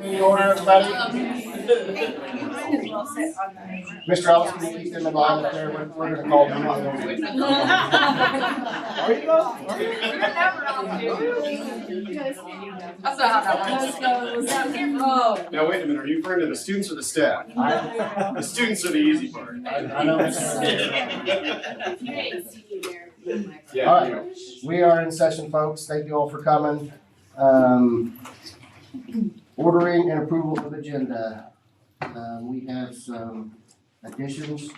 Any order, everybody? Mr. Ellis, can you keep them in line up there? We're gonna call them. Are you though? You're never on duty. That's not how that works. Now, wait a minute, are you referring to the students or the staff? The students are the easy part. I know. Yeah. All right, we are in session, folks. Thank you all for coming. Ordering and approval of agenda. We have some additions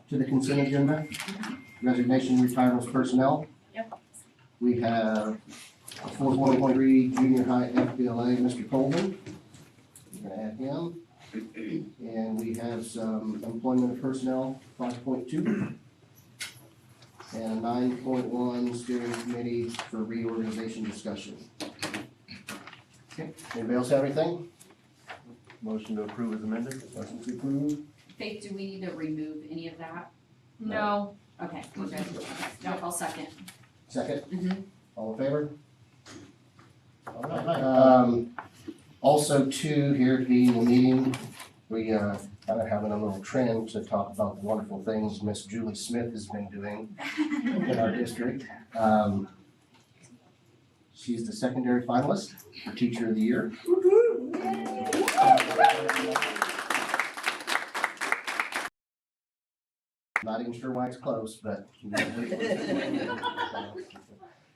to the consent agenda. Resignation, retirements, personnel. Yep. We have 4.3 junior high FBLA, Mr. Colvin. We're gonna add him. And we have some employment of personnel, 5.2. And 9.1 steering committee for reorganization discussion. Okay, anybody else have anything? Motion to approve is amended. Motion to approve. Faith, do we need to remove any of that? No. Okay, we're good. Okay, no, I'll second. Second? Mhm. All in favor? All right. Also too, here at the meeting, we, kind of having a little trend to talk about the wonderful things Miss Julie Smith has been doing in our district. She's the secondary finalist for Teacher of the Year. Not even sure why it's close, but.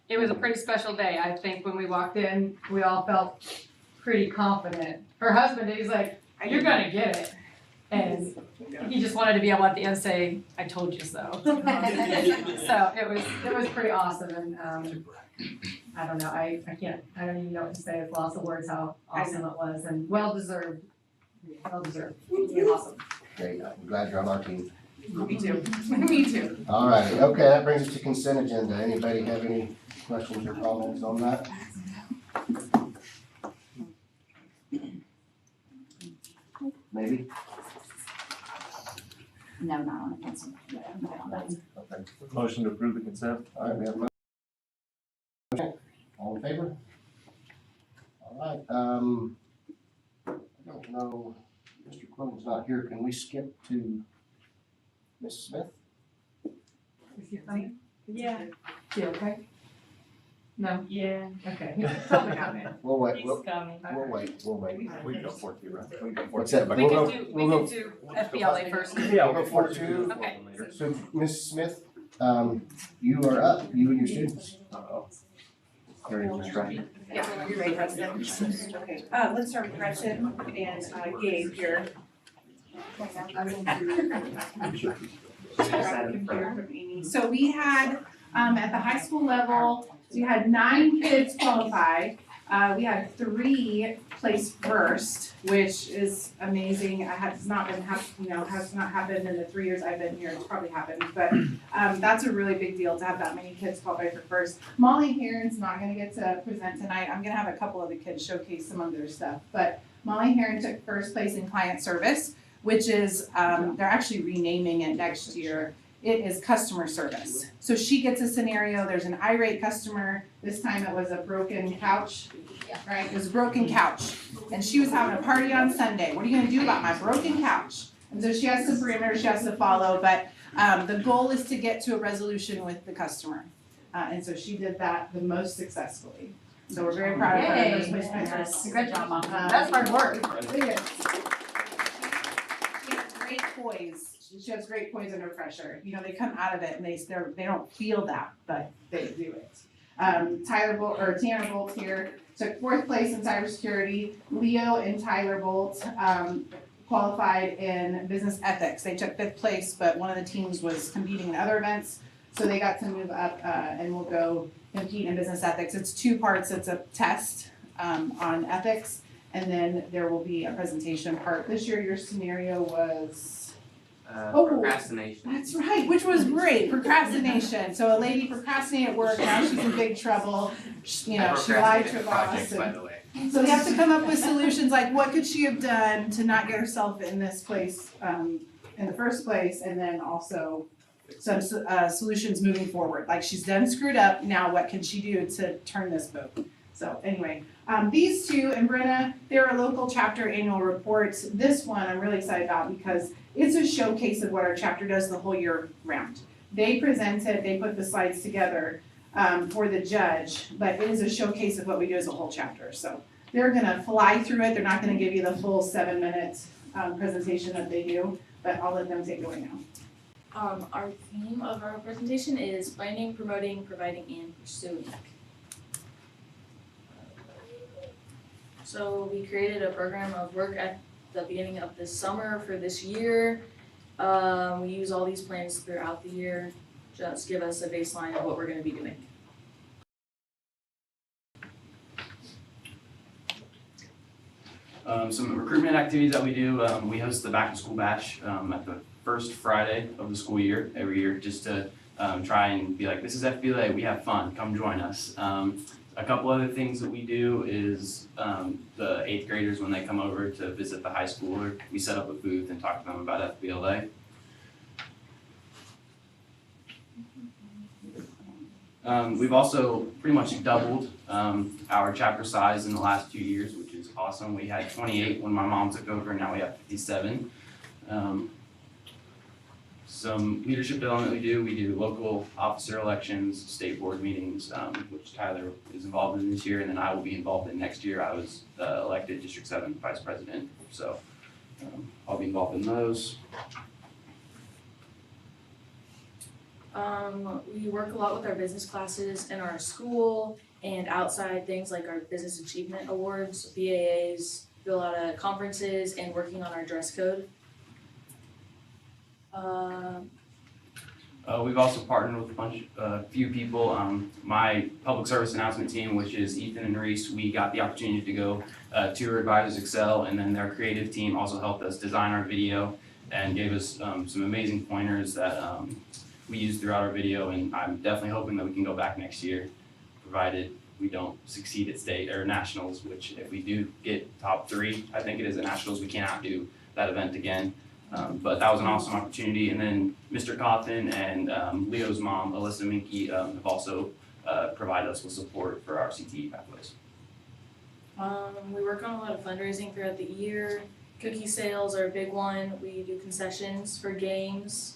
It was a pretty special day. I think when we walked in, we all felt pretty confident. Her husband, he's like, "You're gonna get it." And he just wanted to be able at the end to say, "I told you so." So it was pretty awesome, and I don't know, I don't even know what to say. It's lots of words how awesome it was, and well deserved. Awesome. Great, I'm glad you're on our team. Me too. Me too. All right, okay, that brings us to consent agenda. Anybody have any questions or comments on that? Maybe? No, not on the consent. Okay. Motion to approve the consent. All right, we have a motion. All in favor? All right, I don't know, Mr. Quillen's not here. Can we skip to Ms. Smith? Is he coming? Yeah. Is he okay? No? Yeah. Okay. He's probably coming. We'll wait, He's we'll coming. wait. We can go for it, right? We can go for What's it. that? We We'll can go- do FBLA first. Yeah, we'll go for two. Okay. So, Ms. Smith, you are up, you and your students. Very distracting. Yeah, you're ready, President. Okay, let's start with Gretchen and Gabe here. So we had, at the high school level, we had 9 kids qualify. We had 3 place first, which is amazing. Has not happened in the 3 years I've been here. It's probably happened, but that's a really big deal to have that many kids qualify for first. Molly Heron's not gonna get to present tonight. I'm gonna have a couple of the kids showcase some of their stuff, but Molly Heron took first place in client service, which is, they're actually renaming it next year. It is customer service. So she gets a scenario, there's an irate customer, this time it was a broken couch, right? It was a broken couch. And she was having a party on Sunday. What are you gonna do about my broken couch? And so she has some parameters she has to follow, but the goal is to get to a resolution with the customer. And so she did that the most successfully. So we're very proud of her. Yay. First place finalist. Good job, Mom. That's hard work. She has great poise. She has great poise under pressure. You know, they come out of it and they don't feel that, but they do it. Tanner Bolt here took 4th place in cybersecurity. Leo and Tyler Bolt qualified in business ethics. They took 5th place, but one of the teams was competing in other events, so they got to move up and will go compete in business ethics. It's 2 parts. It's a test on ethics, and then there will be a presentation part. This year, your scenario was procrastination. That's right, which was great. Procrastination. So a lady procrastinated at work. Now she's in big trouble. She lied to her boss. Projects, by the way. So they have to come up with solutions like what could she have done to not get herself in this place in the first place, and then also some solutions moving forward. Like she's done screwed up. Now what can she do to turn this boat? So anyway, these two and Brenna, they're a local chapter annual reports. This one I'm really excited about because it's a showcase of what our chapter does the whole year round. They present it, they put the slides together for the judge, but it is a showcase of what we do as a whole chapter. So they're gonna fly through it. They're not gonna give you the full 7-minute presentation that they do, but I'll let them take it away now. Our theme of our presentation is planning, promoting, providing, and pursuing. So we created a program of work at the beginning of this summer for this year. We use all these plans throughout the year, just give us a baseline of what we're gonna be doing. Some recruitment activities that we do, we host the back to school bash at the first Friday of the school year every year, just to try and be like, this is FBLA, we have fun, come join us. A couple other things that we do is the 8th graders, when they come over to visit the high schooler, we set up a booth and talk to them about FBLA. We've also pretty much doubled our chapter size in the last 2 years, which is awesome. We had 28 when my mom took over, and now we have 57. Some leadership development we do local officer elections, state board meetings, which Tyler is involved in this year, and then I will be involved in next year. I was elected District 7 Vice President, so I'll be involved in those. We work a lot with our business classes in our school and outside, things like our Business Achievement Awards, BAAs, do a lot of conferences and working on our dress code. We've also partnered with a few people. My public service announcement team, which is Ethan and Reese, we got the opportunity to go to Advisors Excel, and then their creative team also helped us design our video and gave us some amazing pointers that we use throughout our video, and I'm definitely hoping that we can go back next year, provided we don't succeed at state or nationals, which if we do get top 3, I think it is at nationals, we cannot do that event again. But that was an awesome opportunity. And then Mr. Cawthon and Leo's mom, Alyssa Minke, have also provided us with support for our CTE pathways. We work on a lot of fundraising throughout the year. Cookie sales are a big one. We do concessions for games.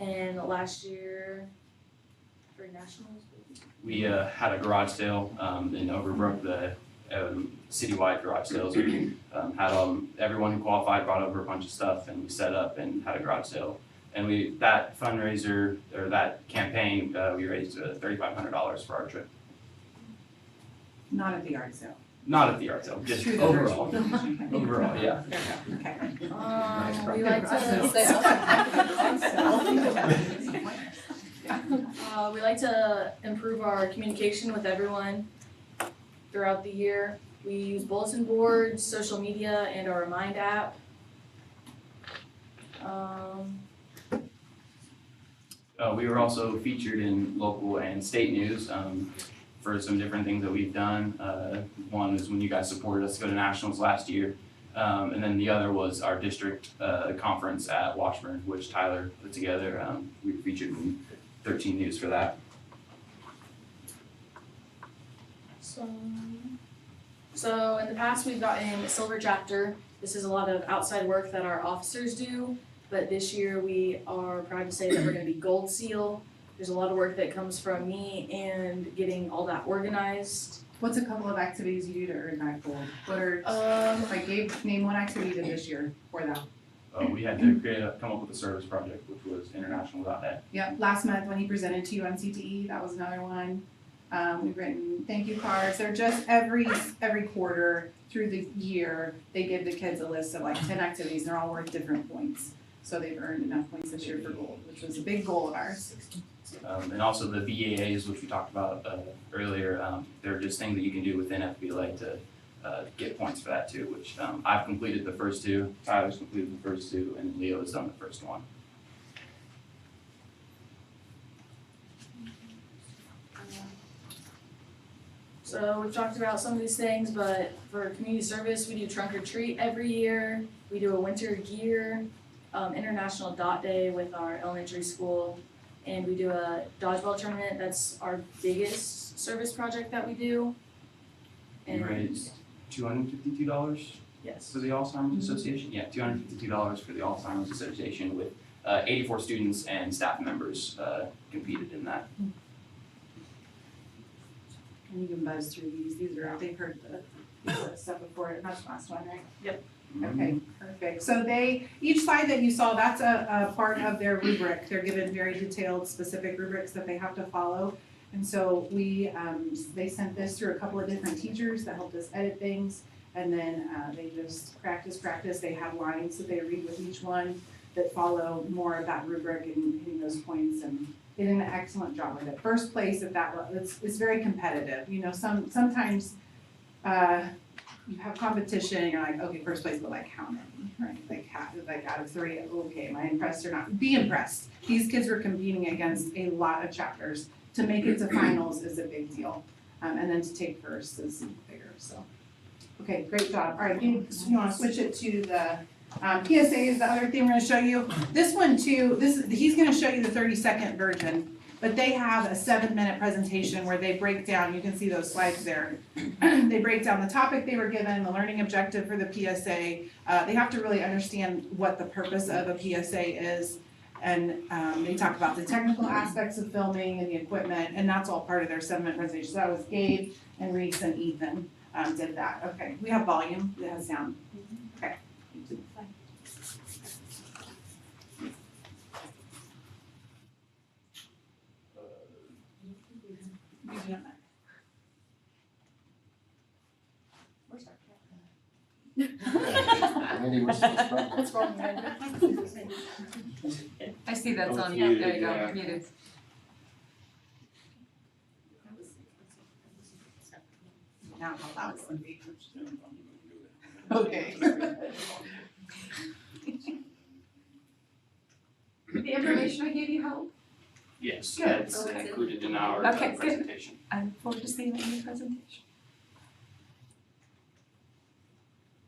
And last year, for nationals, We had a garage sale in Overbrook, the citywide garage sales. We had everyone who qualified brought over a bunch of stuff, and we set up and had a garage sale. And that fundraiser, or that campaign, we raised $3,500 for our trip. Not at the yard sale. Not at the art sale, just Through the overall. virtual. Overall, yeah. Okay. we like we like to improve our communication with everyone throughout the year. We use bulletin boards, social media, and our Remind app. We were also featured in local and state news for some different things that we've done. One is when you guys supported us to go to nationals last year. And then the other was our district conference at Washburn, which Tyler put together. We were featured in 13 News for that. So in the past, we've gotten Silver Chapter. This is a lot of outside work that our officers do, but this year we are proud to say that we're gonna be Gold Seal. There's a lot of work that comes from me and getting all that organized. What's a couple of activities you do to earn that gold? What are, name one activity you did this year for that. We had to come up with a service project, which was international.net. Yep, last month when he presented to you on CTE, that was another one. We've written thank you cards. They're just every quarter through the year, they give the kids a list of like 10 activities, and they're all worth different points. So they've earned enough points this year for gold, which was a big goal of ours. And also the BAAs, which we talked about earlier, they're just things that you can do within FBLA to get points for that too, which I've completed the first 2, Tyler's completed the first 2, and Leo has done the first 1. So we've talked about some of these things, but for community service, we do trunk or treat every year. We do a winter gear, international dot day with our elementary school, and we do a dodgeball tournament. That's our biggest service project that we do. We And raised $252 yes. for the Alzheimer's Association. Yeah, $252 for the Alzheimer's Association with 84 students and staff members competed in that. And you can buzz through these are, they've heard the stuff before, not the last one, right? Okay, perfect. So each slide that you saw, that's a part of their rubric. They're given very detailed, specific rubrics that they have to follow. And so they sent this through a couple of different teachers that helped us edit things. And then they just practice. They have lines that they read with each one that follow more of that rubric and hitting those points, and they did an excellent job with it. First place at that level, it's very competitive. You know, sometimes you have competition and you're like, okay, first place, but like how many, right? Like out of 3, okay, am I impressed or not? Be impressed. These kids were competing against a lot of chapters. To make it to finals is a big deal. And then to take first is bigger, so. Okay, great job. All right, you wanna switch it to the PSA is the other thing we're gonna show you. This one too, he's gonna show you the 30-second version, but they have a 7-minute presentation where they break down, you can see those slides there. They break down the topic they were given, the learning objective for the PSA. They have to really understand what the purpose of a PSA is. And they talk about the technical aspects of filming and the equipment, and that's all part of their 7-minute presentation. So that was Gabe and Reese and Ethan did that. Okay, we have volume, it has sound. Okay. Randy, we're still struggling. What's wrong, Randy? I see that's Oh, on, it's there muted, you go, yeah. muted. Now how loud it's gonna be. Okay. The information I gave you help? Yes, Good. that's included in our Okay, good. presentation. I look forward to seeing it in your presentation.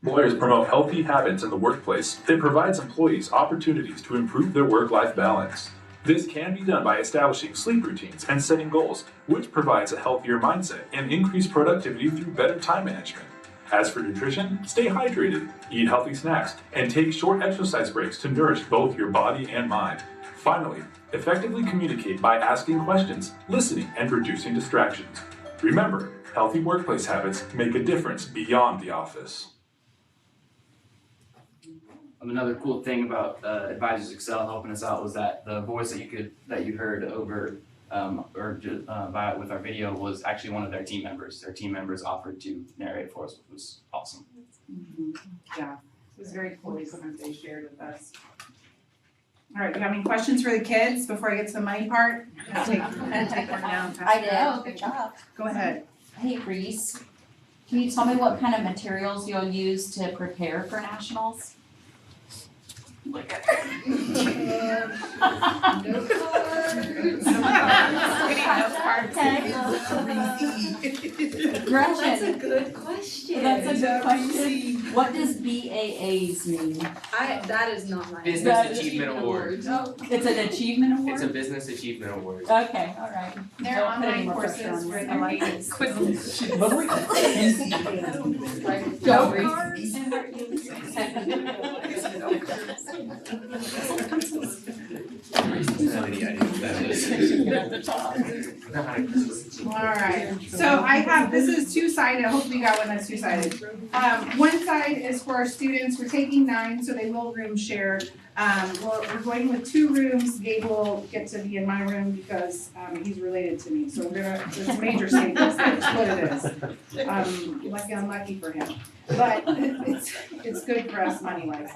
Employers promote healthy habits in the workplace that provides employees opportunities to improve their work-life balance. This can be done by establishing sleep routines and setting goals, which provides a healthier mindset and increased productivity through better time management. As for nutrition, stay hydrated, eat healthy snacks, and take short exercise breaks to nourish both your body and mind. Finally, effectively communicate by asking questions, listening, and reducing distractions. Remember, healthy workplace habits make a difference beyond the office. Another cool thing about Advisors Excel helping us out was that the voice that you heard over with our video was actually one of their team members. Their team members offered to narrate for us, which was awesome. Yeah, it was very cool, sometimes they shared with us. All right, do you have any questions for the kids before I get to the money part? Take one down. I did, good job. Go ahead. Hey Reese, can you tell me what kind of materials you'll use to prepare for nationals? Look at her. No cards. That's a good question. That's a good question. What does BAAs mean? That is not my. Business Achievement Award. Oh. It's an achievement award? It's a Business Achievement Award. Okay, all right. They're Don't put any online more courses pressure on for me. their I like kids. Go, Alright, so I have, this is two-sided, I hope you got one that's two-sided. One side is for our students, we're taking 9, so they will room share. We're going with 2 rooms, Gabe will get to be in my room because, he's related to me, so it's major statements, that's what it is. Lucky, unlucky for him, but it's good for us money-wise.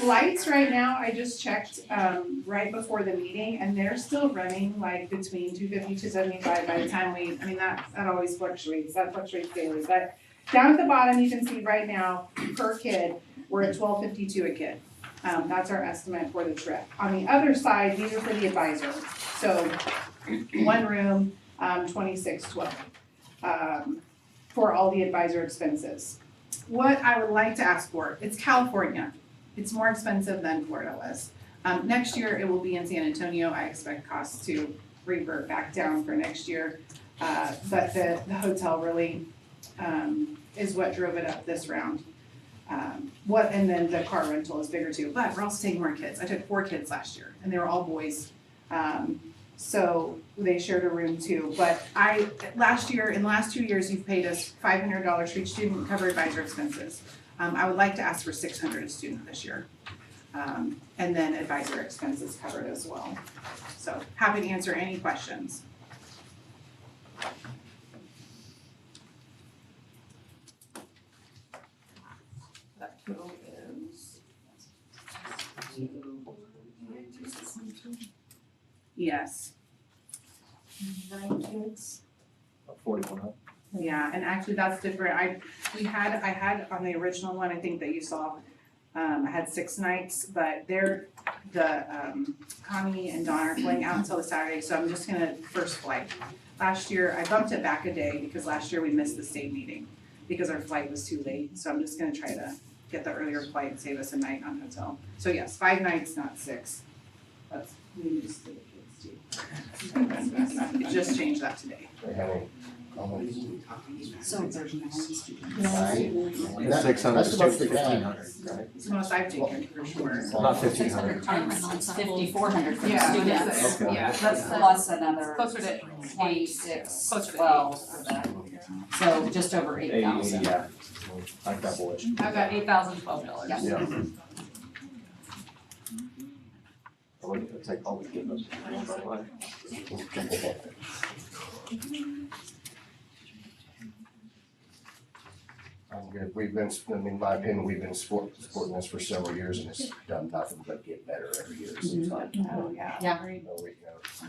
Lights right now, I just checked, right before the meeting, and they're still running like between $250 to $275 by the time that always fluctuates daily, but down at the bottom, you can see right now, per kid, we're at $12.52 a kid. That's our estimate for the trip. On the other side, these are for the advisor, so 1 room, $26.12, for all the advisor expenses. What I would like to ask for, it's California. It's more expensive than Florida was. Next year, it will be in San Antonio. I expect costs to revert back down for next year. But the hotel really, is what drove it up this round. And then the car rental is bigger too, but we're also taking more kids. I took 4 kids last year and they were all boys. So they shared a room too, but in the last 2 years, you've paid us $500 for each student, cover advisor expenses. I would like to ask for $600 a student this year. And then advisor expenses covered as well. So happy to answer any questions. That total is. Yes. 9 kids. 4100. Yeah, and actually that's different. I had on the original one, I think that you saw, I had 6 nights, but Connie and Don are flying out until the Saturday, so I'm just gonna first flight. Last year, I bumped it back a day because last year we missed the state meeting because our flight was too late, so I'm just gonna try to get the earlier flight and save us a night on hotel. So yes, 5 nights, not 6. That's, we just did the kids too. Just changed that today. They have almost So there's 9 students. 9. That's 600 That's the most students, we've had. 1500, right? It's the most I've taken for sure. Not 1500. It's 5,400 for the Yeah, students. Okay. Yeah, That's the, Plus another closer to 26, Closer to 12 for that. So just over 8,000. Yeah. Like that boys. I've got $8,012. Yeah. Yeah. We're gonna take all the kids. I'm good. In my opinion, we've been supporting this for several years and it's done nothing but get better every year, it seems like. Oh, yeah.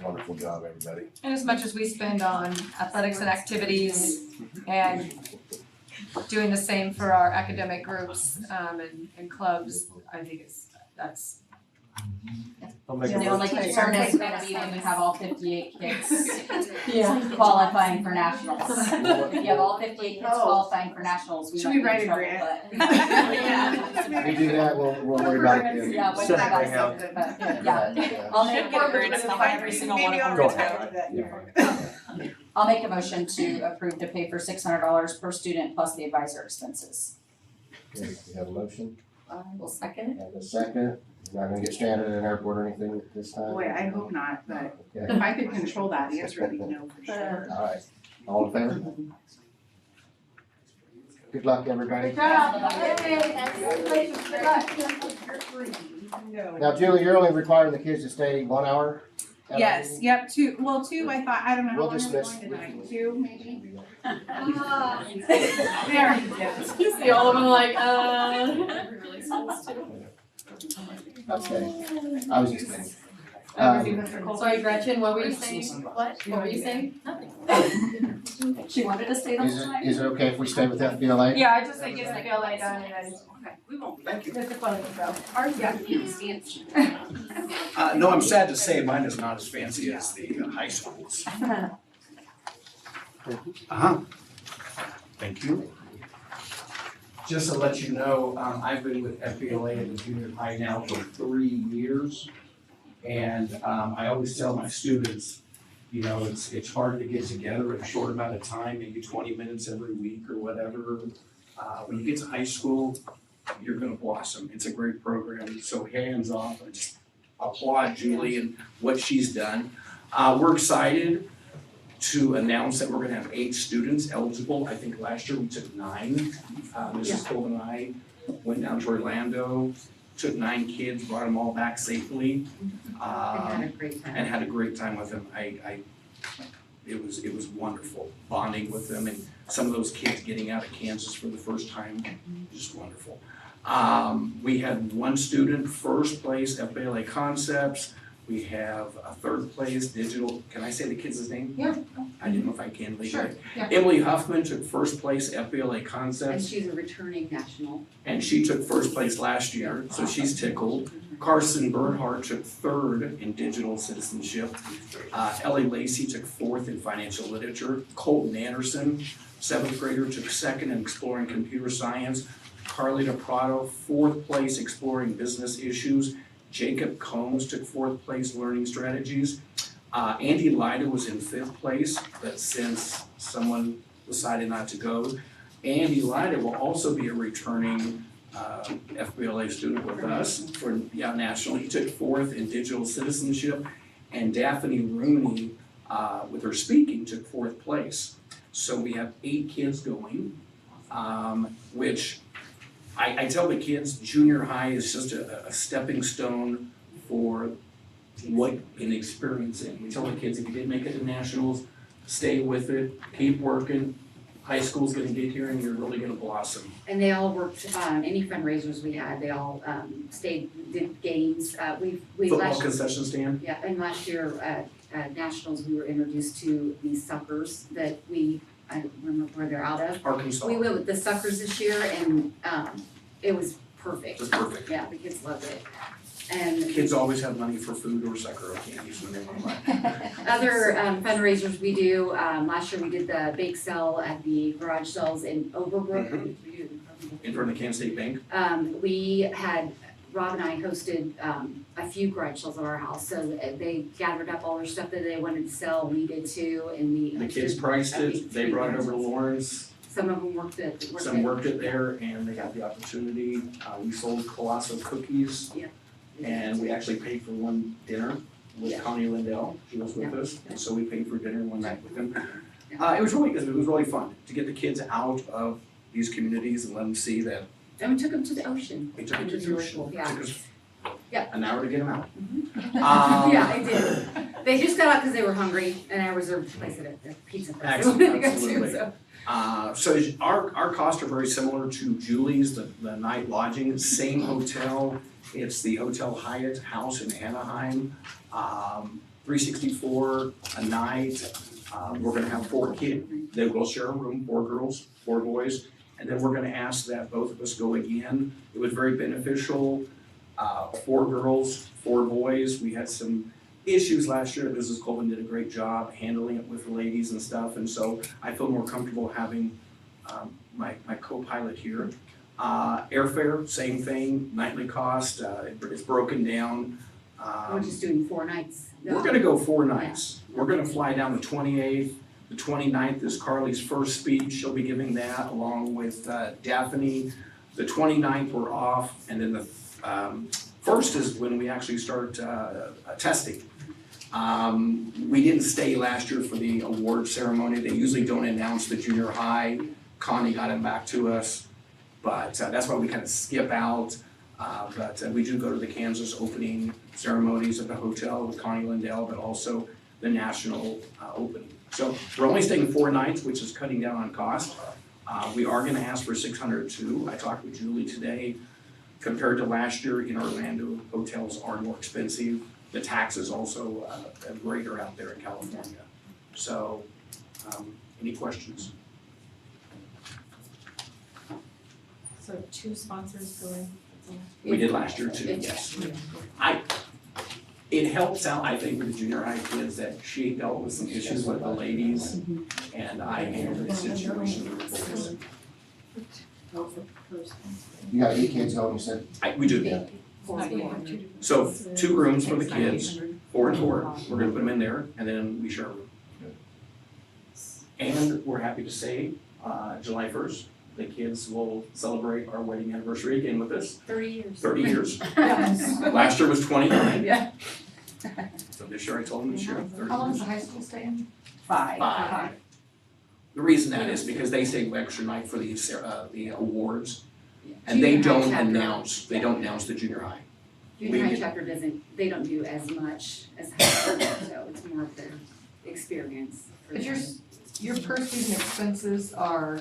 Wonderful job, everybody. And as much as we spend on athletics and activities and doing the same for our academic groups, and clubs, I think that's. I'll make a The only motion. concern is gonna be when you have all 58 kids qualifying for nationals. If you have all 58 kids qualifying for nationals, we Should might we be write in a trouble, grant? but. We do that, we'll worry about it then. Yeah, we'll Send it worry right about now. it, but, yeah. I'll make Get a a grant to find every single one of them. Go ahead. I'll make a motion to approve to pay for $600 per student plus the advisor expenses. Okay, we have a motion I will second it. and a second. Not gonna get stranded in an airport or anything this time? Boy, I hope not, but Okay, if I could control that, the answer would be no for sure. all right. All in favor? Good luck, everybody. Good job. Now, Julie, you're only requiring the kids to stay 1 hour? at a Yes, meeting? yep, 2, well, 2, I thought, I don't know, how We'll long are we dismiss. going tonight? 2, maybe? They already did. He's the old one, like, Okay, I was just kidding. Sorry, Gretchen, what were you saying? What were you saying? She wanted to stay the whole time. Is it okay if we stay with FBLA? Yeah, I just think it's like LA done and then. We won't. Thank you. It's a fun intro. Ours is fancy. No, I'm sad to say mine is not as fancy as the high schools. Thank you. Just to let you know, I've been with FBLA at the junior high now for 3 years. And I always tell my students, you know, it's hard to get together in a short amount of time, maybe 20 minutes every week or whatever. When you get to high school, you're gonna blossom. It's a great program, so hands off. I just applaud Julie and what she's done. We're excited to announce that we're gonna have 8 students eligible. I think last year we took 9. Mrs. Cole and I went down to Orlando, took 9 kids, brought them all back safely. And had a great time with them. It was wonderful bonding with them and some of those kids getting out of Kansas for the first time, just wonderful. We had 1 student, first place, FBLA Concepts. We have a 3rd place, digital, can I say the kid's name? Yeah. I didn't know if I can legally. Sure, yeah. Emily Huffman took first place, FBLA And Concepts, she's a returning national. and she took first place last year, so she's tickled. Carson Bernhardt took 3rd in digital citizenship. Ellie Lacey took 4th in financial literature. Colton Anderson, 7th grader, took 2nd in exploring computer science. Carlita Prado, 4th place exploring business issues. Jacob Combs took 4th place learning strategies. Andy Lyda was in 5th place, but since someone decided not to go, Andy Lyda will also be a returning FBLA student with us for national. He took 4th in digital citizenship, and Daphne Rooney, with her speaking, took 4th place. So we have 8 kids going, which I tell the kids, junior high is just a stepping stone for what an experience in. We tell the kids, if you didn't make it to nationals, stay with it, keep working. High school's gonna get here and you're really gonna blossom. And they all worked, any fundraisers we had, they all, stayed, did games, we Football last, concession stand, yeah, and last year at nationals, we were introduced to these suckers that I don't remember where they're out of. Arkansas, We went with the suckers this year and, it was perfect. just perfect. Yeah, the kids loved it. And Kids always have money for food or sucker or candies when they want to buy. other fundraisers we do, last year we did the bake sale at the garage sales in Overbrook. In front of Kansas State Bank, We had, Rob and I hosted a few garage sales at our house, so they gathered up all their stuff that they wanted to sell, we did too, and we. the kids priced it, they brought it over to Lawrence, Some of them worked at. some worked it there, and they got the opportunity. We sold colossal cookies. Yeah. And we actually paid for one dinner with Yeah. Connie Lindell, she was with us, and so we paid for dinner one night with them. Yeah. It was really fun to get the kids out of these communities and let them see that And we took them to the ocean. we took them It to was the really ocean. cool, It yeah. took us Yeah. an hour to get them out. Yeah, I did. They just got out because they were hungry, and I reserved a place at the pizza place. Absolutely. So, Our costs are very similar to Julie's, the night lodging, same hotel. It's the Hotel Hyatt House in Anaheim, $364 a night. We're gonna have 4 kids, they will share a room, 4 girls, 4 boys. And then we're gonna ask that both of us go again. It was very beneficial, 4 girls, 4 boys. We had some issues last year. Mrs. Colvin did a great job handling it with the ladies and stuff. And so I feel more comfortable having my co-pilot here. Airfare, same thing, nightly cost, it's broken down. we're just doing 4 nights. We're gonna go 4 nights. We're gonna fly down the 28th. The 29th is Carly's first speech. She'll be giving that along with Daphne. The 29th we're off, and then the first is when we actually start testing. We didn't stay last year for the award ceremony. They usually don't announce the junior high. Connie got it back to us. But that's why we kind of skip out. But we do go to the Kansas opening ceremonies at the hotel with Connie Lindell, but also the national opening. So we're only staying 4 nights, which is cutting down on cost. We are gonna ask for $600 too. I talked with Julie today. Compared to last year in Orlando, hotels are more expensive. The taxes also are greater out there in California. So, any questions? So 2 sponsors going. We did last year too, yes. It helps out, I think, with the junior high kids that she dealt with some issues with the ladies, and I handled the situation with them. You got 8 kids going, you said? We do. Yeah. So 2 rooms for the kids, 4 and 4, we're gonna put them in there, and then we share a room. And we're happy to say, July 1st, the kids will celebrate our wedding anniversary again with us, 30 years. 30 years. Last year was 29, Yeah. so this year I told them this year, 30 How long years. does the high school stay in? 5. 5. The reason that is because they stay extra night for the awards, and they Junior high don't chapter. announce the junior high. Junior high We- chapter they don't do as much as high school, so it's more of their experience. for But them. your per student expenses are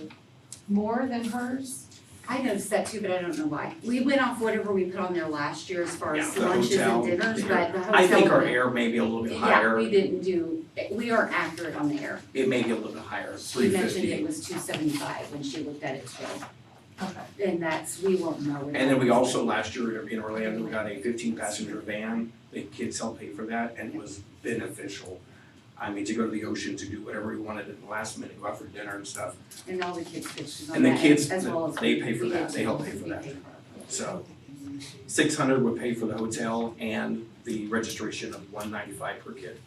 more than hers? I noticed that too, but I don't know why. We went off whatever we put on there last year as far as Yeah, the lunches hotel, and dinners, the but the hotel. I think our air may be a little bit Yeah, higher, we didn't do, we aren't accurate on the air. it may be a little bit higher, She mentioned 350. it was 275 when she looked at it today, Okay. and we won't know. And then we also, last year in Orlando, we got a 15-passenger van, the kids helped pay for that, and it was beneficial. I mean, to go to the ocean, to do whatever we wanted at the last minute, go out for dinner and stuff, And all the kids pitched in on And the that, kids, as well as. they pay for we that. did They help too. pay for We that. paid for it. so. 600 would pay for the hotel and the registration of $195 per kid.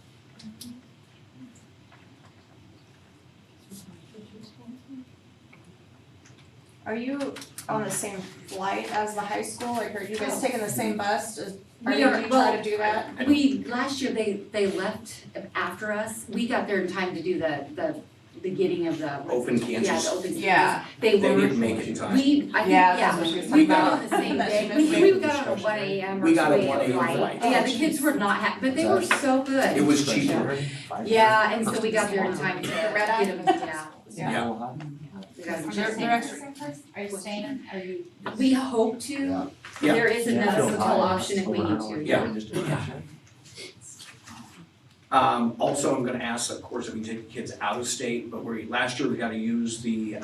Are you on the same flight as the high school? Like, are you guys taking the same bus? We are- You try to do that? Last year, they left after us. We got there in time to do the beginning of the. Open Yeah, Kansas. the open Kansas. Yeah. They They were, didn't make it in time. I think, That's what she was we talking got about. on the same That she day, missed we it. got on a 1 a.m. or We got a 2 a.m. 1 a.m. flight. flight. Yeah, the kids were not but they were so good. It was cheaper. Yeah, and so we got there in time to get red eye? them, yeah. Yeah. We got them They're just- extra. Are you staying, are you? We hope to, Yeah. there is another hotel option if we need to, Yeah. Also, I'm gonna ask, of course, if we can take the kids out of state, but last year we got to use the,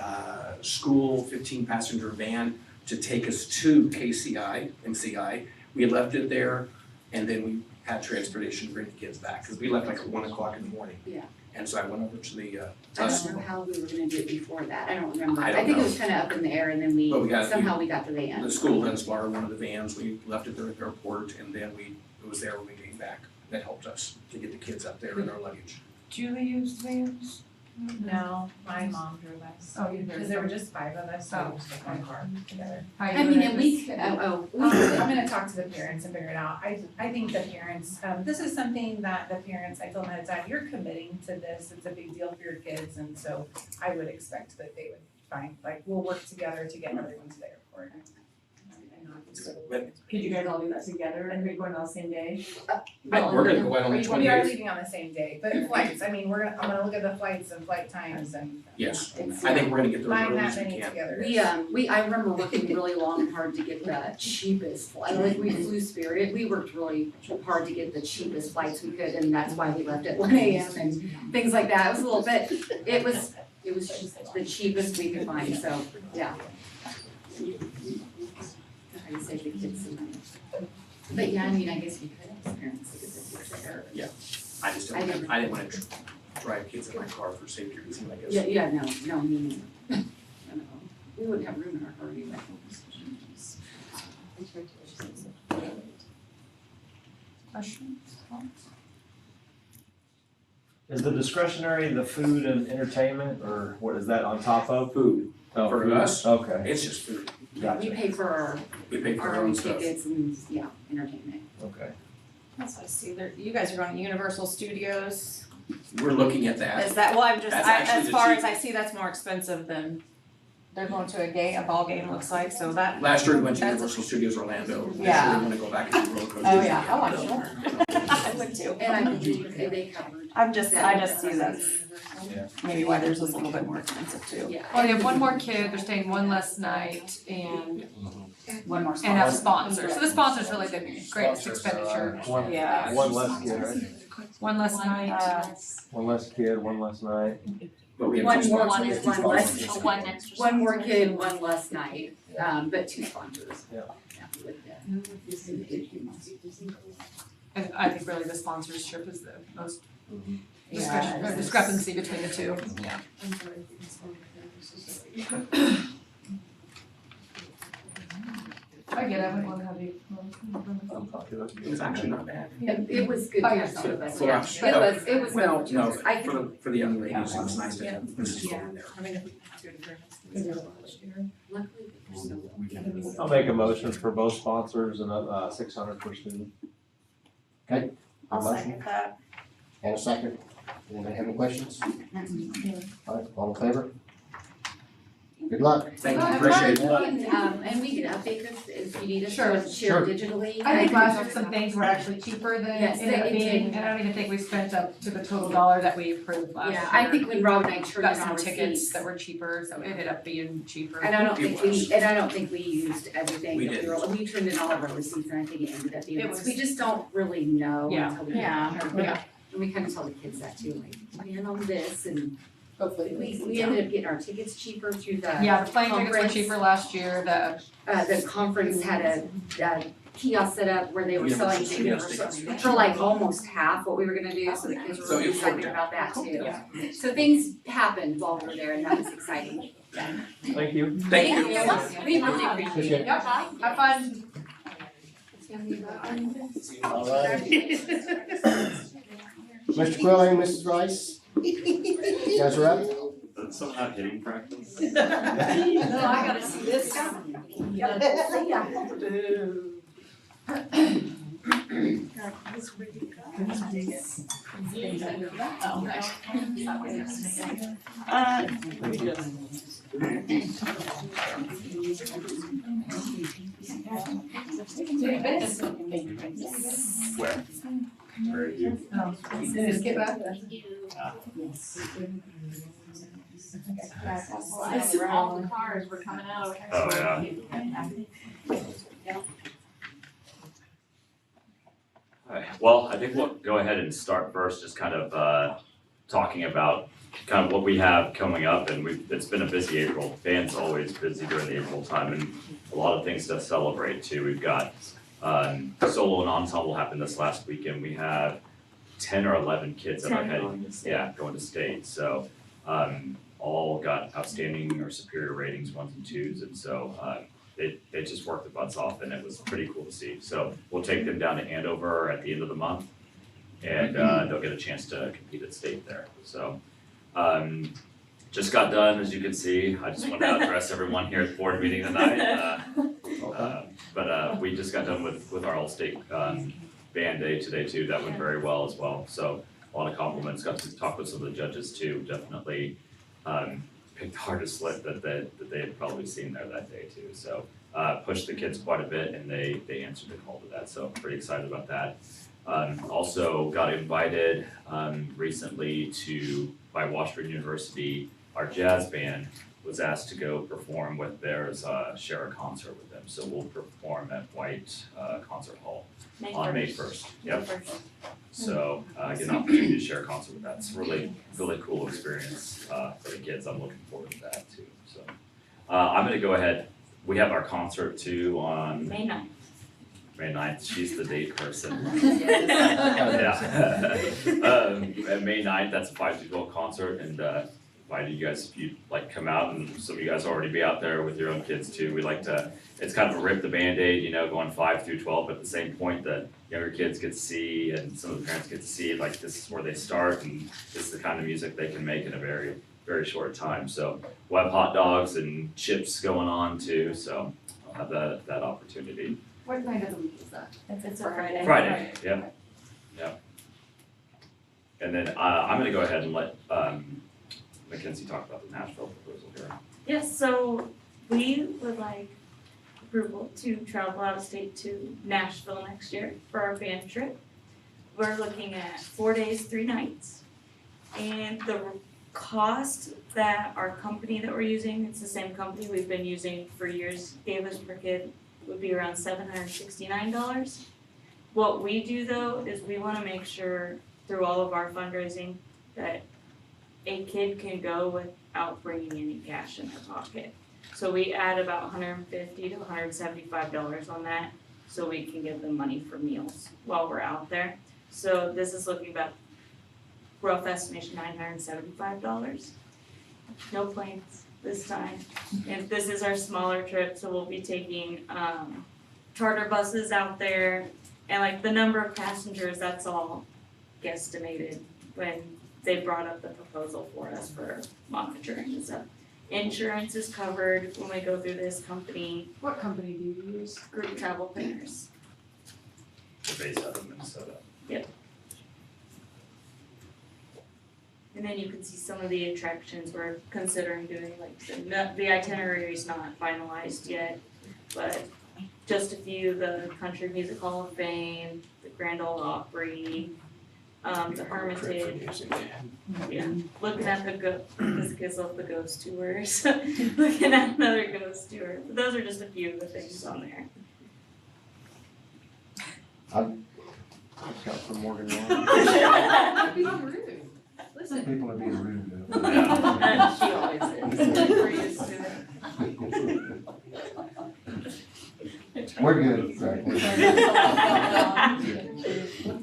school 15-passenger van to take us to MCI. We left it there, and then we had transportation to bring the kids back, because we left like at 1 o'clock in the morning. Yeah. And so I went over to the, I bus. don't know how we were gonna do it before that, I don't remember. I don't think it know. was kinda up in the air and then But we got- somehow we got the van. The school let us borrow one of the vans, we left it there at the airport, and then it was there when we came back. That helped us to get the kids up there and our luggage. Julie used vans? No, my mom drove us. Oh, you did. Because there were just 5 of us, so we just took one car together. How you I mean, doing? and we, I'm gonna talk to the parents and figure it out. I think the parents, this is something that the parents, I told them at the time, you're committing to this, it's a big deal for your kids, and so I would expect that they would find, like, we'll work together to get everyone to the airport. But Could you guys all do that together and be going on the same day? we're gonna go out on the We are 28th. leaving on the same day, but flights, I mean, I'm gonna look at the flights and flight times and. Yes, It's- I think we're gonna get there as Find early that as we many can. together. I remember working really long and hard to get the cheapest flight, like we flew Spirit, we worked really hard to get the cheapest flights we could, and that's why we left at 1 a.m. and things like that, it was a little bit, it was just the cheapest we could find, so, yeah. Trying to save the kids some money. But yeah, I mean, I guess we could as parents, look at the kids there. I just I didn't wanna drive kids in my car for safety reasons, I guess. Yeah, no, me neither. No. We wouldn't have room in our car anyway. Questions? Is the discretionary the food and entertainment, or what is that on top of? Food, Oh, For food. us? Okay, it's just food, We gotcha, pay for we pay for our our own own stuff. tickets and, yeah, entertainment. okay. That's what I see there. You guys are going to Universal Studios. We're looking at that. Is that, well, I'm just, That's I, actually as the far as cheapest. I see, that's more expensive than, they're going to a ball game, looks like, so that. Last year we went to That's- Universal Studios Orlando, this year Yeah. we wanna go back and do roller coasters. Oh, yeah, oh, I'm sure. I would too. And I believe they covered. I just see that's Yeah. maybe why theirs is a little bit more expensive too. Yeah. Well, you have one more kid, they're staying one less night and One more have spot. sponsors. So the sponsor's really the greatest expenditure. Yeah. One less kid, right? One less night. One less kid, one less night. But we have One two more sponsors. kid, one less, One extra. one more kid, one less night, but 2 sponsors. Yeah. And I think really the sponsorship is the most Yeah. discrepancy between the two. I get it, I wouldn't want to have you. It was actually not bad. It was good Oh, to yeah. have 2 of us, For yeah. us. It was. Well, no, I for the young ladies, it was nice to have Mrs. Fuller there. luckily, they're so. I'll make a motion for both sponsors and 600 per student. Okay, I'll motion second that. and a second. Anybody have any questions? All right, all in favor? Good luck. Thank you, appreciate it. And we can update this if you need us Sure. to share digitally. I think last year some things were actually cheaper than Yes, ended up they being, did. and I don't even think we spent up to the total dollar that we approved last year. Yeah, I think when Rob and I turned Got in our some tickets receipts, that were cheaper, so it ended up being cheaper. and I don't It think was. we used everything We that we turned in all of our receipts, and I think it ended up being, It was- we just don't really know Yeah. until we. Yeah. And we kind of tell the kids that too, like, we in on this, and Hopefully. we ended up getting our tickets cheaper through the. Yeah, the plane tickets were Conference. cheaper last year, The conference had a kiosk set up where they were selling Universal Studios tickets tickets. for like almost half what we were gonna do, so the kids So were it really worked excited out. about that too. So things happened while we were there, and that was exciting. Thank you. Thank you. We really appreciate it. Yep, have fun. All right. Mr. Quillen, Mrs. Rice, you guys are up. Does someone have hitting practice? No, I gotta see this. Where? Where are you? Skip up. All the cars were coming out. Oh, yeah. Alright, well, I think we'll go ahead and start first, just kind of talking about kind of what we have coming up, and it's been a busy April. Band's always busy during the April time, and a lot of things to celebrate too. We've got solo and ensemble happened this last weekend. We have 10 or 11 kids that are heading, going to state. So all got outstanding or superior ratings, 1s and 2s, and so they just worked their butts off, and it was pretty cool to see. So we'll take them down to Andover at the end of the month, and they'll get a chance to compete at state there. So just got done, as you can see. I just want to address everyone here at the board meeting tonight. But we just got done with our all-state band day today too. That went very well as well. So a lot of compliments. Got to talk with some of the judges too. Definitely picked the hardest lift that they had probably seen there that day too. So pushed the kids quite a bit, and they answered the call to that. So pretty excited about that. Also got invited recently by Washburn University. Our jazz band was asked to go perform with theirs, share a concert with them. So we'll perform at White Concert Hall on May 1st. Yep. So get an opportunity to share a concert with that. It's a really cool experience for the kids. I'm looking forward to that too. So I'm gonna go ahead. We have our concert too on May 9th. May 9th, she's the date person. Yeah. At May 9th, that's a 5-12 concert, and invited you guys, if you'd like come out, and some of you guys already be out there with your own kids too. We like to, it's kind of a rip the Band-Aid, going 5 through 12, but at the same point that younger kids get to see, and some of the parents get to see, like this is where they start, and this is the kind of music they can make in a very, very short time. So we'll have hot dogs and chips going on too, so I'll have that opportunity. What night of the week is that? It's a Friday. Friday, yep. And then I'm gonna go ahead and let Mackenzie talk about the Nashville proposal here. Yes, so we would like approval to travel out of state to Nashville next year for our band trip. We're looking at 4 days, 3 nights. And the cost that our company that we're using, it's the same company we've been using for years, gave us per kid would be around $769. What we do though is we wanna make sure through all of our fundraising that a kid can go without bringing any cash in their pocket. So we add about $150 to $175 on that, so we can give them money for meals while we're out there. So this is looking about rough estimation $975. No planes this time. And this is our smaller trip, so we'll be taking charter buses out there, and like the number of passengers, that's all guesstimated when they brought up the proposal for us for monitoring and stuff. Insurance is covered when we go through this company. What company do you use? Group Travel Planners. They're based out of Minnesota. Yep. And then you can see some of the attractions we're considering doing, like the itinerary is not finalized yet, but just a few, the Country Music Hall of Fame, the Grand Ole Opry, the Hermitage. Yeah, looking at this gives us the ghost tours, looking at another ghost tour. But those are just a few of the things on there. I've got from Morgan Wallen. Being rude. Listen. People are being rude. She always is. We're used to it. We're good, right?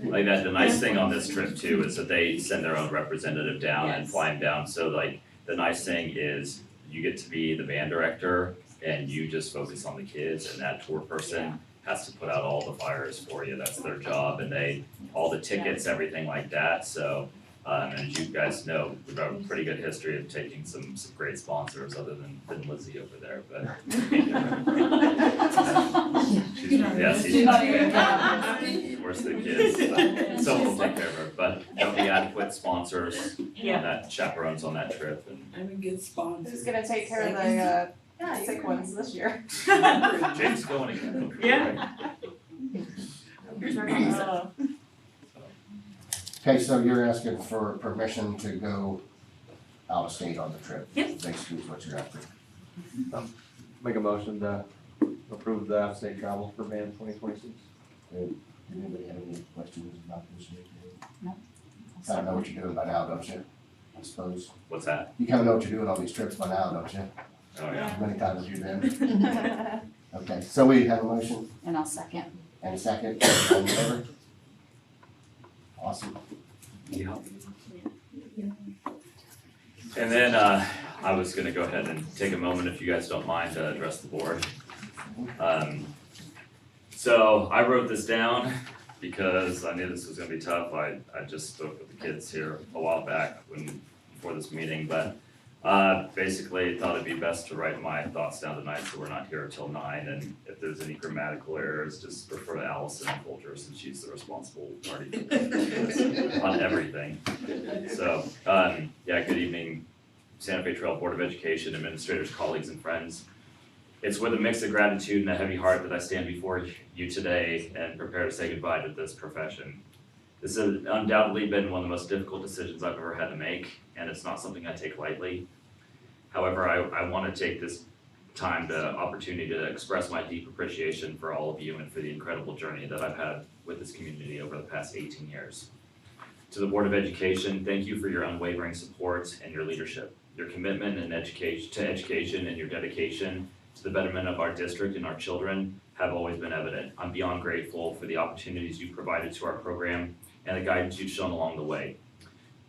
Like that, the nice thing on this trip too is that they send their own representative down and fly them down. So like the nice thing is you get to be the band director and you just focus on the kids, and that tour person has to put out all the fires for you, that's their job, and all the tickets, everything like that, so. And as you guys know, we've got a pretty good history of taking some great sponsors other than Lizzie over there, but. She's worse than kids, someone will take care of her, but there'll be adequate sponsors on that, chaperones on that trip and. I'm a good sponsor. Who's gonna take care of the sick ones this year? James going again. Yeah. Okay, so you're asking for permission to go out of state on the trip? Yep. Basically is what you're after. Make a motion to approve the out-of-state travel for band 2026. Does anybody have any questions about this? No. Kind of know what you're doing by now, don't you? I suppose. What's that? You kind of know what you're doing on these trips by now, don't you? Oh, yeah. As many times as you've been. Okay, so we have a motion And I'll second. and a second. All in favor? Awesome. Yeah. And then, I was gonna go ahead and take a moment, if you guys don't mind, to address the board. So I wrote this down because I knew this was gonna be tough. I just spoke with the kids here a while back before this meeting, but basically thought it'd be best to write my thoughts down tonight, so we're not here until 9, and if there's any grammatical errors, just refer to Allison and Folger, since she's the responsible party on everything. So, yeah, good evening, Santa Fe Trail Board of Education, administrators, colleagues, and friends. It's with a mix of gratitude and a heavy heart that I stand before you today and prepare to say goodbye to this profession. This has undoubtedly been one of the most difficult decisions I've ever had to make, and it's not something I take lightly. However, I want to take this opportunity to express my deep appreciation for all of you and for the incredible journey that I've had with this community over the past 18 years. To the Board of Education, thank you for your unwavering support and your leadership. Your commitment and education and your dedication to the betterment of our district and our children have always been evident. I'm beyond grateful for the opportunities you provided to our program and the guidance you've shown along the way.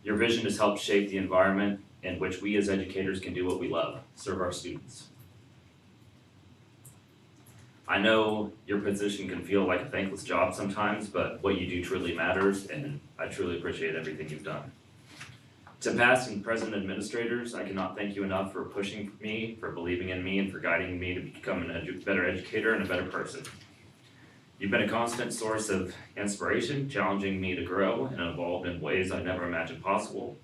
Your vision has helped shape the environment in which we as educators can do what we love, serve our students. I know your position can feel like a thankless job sometimes, but what you do truly matters, and I truly appreciate everything you've done. To past and present administrators, I cannot thank you enough for pushing me, for believing in me, and for guiding me to become a better educator and a better person. You've been a constant source of inspiration, challenging me to grow and evolve in ways I never imagined possible.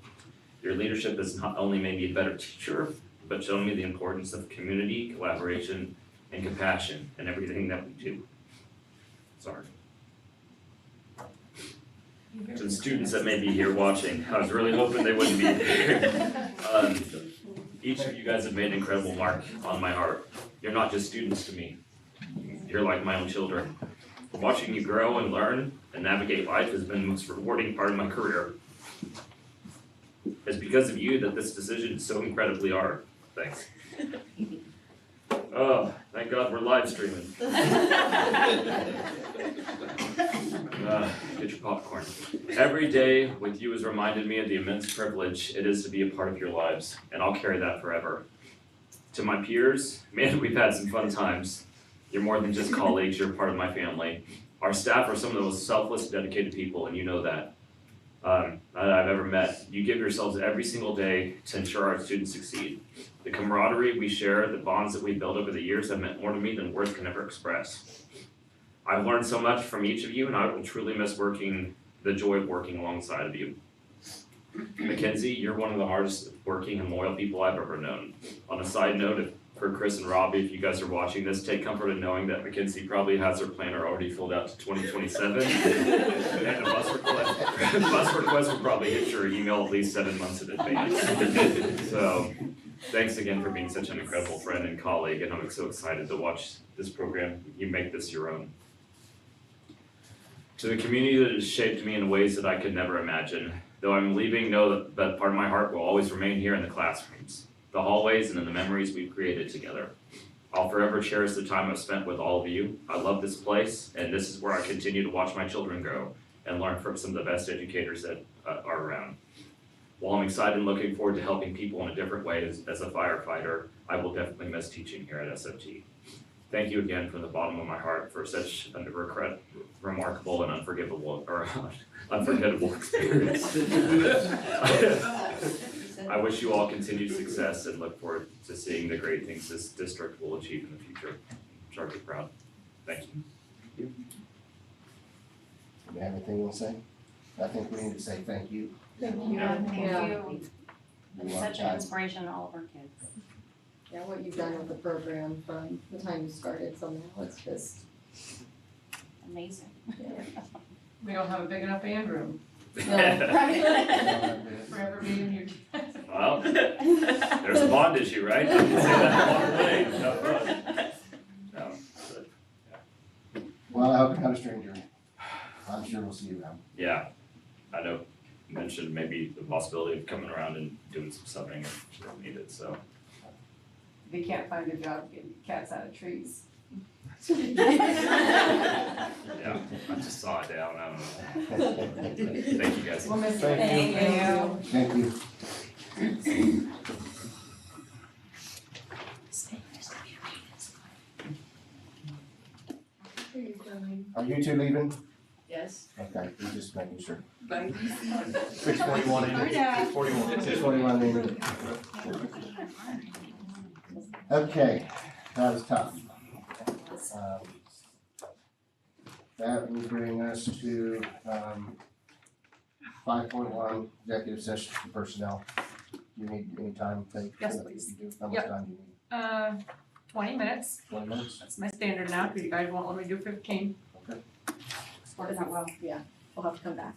Your leadership has not only made me a better teacher, but shown me the importance of community, collaboration, and compassion in everything that we do. Sorry. To the students that may be here watching, I was really hoping they wouldn't be here. Each of you guys have made an incredible mark on my heart. You're not just students to me. You're like my own children. Watching you grow and learn and navigate life has been the most rewarding part of my career. It's because of you that this decision is so incredibly hard. Thanks. Oh, thank God we're live streaming. Get your popcorn. Every day with you has reminded me of the immense privilege it is to be a part of your lives, and I'll carry that forever. To my peers, man, we've had some fun times. You're more than just colleagues, you're part of my family. Our staff are some of the most selfless, dedicated people, and you know that. That I've ever met. You give yourselves every single day to ensure our students succeed. The camaraderie we share, the bonds that we built over the years have meant more to me than words can ever express. I've learned so much from each of you, and I will truly miss the joy of working alongside of you. Mackenzie, you're one of the hardest working and loyal people I've ever known. On a side note, for Chris and Robbie, if you guys are watching this, take comfort in knowing that Mackenzie probably has her planner already filled out to 2027. And a bus request will probably hit your email at least 7 months in advance. So, thanks again for being such an incredible friend and colleague, and I'm so excited to watch this program. You make this your own. To the community that has shaped me in ways that I could never imagine, though I'm leaving, know that part of my heart will always remain here in the classrooms, the hallways, and in the memories we've created together. I'll forever cherish the time I've spent with all of you. I love this place, and this is where I continue to watch my children grow and learn from some of the best educators that are around. While I'm excited and looking forward to helping people in a different way as a firefighter, I will definitely miss teaching here at SFT. thank you again from the bottom of my heart for such a remarkable and unforgivable, or unforgettable experience. I wish you all continued success and look forward to seeing the great things this district will achieve in the future. I'm sure I'll be proud. Thank you. Do you have anything you want to say? I think we need to say thank you. Thank you. Thank you. And such an inspiration to all of our kids. Yeah, what you've done with the program from the time you started till now, it's just, Amazing. We don't have a big enough band room right? for every meeting you do. Well, there's a bond issue, right? I can say that in one way. Tough road. No, but, Well, I hope you're not a stranger. I'm sure we'll see you around. yeah, I know, you mentioned maybe the possibility of coming around and doing some subbing if needed, so. If you can't find a job, getting cats out of trees. Yeah, I just saw it down, I don't know. Thank you guys. We'll miss you. Thank you. Are you two leaving? Yes. Okay, we're just making sure. 6:41 in. 6:41. 6:41 Okay, that was tough. That will bring us to, 5.1, executive session for personnel. You need any time to take? Yes, please. You do, how much Yep. time do you need? 20 minutes, 20 minutes? that's my standard now, because you guys won't let me do 15. Working out well, yeah, we'll have to come back.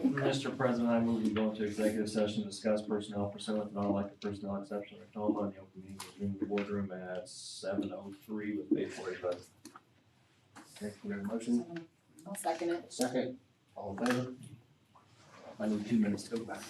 Mr. President, I move we go into executive session to discuss personnel pursuant to non-elected personnel exception of Oklahoma in the open meeting room, the boardroom at 7:03 with pay for it, but. Okay, we have a motion? I'll second it. Second, all in favor? I need 2 minutes to go back.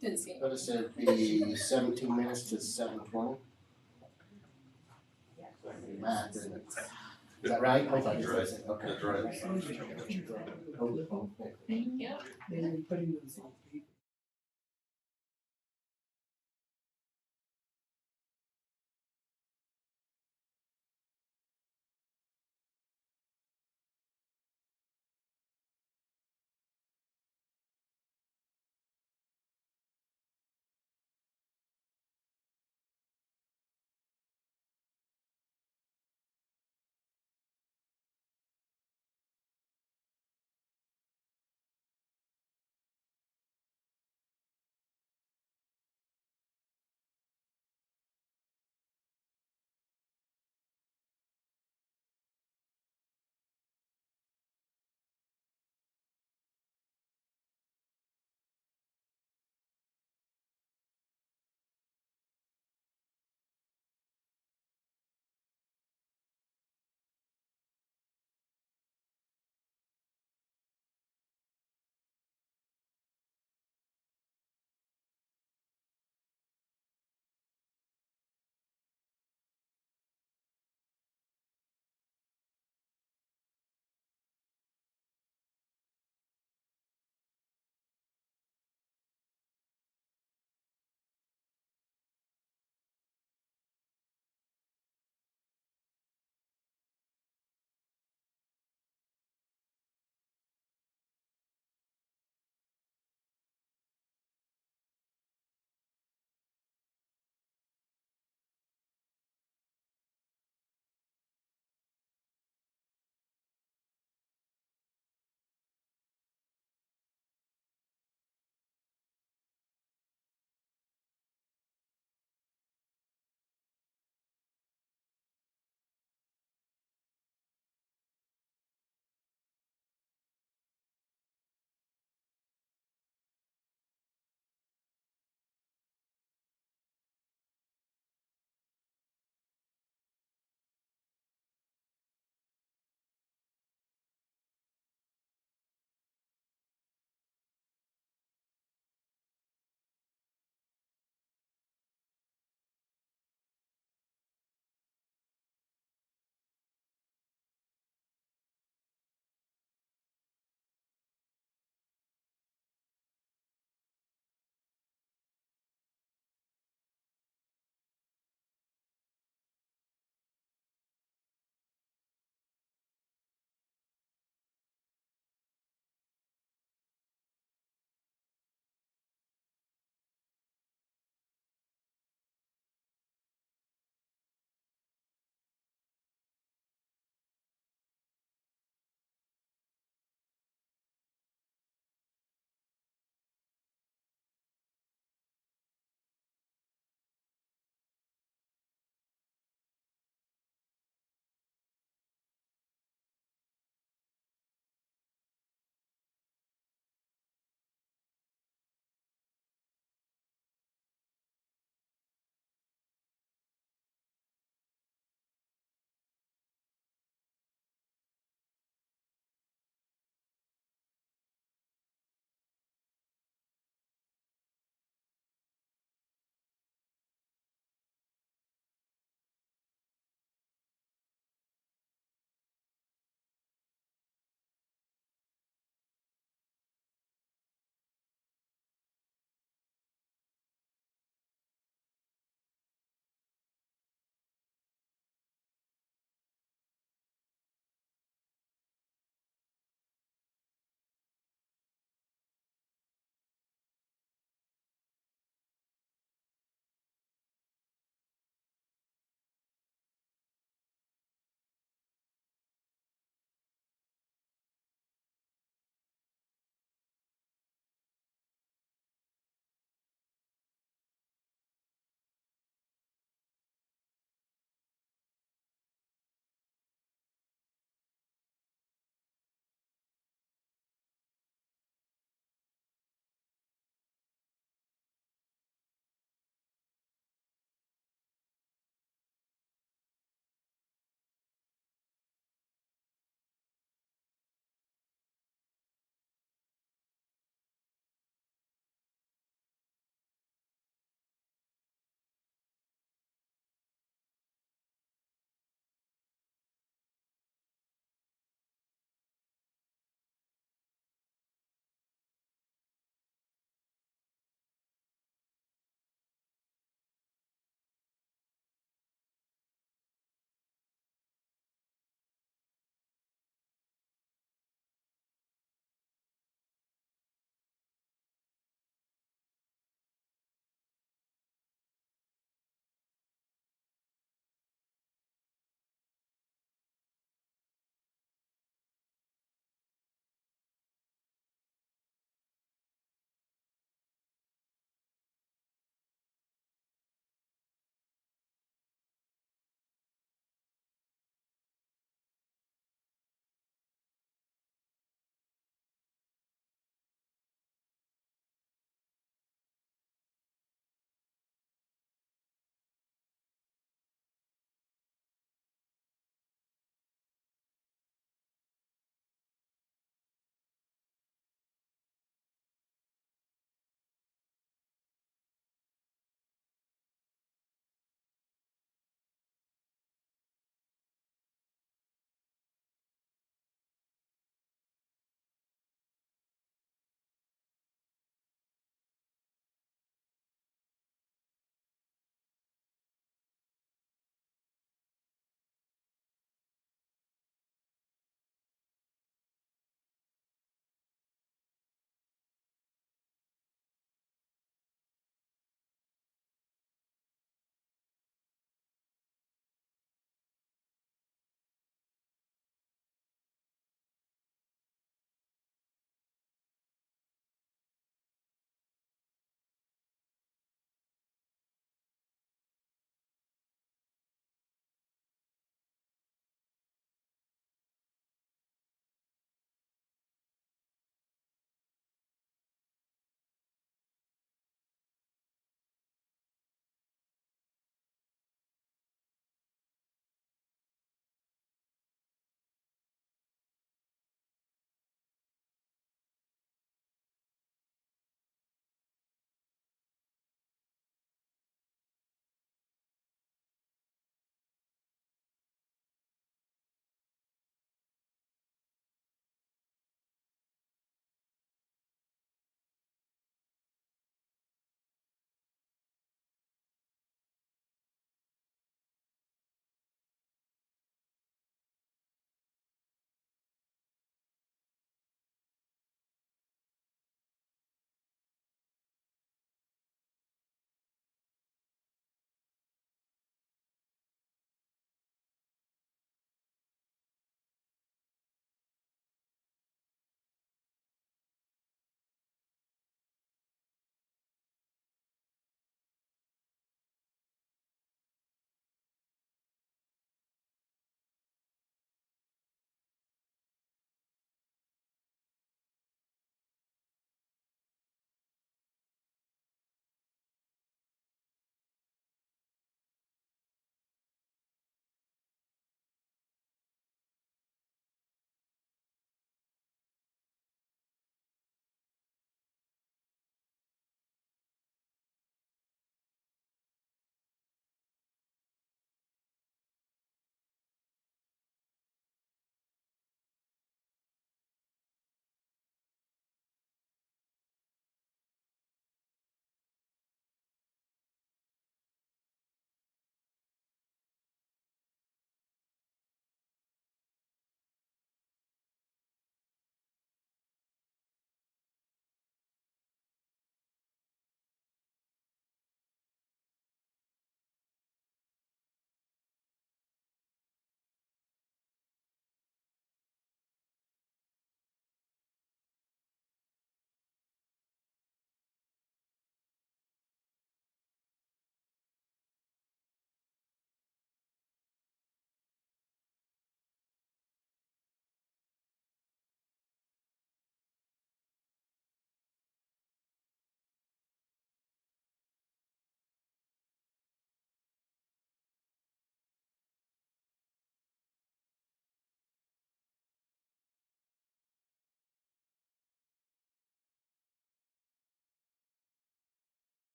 Didn't see it. Let us say it'd be 17 minutes to 7:20. Math, isn't it? Is that right? I thought you said it. Okay. That's right. Okay.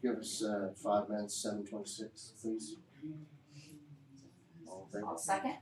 Give us 5 minutes, 7:26, please. All in favor? I'll second.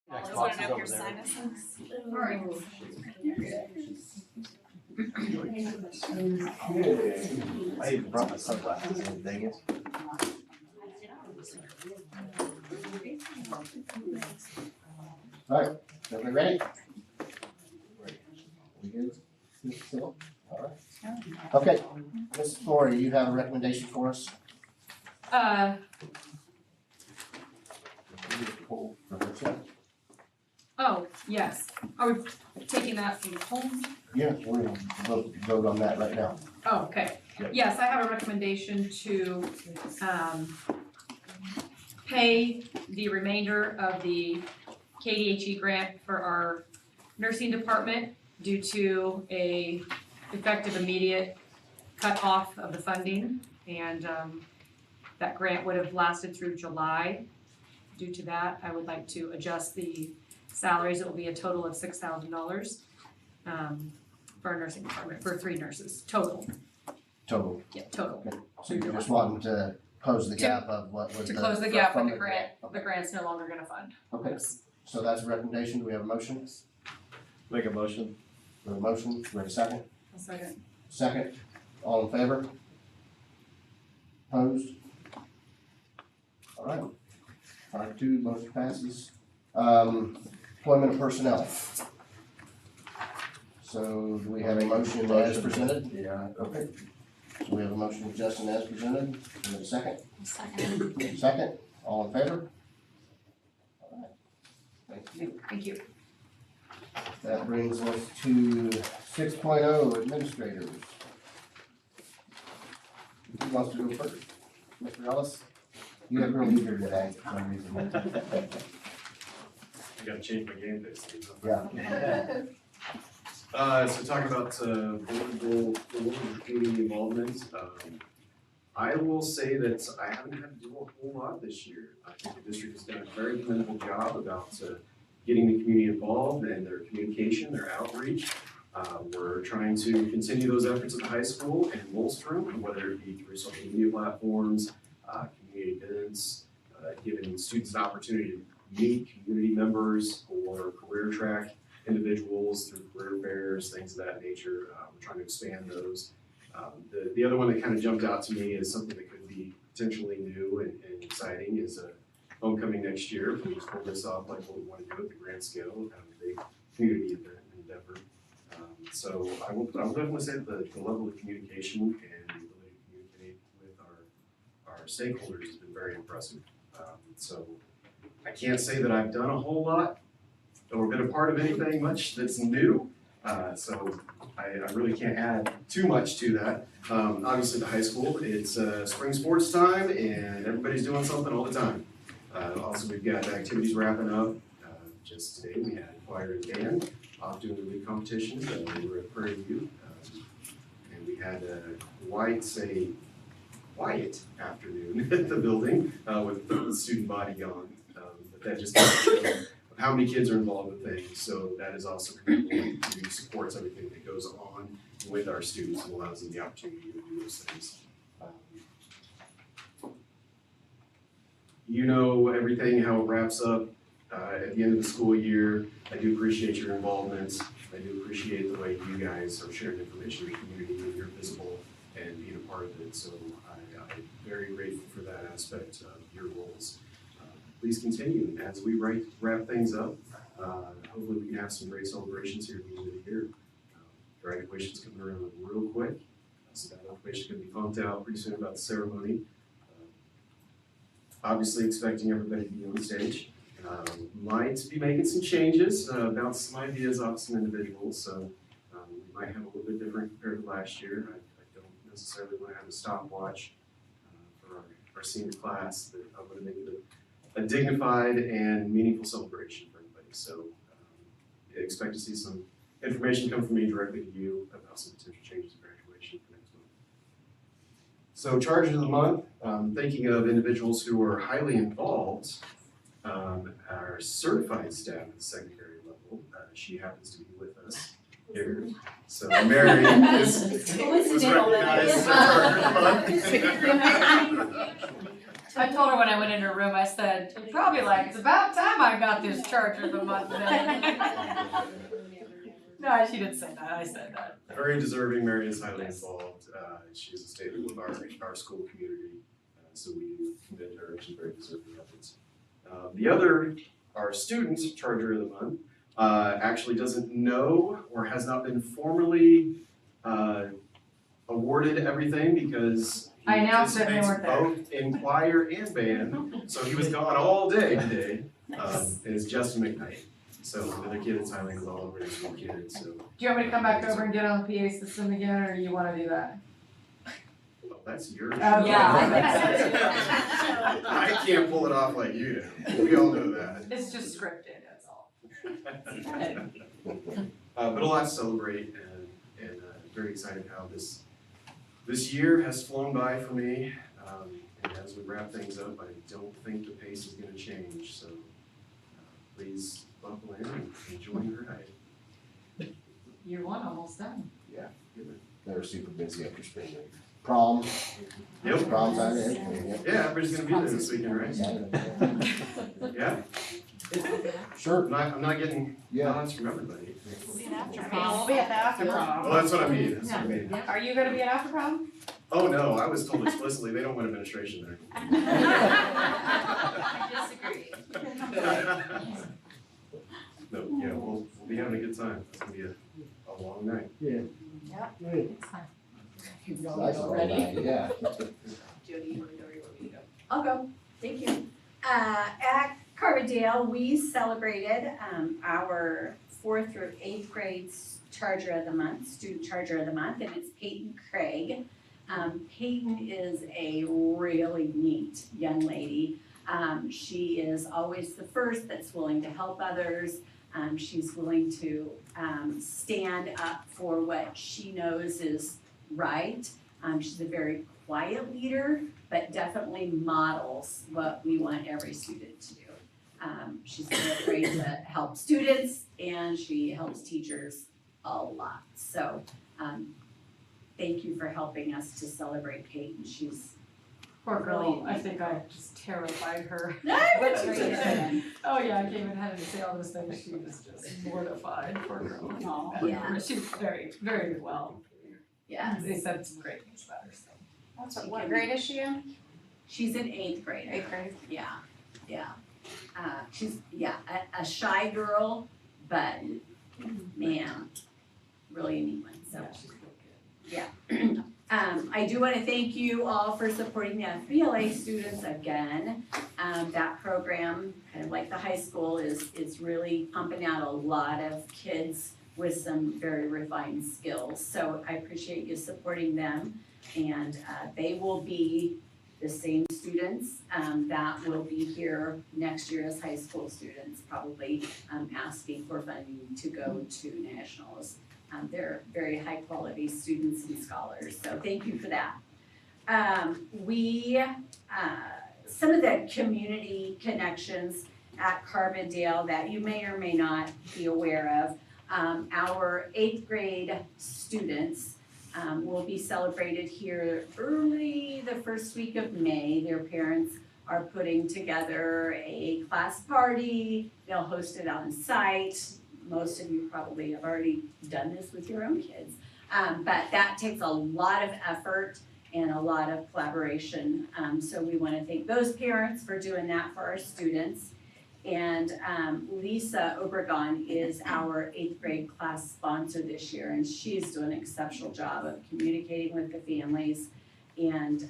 Next Just box wanna is know over your there. sinuses. Alright. I even brought my sunglasses in Vegas. Alright, everybody ready? We good? Still? Alright. Okay, Mrs. Flory, you have a recommendation for us? Oh, yes. Are we taking that from home? Yeah, we're gonna vote on that right now. Oh, okay. Yep. Yes, I have a recommendation to, pay the remainder of the KDHE grant for our nursing department due to a effective immediate cut off of the funding. And, that grant would have lasted through July. Due to that, I would like to adjust the salaries. It will be a total of $6,000, for our nursing department, for 3 nurses, total. Total. Yeah, total. So you're just wanting to close the gap of what was To the. close the gap from with the grant, the grant's no longer gonna fund. Okay, so that's a recommendation. Do we have a motion? Make a motion. We have a motion. Do we have a second? A second. Second. All in favor? Opposed? All right. 5-2, motion passes. Employment of personnel. So do we have a motion as presented? Yeah. Okay. So we have a motion with Justin as presented. Do we have a second? Second. Second. All in favor? All right. Thank you. Thank you. That brings us to 6.0 administrators. Who wants to go first? Mr. Ellis? You have real leader today for some reason. I gotta change my game face. Yeah. So talking about board goal, board community involvement, I will say that I haven't had to do a whole lot this year. I think the district has done a very commendable job about getting the community involved and their communication, their outreach. We're trying to continue those efforts at the high school and bolster them, whether it be through social media platforms, community events, giving students an opportunity to meet community members or career track individuals through career fairs, things of that nature. We're trying to expand those. The other one that kind of jumped out to me is something that could be potentially new and exciting is a homecoming next year. We just pulled this off like what we want to do at the grand scale, kind of a big community event endeavor. So I will definitely say that the level of communication and the ability to communicate with our stakeholders has been very impressive. So I can't say that I've done a whole lot or been a part of anything much that's new. So I really can't add too much to that. Obviously the high school, it's spring sports time and everybody's doing something all the time. Also we've got activities wrapping up. Just today we had choir and band off doing the league competitions. We were at Prairie View. And we had a quiet afternoon at the building with the student body gone. But that just shows how many kids are involved with things. So that is also commendable to supports everything that goes on with our students and allows them the opportunity to do those things. You know everything, how it wraps up at the end of the school year. I do appreciate your involvement. I do appreciate the way you guys are sharing information in the community and you're visible and being a part of it. So I'm very grateful for that aspect of your roles. Please continue as we wrap things up. Hopefully we can have some great celebrations here at the end of the year. Graduation's coming around real quick. So that information can be pumped out pretty soon about the ceremony. Obviously expecting everybody to be on the stage. Might be making some changes, bounce some ideas off some individuals, so we might have a little bit different compared to last year. I don't necessarily want to have a stopwatch for our senior class, but I want to make it a dignified and meaningful celebration for everybody. So expect to see some information come from me directly to you about some potential changes in graduation for next month. So charges of the month, thinking of individuals who are highly involved. Our certified staff at the secondary level, she happens to be with us here. So Mary was recognized as our I told her when I went in her room, I said, "You're probably like, it's about time I got this charger of the month then." No, she didn't say that, I said that. Very deserving, Mary is highly involved, she is a staple of our school community, so we commend her, she's very deserving of it. The other, our student charger of the month, actually doesn't know or has not been formally, awarded everything because he I announced it and they participates weren't there. both in choir and band, so he was gone all day today, is Justin McKnight. So the other kid is highly involved, very sweet kid, so. Do you want me to come back over and get on the PA system again, or do you wanna do that? Oh, that's yours. Yeah. I can't pull it off like you do, we all know that. It's just scripted, that's all. But a lot to celebrate and very excited how this year has flown by for me. And as we wrap things up, I don't think the pace is gonna change, so please buckle in and enjoy your ride. Year one almost done. Yeah, they were super busy after spring break. Prom. Yep. Prom Saturday, everything, yeah. Yeah, everybody's gonna be there this weekend, right? Saturday, Yeah? Sure. I'm not getting Yeah. nods from everybody. We'll be at the after prom. Well, that's what I mean, that's what I mean. Are you gonna be at after prom? Oh, no, I was told explicitly, they don't want administration there. I disagree. No, yeah, we'll be having a good time, it's gonna be a long night. Yeah. Yep. Good. It's Nice all Ready? night, yeah. Jody, you wanna go or you want me to go? I'll go, thank you. At Carbondale, we celebrated our 4th through 8th grade Charger of the Month, Student Charger of the Month, and it's Peyton Craig. Peyton is a really neat young lady. She is always the first that's willing to help others. She's willing to stand up for what she knows is right. She's a very quiet leader, but definitely models what we want every student to do. She's not afraid to help students, and she helps teachers a lot. So thank you for helping us to celebrate Peyton. She's Poor girl, I think I just terrified her. But She she did. did. Oh yeah, I came in having to say all those things, she was just mortified, poor girl. Yeah. She did very well. Yes. They said some great things about her, so. That's what grade is she in? She's in 8th grade. 8th grade. Yeah. She's, a shy girl, but man, really a neat one, so. Yeah, she's real good. I do want to thank you all for supporting the FBLA students again. That program, kind of like the high school, is really pumping out a lot of kids with some very refined skills. So I appreciate you supporting them. And they will be the same students that will be here next year as high school students, probably asking for funding to go to nationals. They're very high quality students and scholars, so thank you for that. Some of the community connections at Carbondale that you may or may not be aware of, our 8th grade students will be celebrated here early the first week of May. Their parents are putting together a class party. They'll host it on site. Most of you probably have already done this with your own kids. But that takes a lot of effort and a lot of collaboration. So we want to thank those parents for doing that for our students. And Lisa Obregon is our 8th grade class sponsor this year, and she's doing an exceptional job of communicating with the families, and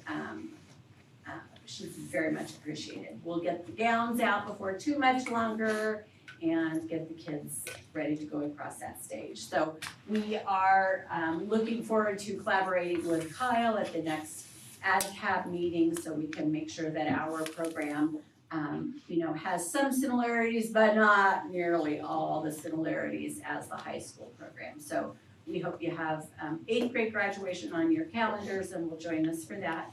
she's very much appreciated. We'll get the gowns out before too much longer and get the kids ready to go across that stage. So we are looking forward to collaborating with Kyle at the next ADCAB meeting so we can make sure that our program has some similarities, but not nearly all the similarities as the high school program. So we hope you have 8th grade graduation on your calendars and will join us for that.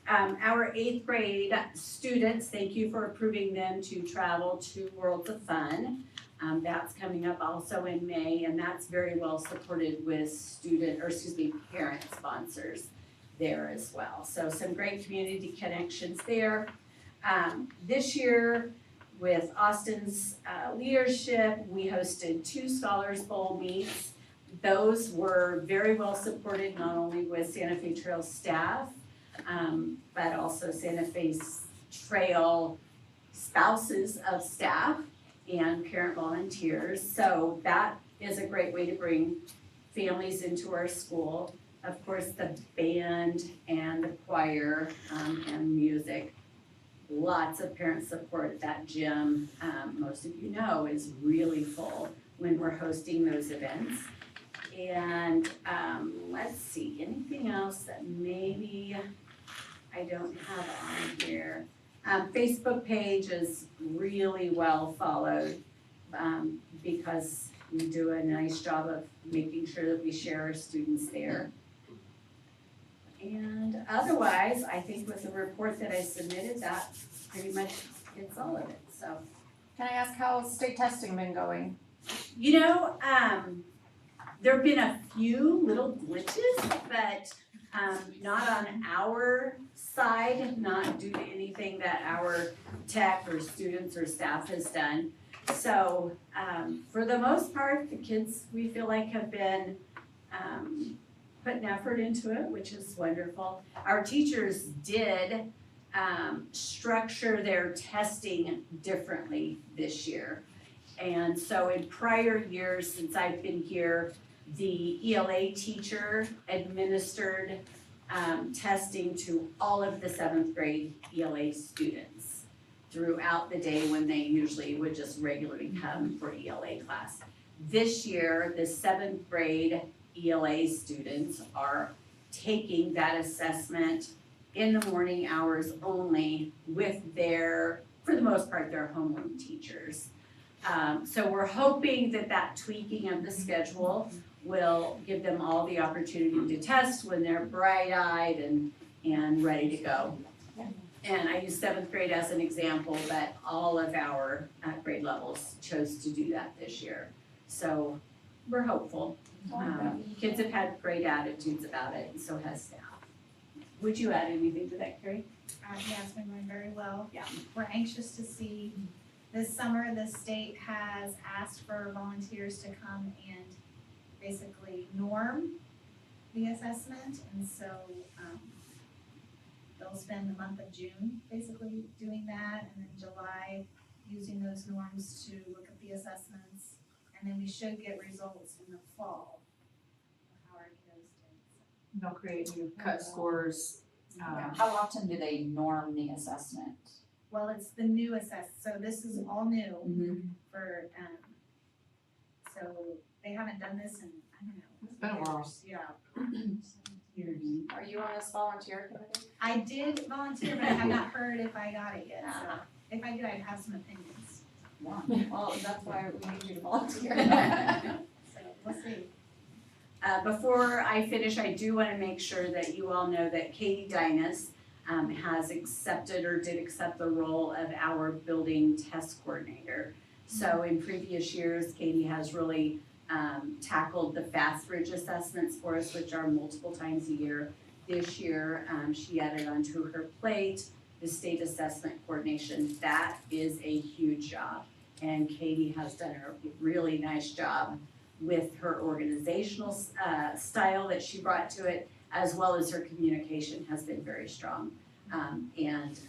Our 8th grade students, thank you for approving them to travel to Worlds of Fun. That's coming up also in May, and that's very well supported with parent sponsors there as well. So some great community connections there. This year, with Austin's leadership, we hosted 2 Scholars Bowl meets. Those were very well supported, not only with Santa Fe Trail staff, but also Santa Fe Trail spouses of staff and parent volunteers. So that is a great way to bring families into our school. Of course, the band and the choir and music. Lots of parent support at that gym. Most of you know is really full when we're hosting those events. And let's see, anything else that maybe I don't have on here? Facebook page is really well followed because we do a nice job of making sure that we share our students there. And otherwise, I think with the report that I submitted, that pretty much gets all of it, so. Can I ask how state testing been going? You know, there've been a few little glitches, but not on our side, not due to anything that our tech or students or staff has done. So, for the most part, the kids, we feel like have been putting effort into it, which is wonderful. Our teachers did structure their testing differently this year. And so in prior years, since I've been here, the ELA teacher administered testing to all of the 7th grade ELA students throughout the day when they usually would just regularly come for ELA class. This year, the 7th grade ELA students are taking that assessment in the morning hours only with their, for the most part, their homeroom teachers. So we're hoping that that tweaking of the schedule will give them all the opportunity to test when they're bright-eyed and ready to go. And I use 7th grade as an example, but all of our grade levels chose to do that this year. So we're hopeful. Kids have had great attitudes about it, and so has staff. Would you add anything to that, Carrie? Yeah, it's been going very well. Yeah. We're anxious to see, this summer, the state has asked for volunteers to come and basically norm the assessment, and so, they'll spend the month of June basically doing that, and then July using those norms to look at the assessments, and then we should get results in the fall of how our kiddos did. They'll create new cut scores. How often do they norm the assessment? Well, it's the new so this is all new for, so they haven't done this in, I don't know. It's been a while. Yeah. Years. Are you on this volunteer committee? I did volunteer, but I have not heard if I got it yet, so if I did, I'd have some opinions. Well, that's why we need you to volunteer. So, we'll see. Before I finish, I do want to make sure that you all know that Katie Dynas has accepted or did accept the role of our building test coordinator. So in previous years, Katie has really tackled the Fast Bridge assessments for us, which are multiple times a year. This year, she added onto her plate the state assessment coordination. That is a huge job, and Katie has done a really nice job with her organizational style that she brought to it, as well as her communication has been very strong and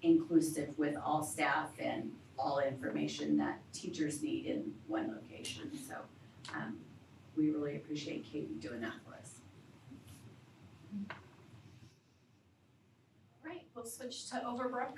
inclusive with all staff and all information that teachers need in one location. So we really appreciate Katie doing that for us. Right, we'll switch to Overbrook.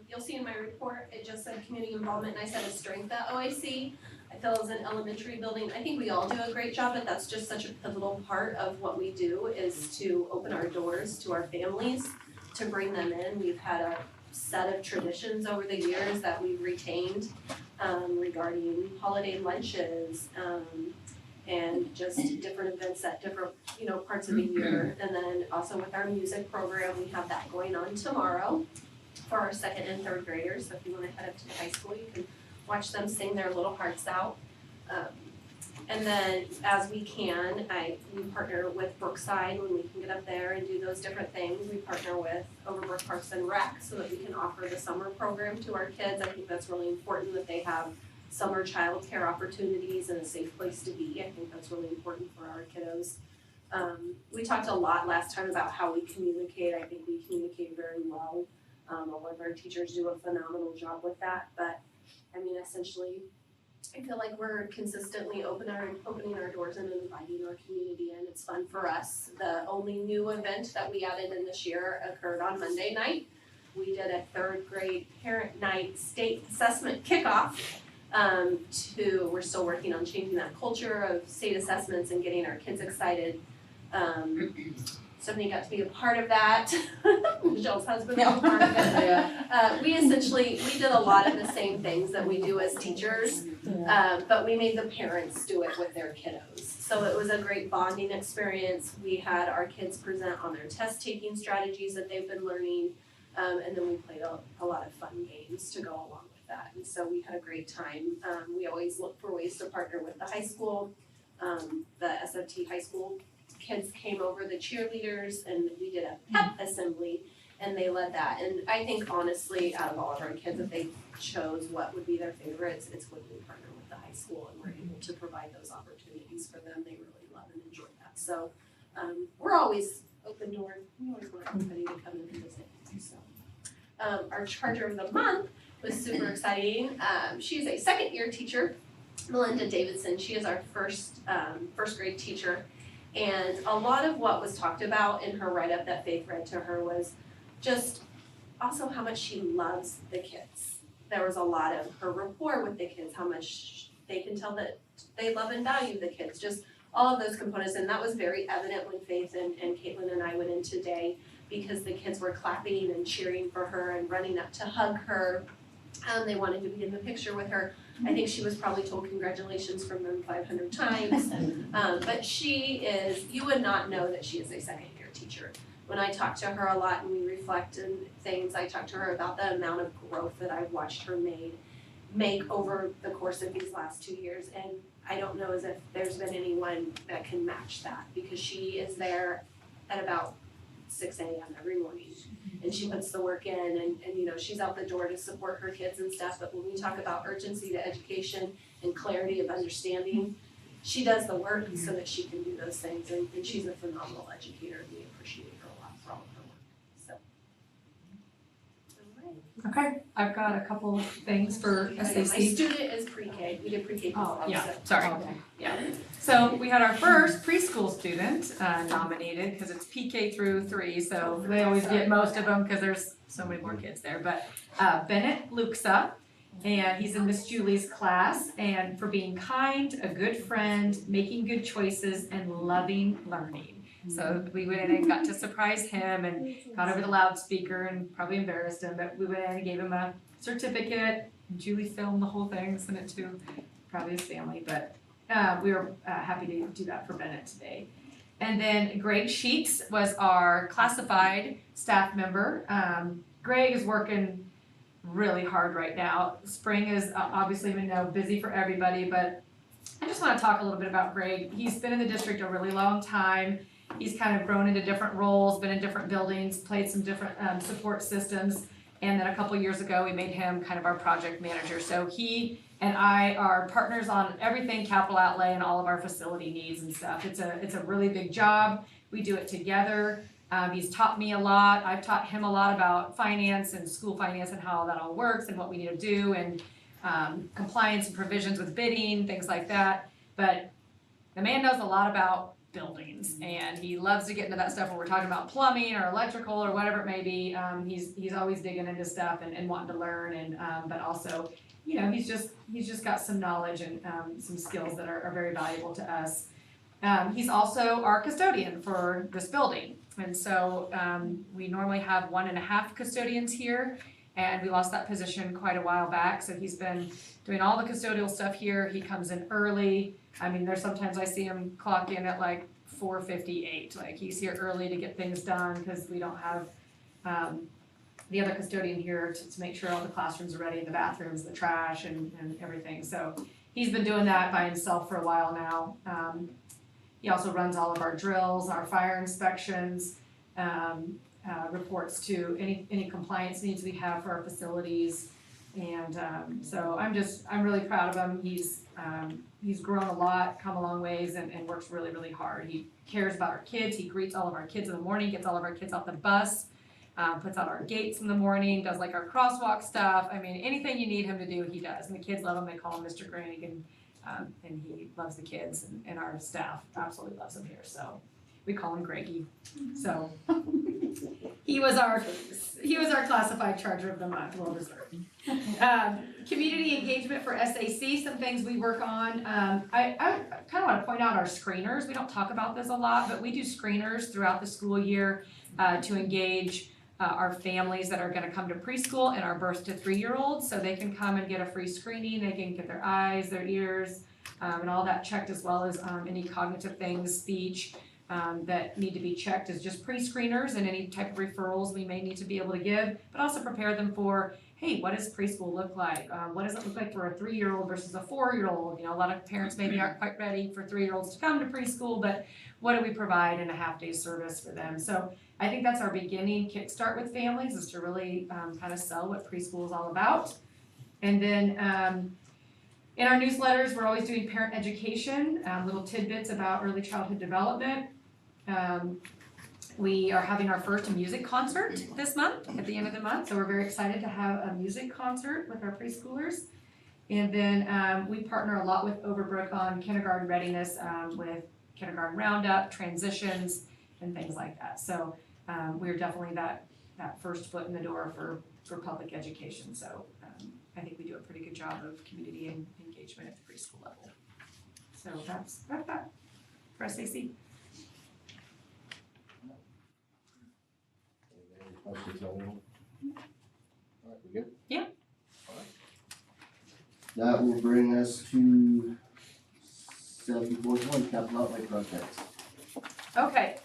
You'll see in my report, it just said community involvement, and I said a strength at OIC. I feel as an elementary building, I think we all do a great job, but that's just such a pivotal part of what we do is to open our doors to our families, to bring them in. We've had a set of traditions over the years that we've retained regarding holiday lunches and just different events at different parts of the year. And then also with our music program, we have that going on tomorrow for our 2nd and 3rd graders. So if you want to head up to the high school, you can watch them sing their little hearts out. And then as we can, we partner with Brookside when we can get up there and do those different things. We partner with Overbrook Parks and Rec so that we can offer the summer program to our kids. I think that's really important that they have summer childcare opportunities and a safe place to be. I think that's really important for our kiddos. We talked a lot last time about how we communicate. I think we communicate very well. All of our teachers do a phenomenal job with that, but I mean, essentially, I feel like we're consistently opening our doors and inviting our community in. It's fun for us. The only new event that we added in this year occurred on Monday night. We did a 3rd grade parent night state assessment kickoff. We're still working on changing that culture of state assessments and getting our kids excited. Stephanie got to be a part of that. Michelle's husband was a part of it. We did a lot of the same things that we do as teachers, but we made the parents do it with their kiddos. So it was a great bonding experience. We had our kids present on their test taking strategies that they've been learning, and then we played a lot of fun games to go along with that. And so we had a great time. We always look for ways to partner with the high school, the SFT high school. Kids came over, the cheerleaders, and we did a pep assembly, and they led that. And I think honestly, out of all of our kids, if they chose what would be their favorites, it's when we partner with the high school and we're able to provide those opportunities for them. They really love and enjoy that. So we're always open doors. We always want everybody to come in and visit. So our charger of the month was super exciting. She's a 2nd-year teacher, Melinda Davidson. She is our first grade teacher. And a lot of what was talked about in her write-up that Faith read to her was just also how much she loves the kids. There was a lot of her rapport with the kids, how much they can tell that they love and value the kids, just all of those components. And that was very evident when Faith and Caitlin and I went in today, because the kids were clapping and cheering for her and running up to hug her. They wanted to be in the picture with her. I think she was probably told congratulations from them 500 times. But you would not know that she is a 2nd-year teacher. When I talk to her a lot and we reflect on things, I talk to her about the amount of growth that I've watched her make over the course of these last 2 years. And I don't know as if there's been anyone that can match that, because she is there at about 6 a.m. every morning. And she puts the work in, and you know, she's out the door to support her kids and stuff, but when we talk about urgency to education and clarity of understanding, she does the work so that she can do those things, and she's a phenomenal educator, and we appreciate her a lot for all of her work, so. Okay, I've got a couple of things for SAC. My student is pre-K, we did pre-K. Oh, yeah, sorry. Yeah. So we had our first preschool student nominated, because it's PK through 3, so they always get most of them because there's so many more kids there. But Bennett Luxa, and he's in Miss Julie's class, and for being kind, a good friend, making good choices, and loving learning. So we went in and got to surprise him and got over the loudspeaker and probably embarrassed him, but we went in and gave him a certificate. Julie filmed the whole thing, sent it to probably his family, but we were happy to do that for Bennett today. And then Greg Sheets was our classified staff member. Greg is working really hard right now. Spring is obviously, we know, busy for everybody, but I just want to talk a little bit about Greg. He's been in the district a really long time. He's kind of grown into different roles, been in different buildings, played some different support systems, and then a couple years ago we made him kind of our project manager. So he and I are partners on everything capital outlay and all of our facility needs and stuff. It's a really big job. We do it together. He's taught me a lot. I've taught him a lot about finance and school finance and how that all works and what we need to do, and compliance and provisions with bidding, things like that. But the man knows a lot about buildings, and he loves to get into that stuff when we're talking about plumbing or electrical or whatever it may be. He's always digging into stuff and wanting to learn, and but also, you know, he's just got some knowledge and some skills that are very valuable to us. He's also our custodian for this building, and so we normally have 1.5 custodians here, and we lost that position quite a while back. So he's been doing all the custodial stuff here. He comes in early. I mean, there's sometimes I see him clock in at like 4:58. Like, he's here early to get things done because we don't have the other custodian here to make sure all the classrooms are ready, the bathrooms, the trash, and everything. So he's been doing that by himself for a while now. He also runs all of our drills, our fire inspections, reports to any compliance needs we have for our facilities. And so I'm really proud of him. He's grown a lot, come a long ways, and works really, really hard. He cares about our kids. He greets all of our kids in the morning, gets all of our kids off the bus, puts out our gates in the morning, does like our crosswalk stuff. I mean, anything you need him to do, he does. And the kids love him. They call him Mr. Granigan, and he loves the kids, and our staff absolutely loves him here. So we call him Greggy. So he was our classified charger of the month, well deserved. Community engagement for SAC, some things we work on. I kind of want to point out our screeners. We don't talk about this a lot, but we do screeners throughout the school year to engage our families that are going to come to preschool and our birth to 3-year-olds, so they can come and get a free screening. They can get their eyes, their ears, and all that checked, as well as any cognitive things, speech, that need to be checked as just pre-screeners, and any type of referrals we may need to be able to give, but also prepare them for, hey, what does preschool look like? What does it look like for a 3-year-old versus a 4-year-old? You know, a lot of parents maybe aren't quite ready for 3-year-olds to come to preschool, but what do we provide in a half-day service for them? So I think that's our beginning kickstart with families, is to really kind of sell what preschool is all about. And then in our newsletters, we're always doing parent education, little tidbits about early childhood development. We are having our first music concert this month, at the end of the month, so we're very excited to have a music concert with our preschoolers. And then we partner a lot with Overbrook on kindergarten readiness, with kindergarten roundup, transitions, and things like that. So we're definitely that first foot in the door for public education. So I think we do a pretty good job of community and engagement at the preschool level. So that's that for SAC. Questions on it? All right, we good? Yeah. All right. That will bring us to 74.1 capital outlay projects. Okay.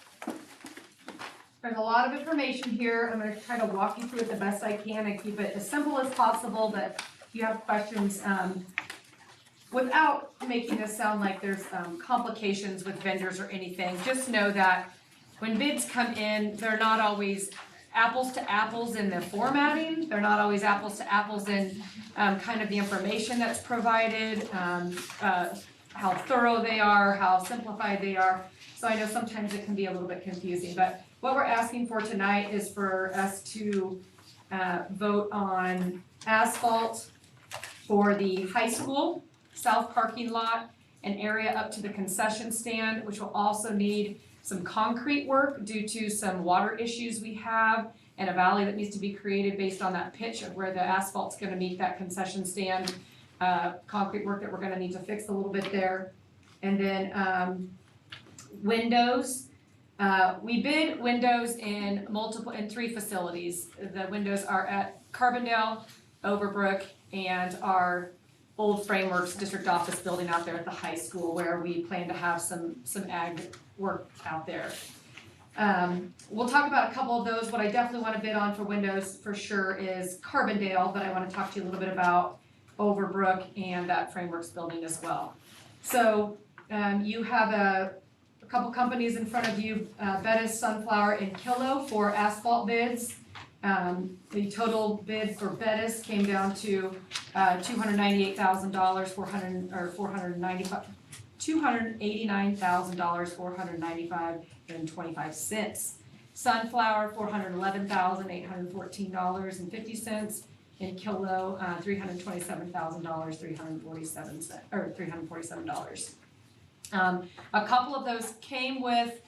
There's a lot of information here. I'm going to try to walk you through it the best I can and keep it as simple as possible, but if you have questions, without making this sound like there's complications with vendors or anything, just know that when bids come in, they're not always apples to apples in the formatting. They're not always apples to apples in kind of the information that's provided, how thorough they are, how simplified they are. So I know sometimes it can be a little bit confusing, but what we're asking for tonight is for us to vote on asphalt for the high school, south parking lot, and area up to the concession stand, which will also need some concrete work due to some water issues we have and a valley that needs to be created based on that pitch of where the asphalt's gonna meet that concession stand. Concrete work that we're gonna need to fix a little bit there. And then windows. We bid windows in 3 facilities. The windows are at Carbondale, Overbrook, and our old Frameworks district office building out there at the high school, where we plan to have some ag work out there. We'll talk about a couple of those. What I definitely want to bid on for windows for sure is Carbondale, but I want to talk to you a little bit about Overbrook and that Frameworks building as well. So you have a couple companies in front of you, Bettis, Sunflower, and Kilo for asphalt bids. The total bid for Bettis came down to $289,000, $495.25. Sunflower, $411,814.50, and Kilo, $327,347. A couple of those came with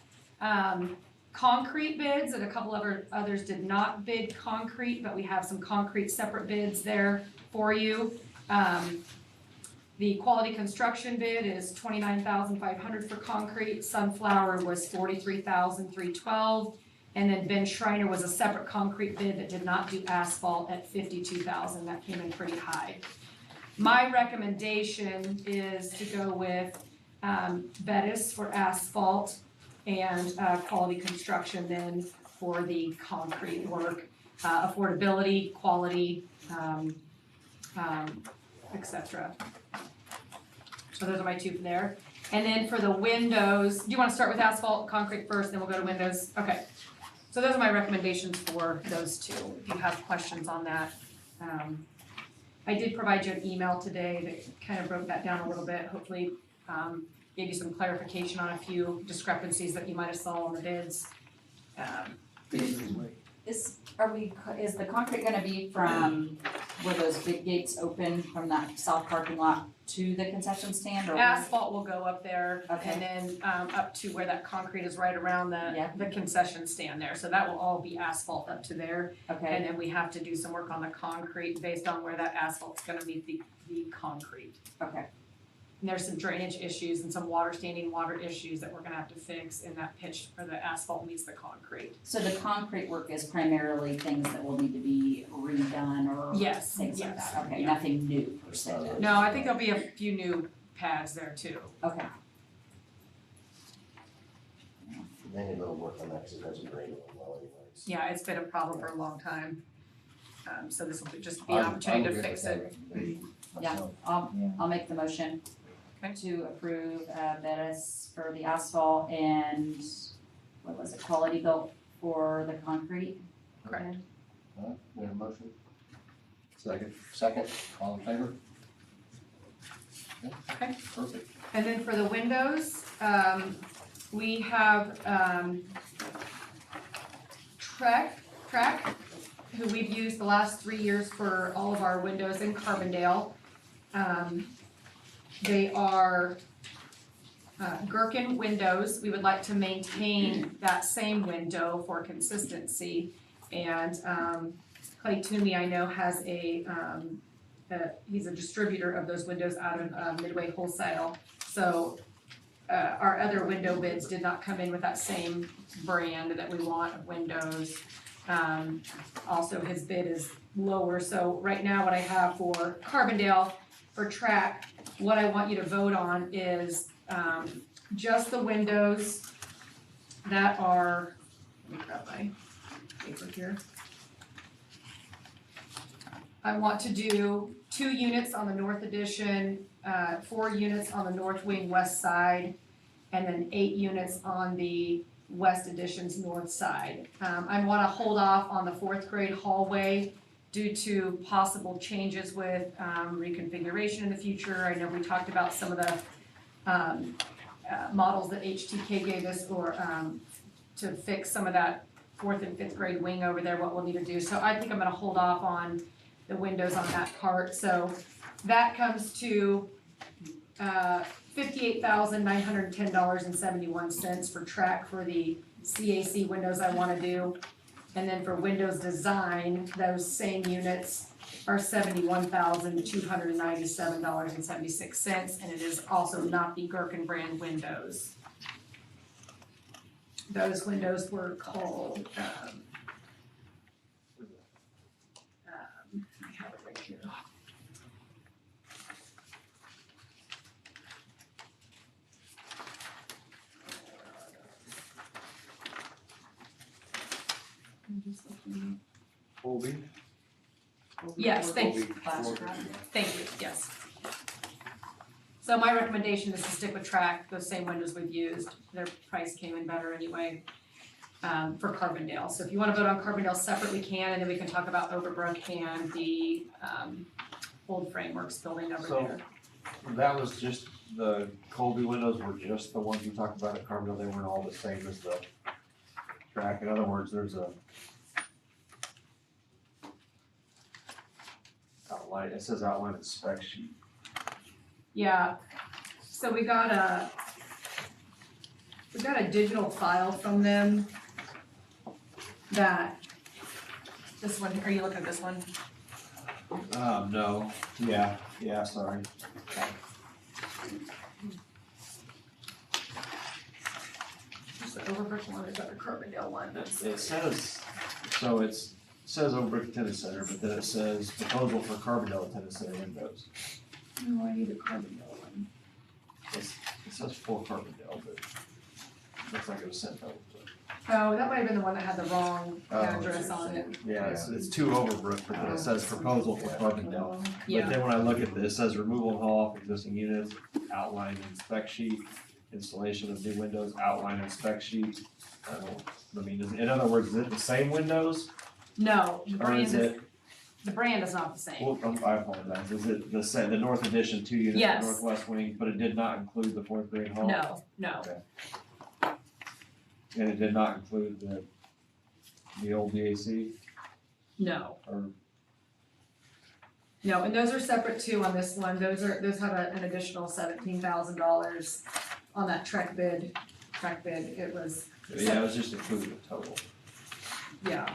concrete bids, and a couple of others did not bid concrete, but we have some concrete separate bids there for you. The quality construction bid is $29,500 for concrete. Sunflower was $43,312, and then Ben Schreiner was a separate concrete bid that did not do asphalt at $52,000. That came in pretty high. My recommendation is to go with Bettis for asphalt and quality construction then for the concrete work, affordability, quality, etc. So those are my two there. And then for the windows, do you wanna start with asphalt, concrete first, then we'll go to windows? Okay. So those are my recommendations for those two, if you have questions on that. I did provide you an email today that kind of broke that down a little bit, hopefully, gave you some clarification on a few discrepancies that you might have saw on the bids. Is the concrete gonna be from where those big gates open from that south parking lot to the concession stand, or? Asphalt will go up there, Okay. and then, up to where that concrete is right around the concession stand there, so that will all be asphalt up to there. Okay, And then we have to do some work on the concrete based on where that asphalt's gonna meet the concrete. okay, And there's some drainage issues and some standing water issues that we're gonna have to fix in that pitch where the asphalt meets the concrete. so the concrete work is primarily things that will need to be redone or Yes, things like yes, that, okay, yeah. nothing new per se. No, I think there'll be a few new pads there too. Okay, They need a little work on that, because it doesn't drain it well anyways. Yeah, it's been a problem for a long time. So this will just be an opportunity to fix it. yeah, I'll make the motion to approve, Bettis for the asphalt and, what was it, Quality Built for the concrete? Correct. We have a motion? Second, all in favor? Okay. Perfect. And then for the windows, we have, Track, who we've used the last 3 years for all of our windows in Carbondale. They are Gherkin windows. We would like to maintain that same window for consistency. And Clay Toomey, I know, has he's a distributor of those windows out of Midway Wholesale. So our other window bids did not come in with that same brand that we want of windows. Also, his bid is lower. So right now, what I have for Carbondale, for Track, what I want you to vote on is just the windows that are, let me grab my paper here. I want to do 2 units on the north addition, 4 units on the north wing west side, and then 8 units on the west addition's north side. I want to hold off on the 4th grade hallway due to possible changes with reconfiguration in the future. I know we talked about some of the models that HTK gave us, or to fix some of that 4th and 5th grade wing over there, what we'll need to do. So I think I'm gonna hold off on the windows on that part. So that comes to $58,910.71 for Track for the CAC windows I wanna do. And then for windows design, those same units are $71,297.76, and it is also not the Gherkin brand windows. Those windows were called, I have it right here. I'm just looking. Colby? Yes, thank you. Colby. Thank you, yes. So my recommendation is to stick with Track, those same windows we've used. Their price came in better anyway, for Carbondale. So if you wanna vote on Carbondale separate, we can, and then we can talk about Overbrook and the, old frameworks building over So- there. That was just, the Colby windows were just the ones you talked about at Carbondale, they weren't all the same as the Track. In other words, there's a outline, it says outline and spec sheet. Yeah, so we got a digital file from them that, this one, are you looking at this one? No, yeah, sorry. Okay. Is the Overbrook one or is that the Carbondale one? It says, so it says Overbrook Tennis Center, but then it says proposal for Carbondale Tennis Center windows. No, I need the Carbondale one. It says for Carbondale, but looks like it was sent over. Oh, that might have been the one that had the wrong Oh, address on it. Yeah, it's 2 Overbrook, but then it says proposal for Carbondale. But Yeah. then when I look at this, it says removal and haul off existing units, outline and spec sheet, installation of new windows, outline and spec sheet. I mean, in other words, is it the same windows, No, the or brand is is, it, the brand is not the same. well, I apologize, is it the north addition 2 units, Yes. the northwest wing, but it did not include the 4th grade hall? No. And it did not include the old DAC, No. or? No, and those are separate too on this one. Those have an additional $17,000 on that Trek bid. It was, Yeah, it was just including the total. yeah.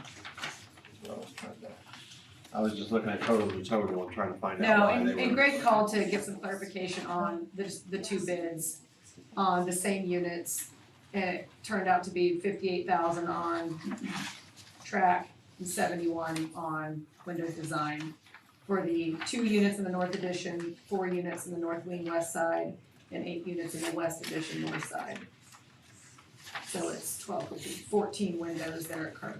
I was just looking at total to total and trying to find out No, why and, they and were. Greg called to get some clarification on the 2 bids on the same units. And it turned out to be 58,000 on track and 71 on windows design. For the 2 units in the north addition, 4 units in the north wing west side, and 8 units in the west addition north side. So it's 14 windows there at Carbondale.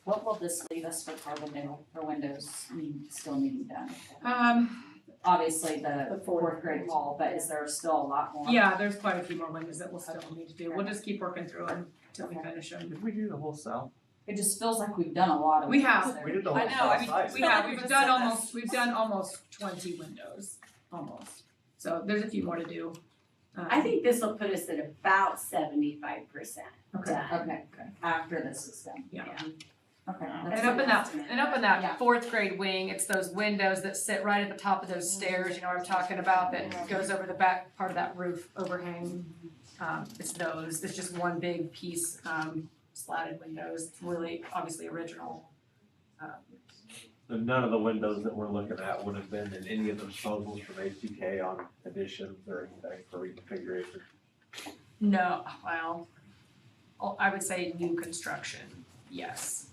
What will this leave us for Carbondale for windows still needing done? Obviously the 4th grade hall, but is there still a lot more? Yeah, there's quite a few more windows that we'll still need to do. We'll just keep working through them until we finish them. Did we do the whole south? It just feels like we've done a lot of. We windows have. there. We did the I whole know, south I mean, side. we have, we've done almost 20 windows, almost. So there's a few more to do. I think this will put us at about 75% Okay. done. Okay, after this is done. Yeah. Okay. And up in that 4th grade wing, it's those windows that sit right at the top of those stairs, you know what I'm talking about, that goes over the back part of that roof overhang. It's those, it's just one big piece, slatted windows, it's really obviously original. And none of the windows that we're looking at would have been in any of the proposals from HTK on additions or anything for reconfiguration. No, well, I would say new construction, yes.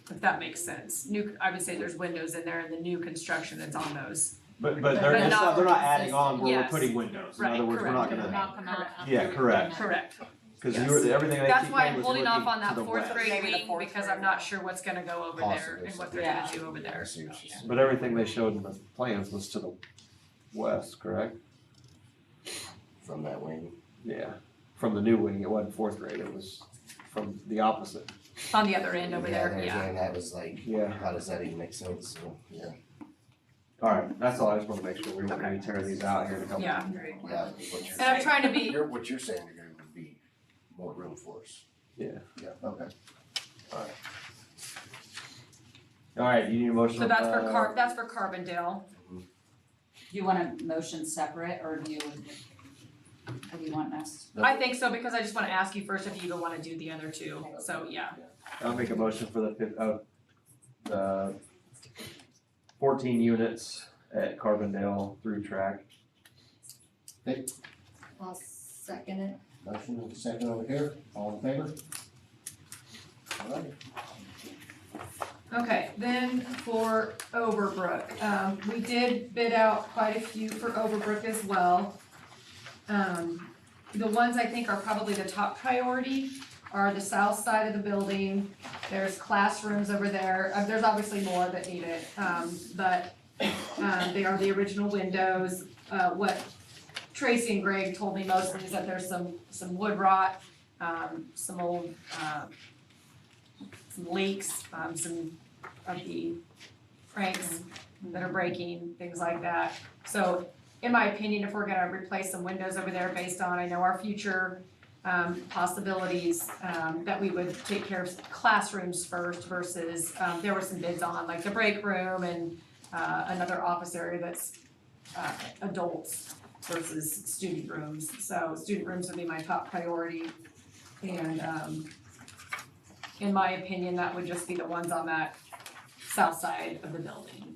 If that makes sense. I would say there's windows in there in the new construction that's on those. But But they're not- not adding on where we're Yes. putting windows. In Right, other words, we're not correct. gonna. Yeah, correct. Correct. Cause Yes. you were, everything That's HTK why I'm was holding off looking on that to the 4th west. grade Maybe the wing 4th because I'm not sure what's gonna go over there and what they're gonna do over there. But everything they showed in the plans was to the west, correct? From that wing. Yeah, from the new wing, it wasn't 4th grade, it was from the opposite. On the other end over there, yeah. And that was like, Yeah. how does that even make sense? So, yeah. Alright, that's all, I just wanna make sure we weren't gonna be tearing these out here in a couple. Yeah. Yeah, what you're And I'm trying to be, what you're saying, there would be more room for us. Yeah. Yeah, okay. Alright, you need a motion? so that's for Carbondale. Do you want a motion separate or do you want us? I think so because I just wanna ask you first if you even wanna do the other 2, so yeah. I'll make a motion for the 14 units at Carbondale through track. I'll second it. Motion and second over here, all in favor? All right. Okay, then for Overbrook, we did bid out quite a few for Overbrook as well. The ones I think are probably the top priority are the south side of the building. There's classrooms over there. There's obviously more that need it, but they are the original windows. What Tracy and Greg told me mostly is that there's some wood rot, some old, some leaks, some of the cranks that are breaking, things like that. So in my opinion, if we're gonna replace some windows over there based on, I know our future possibilities, that we would take care of classrooms first versus, there were some bids on like the break room and another office area that's adults versus student rooms. So student rooms would be my top priority. And in my opinion, that would just be the ones on that south side of the building.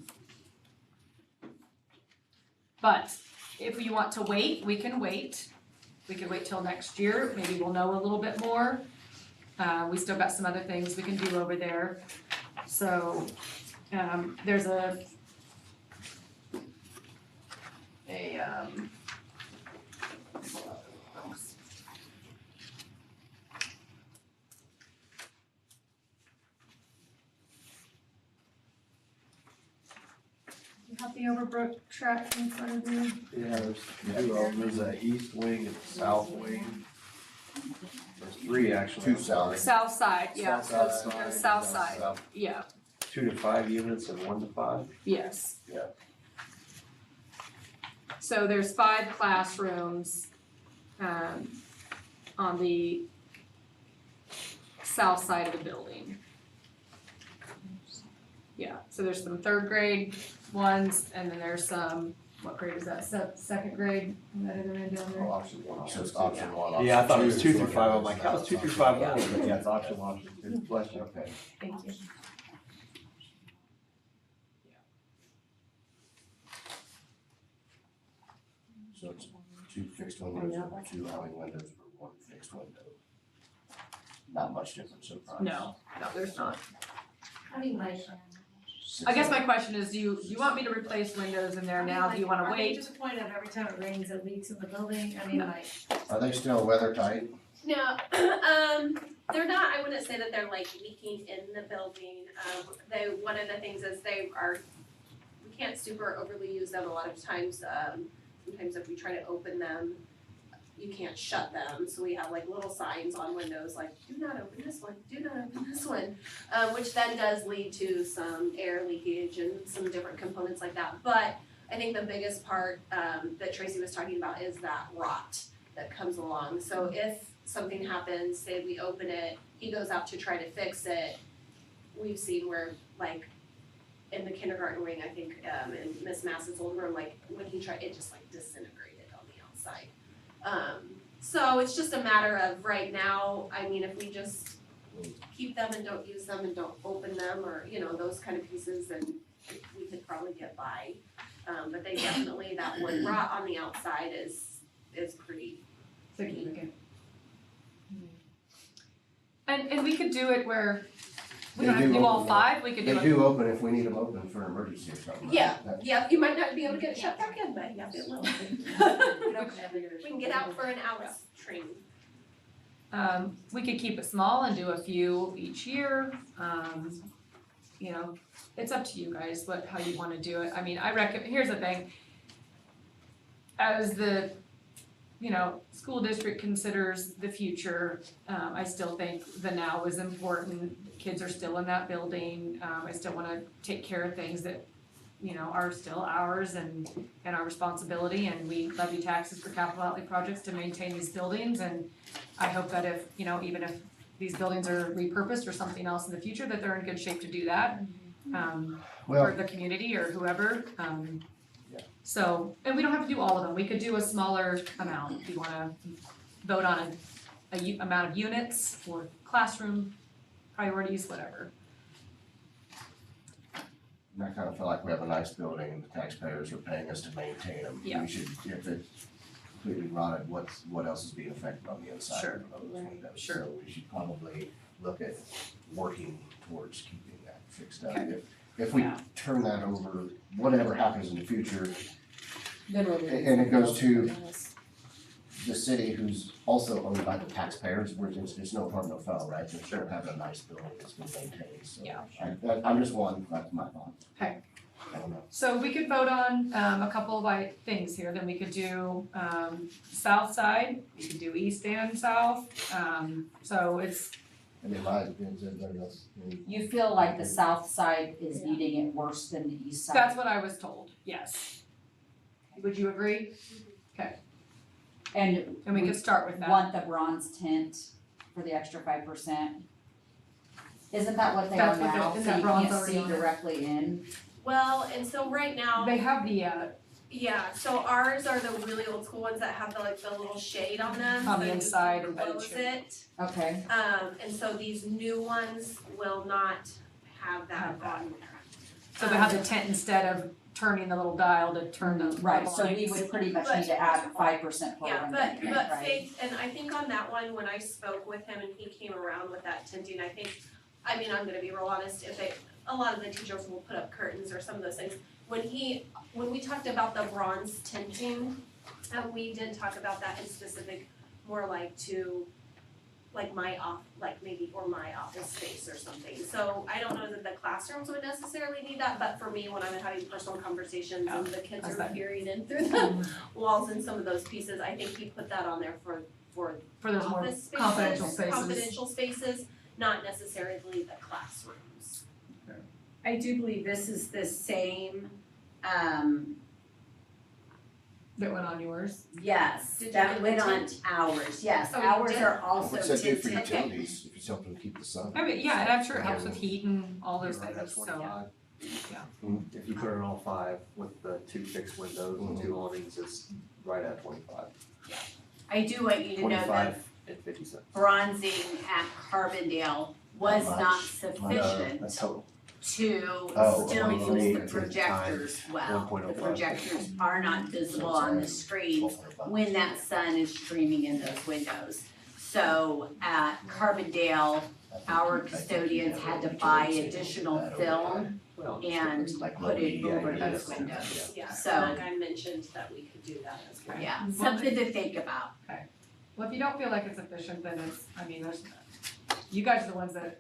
But if you want to wait, we can wait. we could wait till next year, maybe we'll know a little bit more. We still got some other things we can do over there. So, there's you have the Overbrook track in front of you? Yeah, there's two of them, there's a east wing and a south wing. There's three actually. Two south. South side, yeah, South so side. it's south side, yeah, 2 to 5 units and 1 to 5. yes. Yeah. So there's 5 classrooms, on the south side of the building. Yeah, so there's some 3rd grade ones, and then there's some, what grade is that, second grade, in that other end down there? Option one, so it's option one, Yeah, I thought it was option 2 two, through 5. I'm like, how's 2 through 5 going? But yeah, it's option 2. Bless you. Okay. Thank you. So it's 2 fixed windows or 2 allowing windows or 1 fixed window. Not much difference in price. No, there's not. How do you like I guess my question is, do you want me to replace windows in there now, do you wanna Are they wait? disappointed every time it rains, it leaks in the building? I mean, like. Are they still weather tight? No, they're not, I wouldn't say that they're like leaking in the building. One of the things is we can't super overly use them a lot of times. Sometimes if we try to open them, you can't shut them. So we have like little signs on windows like, do not open this one, do not open this one. Which then does lead to some air leakage and some different components like that. But I think the biggest part that Tracy was talking about is that rot that comes along. So if something happens, say we open it, he goes out to try to fix it, we've seen where like in the kindergarten wing, I think, in Miss Mass's old room, like when he tried, it just like disintegrated on the outside. So it's just a matter of right now, I mean, if we just keep them and don't use them and don't open them or, you know, those kind of pieces, then we could probably get by. But they definitely, that wood rot on the outside is pretty Significant. And we could do it where we don't have to do all 5, we could do They it. do open if we need them open for an emergency or something. right? Yeah, That- yeah, you might not be able to get it shut back in, but yeah, it will. We can get out for an hour's training. We could keep it small and do a few each year. You know, it's up to you guys, how you wanna do it. I mean, here's the thing. As the, school district considers the future, I still think the now is important. Kids are still in that building. I still wanna take care of things that, are still ours and our responsibility. And we levy taxes for capital outlay projects to maintain these buildings. And I hope that if, even if these buildings are repurposed or something else in the future, that they're in good shape to do that. For the community or whoever. So, and we don't have to do all of them. We could do a smaller amount if you wanna vote on a amount of units or classroom priorities, whatever. And I kind of feel like we have a nice building and the taxpayers are paying us to maintain them. Yeah. We should, if it's completely rotted, what else is being affected on the inside Sure. of those windows? Sure. So we should probably look at working towards keeping that fixed up. Okay. If we Yeah. turn that over, whatever happens in the future, Then we'll. and it goes to the city who's also owned by the taxpayers, where there's no harm, no foul, right? They're still having a nice building that's been maintained, so. Yeah. I'm just one, that's my thought. Okay. I don't know. So we could vote on a couple of things here, then we could do south side, we could do east and south, so it's, I mean, my opinion is everybody else. You feel like the south side is needing it worse than the east side? that's what I was told, yes. Would you agree? Okay. And we could start with that. Want the bronze tint for the extra 5%? Isn't that what they are That's what now, is so that you bronze can't already see on it? directly in? Well, and so right now. They have the Yeah, so ours are the really old school ones that have the little shade on them. On so the you inside, can but it close should- it. Okay. And so these new ones will not have that on there. So they have the tent instead of turning the little dial to turn the Right, so we lines. would pretty much need to add 5% Yeah, program. but right? Faith, and I think on that one, when I spoke with him and he came around with that tinting, I mean, I'm gonna be real honest, a lot of the teachers will put up curtains or some of those things. When we talked about the bronze tinting, we did talk about that in specific, more like to, like my office space or something. So I don't know that the classrooms would necessarily need that, but for me, when I'm having personal conversations and the kids are peering in through the walls and some of those pieces, I think he put that on there for those more office spaces, confidential spaces, not necessarily the classrooms. I do believe this is the same, That went on yours? yes, Did you that get went the on tint? ours, yes, Oh, you ours did? are also What's that do for tinted. utilities, if it's helping to keep the sun? I mean, yeah, and I'm sure it helps with heat and all those You're right, things, that's so. 25. If you put it on all 5 with the 2 fixed windows and 2 awnings, it's right at 25. I do want you to know that 25 and 50 cents. bronzing at Carbondale was Not not much. sufficient That's total. to Oh, still well, use the 1.8 projectors well. 1.05. The projectors are not visible on the screens when that sun is streaming in those windows. So at Carbondale, our custodians had to buy additional film and put it over those windows. Yeah, So- and like I mentioned that we could do that as well. Yeah, something to think about. Well, if you don't feel like it's efficient, then you guys are the ones that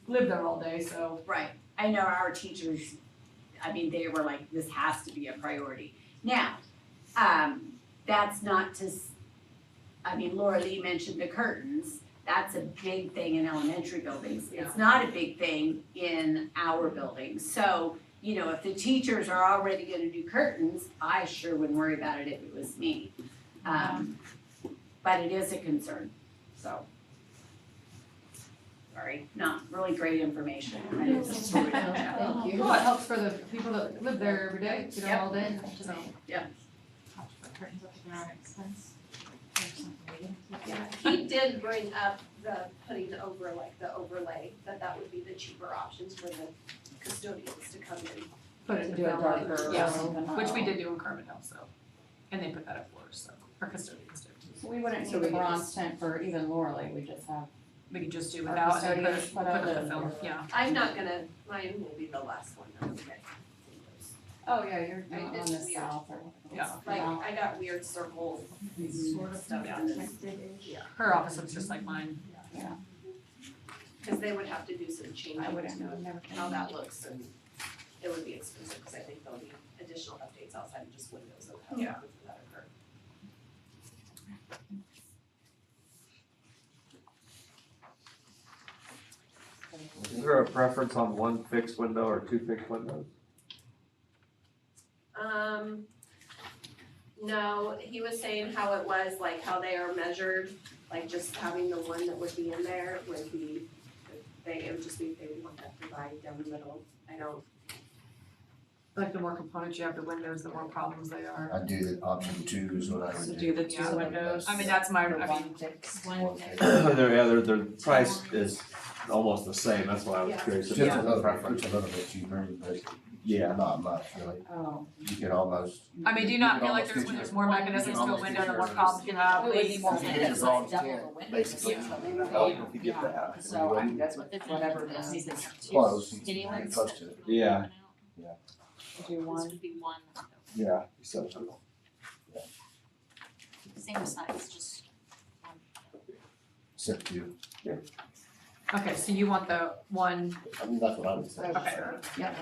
live there all day, so. Right, I know our teachers, I mean, they were like, this has to be a priority. Now, that's not to, I mean, Laura Lee mentioned the curtains, that's a big thing in elementary buildings. It's not a big thing in our buildings, so, you know, if the teachers are already gonna do curtains, I sure wouldn't worry about it if it was me. But it is a concern, so. Sorry, not really great information. I just- Thank you. Well, it helps for the people that live there every day, you know, all day, so. Yep. Yeah, he did bring up putting the overlay, that would be the cheaper options for the custodians to come in. Put it To do a darker. Yeah, or which we did do in Carbondale, so, and they put that up for us, so, our custodians did. So we wouldn't So need we a could bronze tent for even Lorelei, we just have. We could just do Our without and custodians put put up the the- film, yeah. I'm not gonna, mine will be the last one, okay. Oh, yeah, you're I not did on the weird. south or. Yeah. Like, I got weird circle sort of stuff in this. Yeah, Her office looks just like mine. cause they would have to do some changing I wouldn't to know, never. how that looks and it would be expensive, cause I think there'll be additional updates outside of just windows of how that occur. Is there a preference on 1 fixed window or 2 fixed windows? No, he was saying how it was, like how they are measured, like just having the one that would be in there would be, it would just be, they would want that divided down the middle. I don't, Like the more components you have, the windows, the more problems they are. I do the option 2 is what I would To do. do the 2 windows, I mean, that's my, Their price is almost the same, that's why I was curious. Just a little bit cheaper, but not much really. Oh. You can almost. I mean, do you not feel like when there's more mechanisms to a window, the more problems you have, maybe more. It's all basically. If you get that. So I guess whatever this is. Close, Skinny very ones? close to it. Yeah, Do one. would be one, yeah, so. same size, just. Except 2. Okay, so you want the one, I mean, that's what I would say. okay, yeah.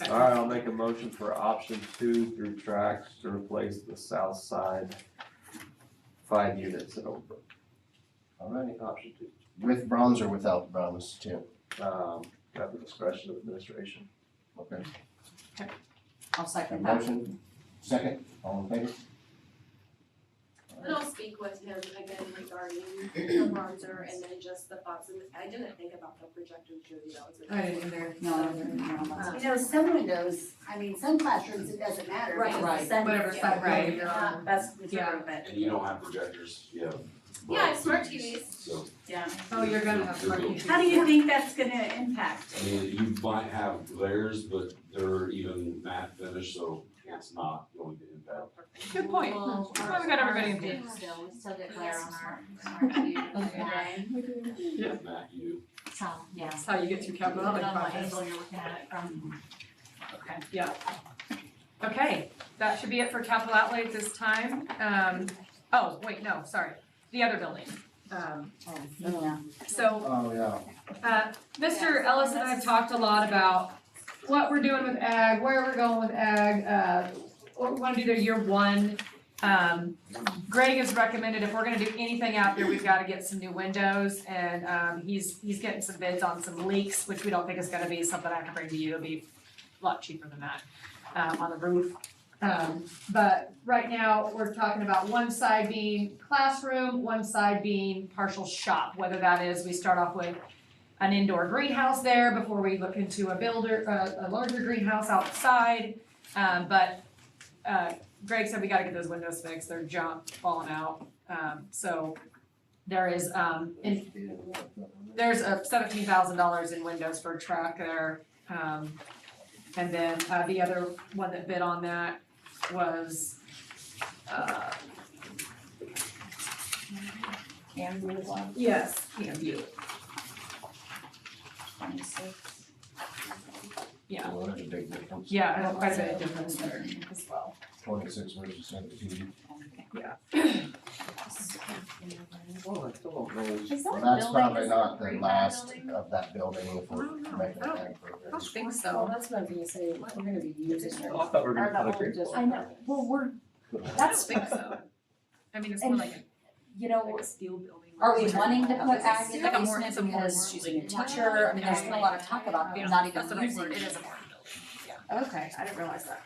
All right, I'll make a motion for option 2 through tracks to replace the south side 5 units at Overbrook. All right, Option 2. with bronze or without bronze tint? At the discretion of administration. Okay. I'll second A that. motion, second, all in favor? and I'll speak with him again regarding the bronzer and then just the thoughts, and I didn't think about the projector, Judy, that was a. I didn't either. No, You know, some windows, I mean, some classrooms, it doesn't matter. Right, because the right. sun- Whatever side right, you're on. Best Yeah. but And you don't have projectors, you have. Yeah, smart TVs. So, yeah. Oh, you're gonna have parking. How do you think that's gonna impact? I mean, you might have glares, but they're even matte finish, so it's not going to impact. Good point. Well, That's why we got everybody in ours here. do still, we still get glare on our view. Yeah. Matte, you do. So, yeah. That's how you get through capital outlay Depending on what projects. angle you're looking at it from. Okay, yeah. Okay, that should be it for capital outlay at this time. Oh, wait, no, sorry, the other building. Yeah. So, Oh, yeah. Mr. Ellis and I have talked a lot about what we're doing with ag, where we're going with ag, what we wanna do there year one. Greg has recommended if we're gonna do anything out there, we've gotta get some new windows, and, he's getting some bids on some leaks, which we don't think is gonna be something I can bring to you, it'll be a lot cheaper than that, on the roof. But right now, we're talking about one side being classroom, one side being partial shop, whether that is, we start off with an indoor greenhouse there before we look into a larger greenhouse outside. But Greg said we gotta get those windows fixed, they're junk, falling out. So there is, there's $17,000 in windows for a truck there. And then the other one that bid on that was, yes, Camview. 26. Yeah. Well, that's a big difference. Yeah, I know quite a bit of difference there as well. 26 versus 17. Yeah. Well, I still don't know. Is that Well, that's building, probably is not it the green last building? of that building if we're making an ag program. I don't think Well, so. that's what I was gonna say, we're gonna be using it. Oh, I thought we were gonna Or the put a old green district. I know, well, we're, I don't that's, think so. I mean, it's more And- like you know, a steel building. are we wanting to put ag in the Like a more- basement it's a more- because she's a new teacher? I mean, there's been a lot of talk about Yeah, not that's even what I using said, it. it is a more building. Okay, I didn't realize that.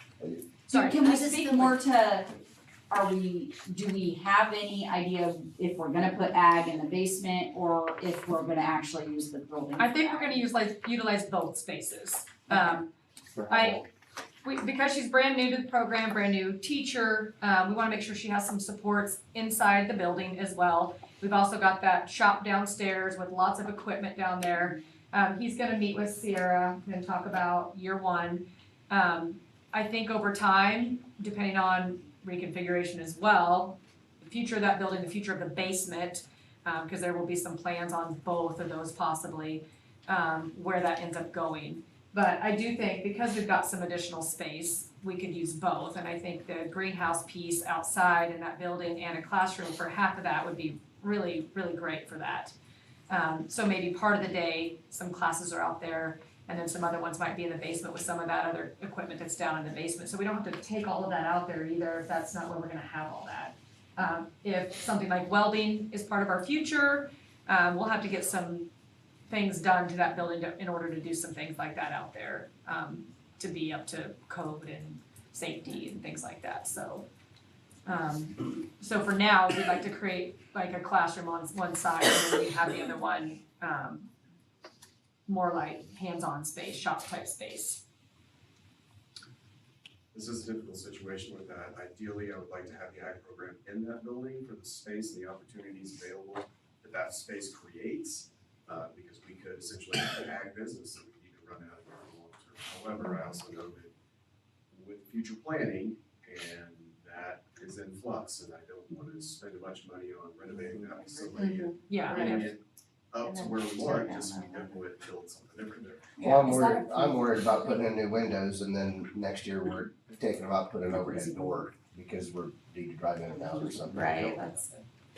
Sorry. Can we speak more to, do we have any idea if we're gonna put ag in the basement or if we're gonna actually use the building? I think we're gonna utilize both spaces. Because she's brand new to the program, brand new teacher, we wanna make sure she has some supports inside the building as well. We've also got that shop downstairs with lots of equipment down there. He's gonna meet with Sierra and talk about year one. I think over time, depending on reconfiguration as well, the future of that building, the future of the basement, cause there will be some plans on both of those possibly, where that ends up going. But I do think because we've got some additional space, we could use both, and I think the greenhouse piece outside in that building and a classroom for half of that would be really, really great for that. So maybe part of the day, some classes are out there, and then some other ones might be in the basement with some of that other equipment that's down in the basement. So we don't have to take all of that out there either, if that's not where we're gonna have all that. If something like welding is part of our future, we'll have to get some things done to that building in order to do some things like that out there, to be up to code and safety and things like that, so. So for now, we'd like to create like a classroom on one side, and then we have the other one, more like hands-on space, shop type space. This is a difficult situation with that. Ideally, I would like to have the ag program in that building for the space and the opportunities available that that space creates. Because we could essentially have an ag business that we need to run out of here long term. However, I also know that with future planning, and that is in flux, and I don't want to spend a bunch of money on renovating that facility and Yeah, bringing it up to where we want, just we don't want to build something different there. Well, I'm worried about putting in new windows and then next year we're taking them out, putting an overhead door because we're need to drive in and out or something. Right, that's.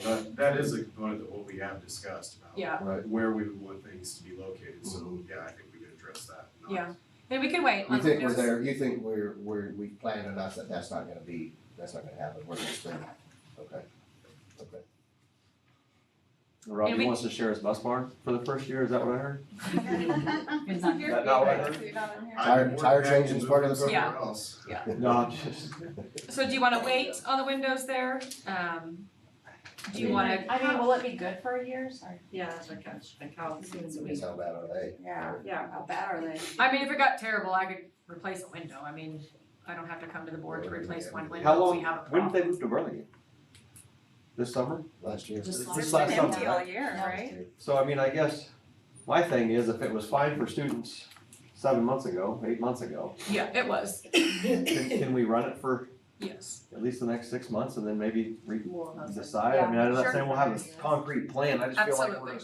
But that is a component of what we have discussed about Yeah. where we would want things to be located, so yeah, I think we could address that. Yeah, and we can wait You on think we're windows. there, you think we planned enough that that's not gonna happen, we're just gonna, okay. Robbie And we- wants to share his bus barn for the first year, is that what I heard? It's not That not what I heard? Tire changing's part of the program? Yeah. Else. Yeah. No, I'm just. So do you wanna wait on the windows there? Do you wanna? I mean, will it be good for a year? Sorry. Yeah, that's what I think how soon as a Guess how bad are they? Yeah, how bad are they? I mean, if it got terrible, I could replace a window. I mean, I don't have to come to the board to replace one window How if long, we have a when did they problem. move to Burlington? this summer? Last year. Just This last summer, empty all right? year, Yeah. right? So I mean, I guess my thing is if it was fine for students 7 months ago, 8 months ago, Yeah, it was, can we run it for yes. at least the next 6 months and then maybe decide? Yeah, I mean, I'm not sure. saying we'll have a concrete plan, I just feel like Absolutely.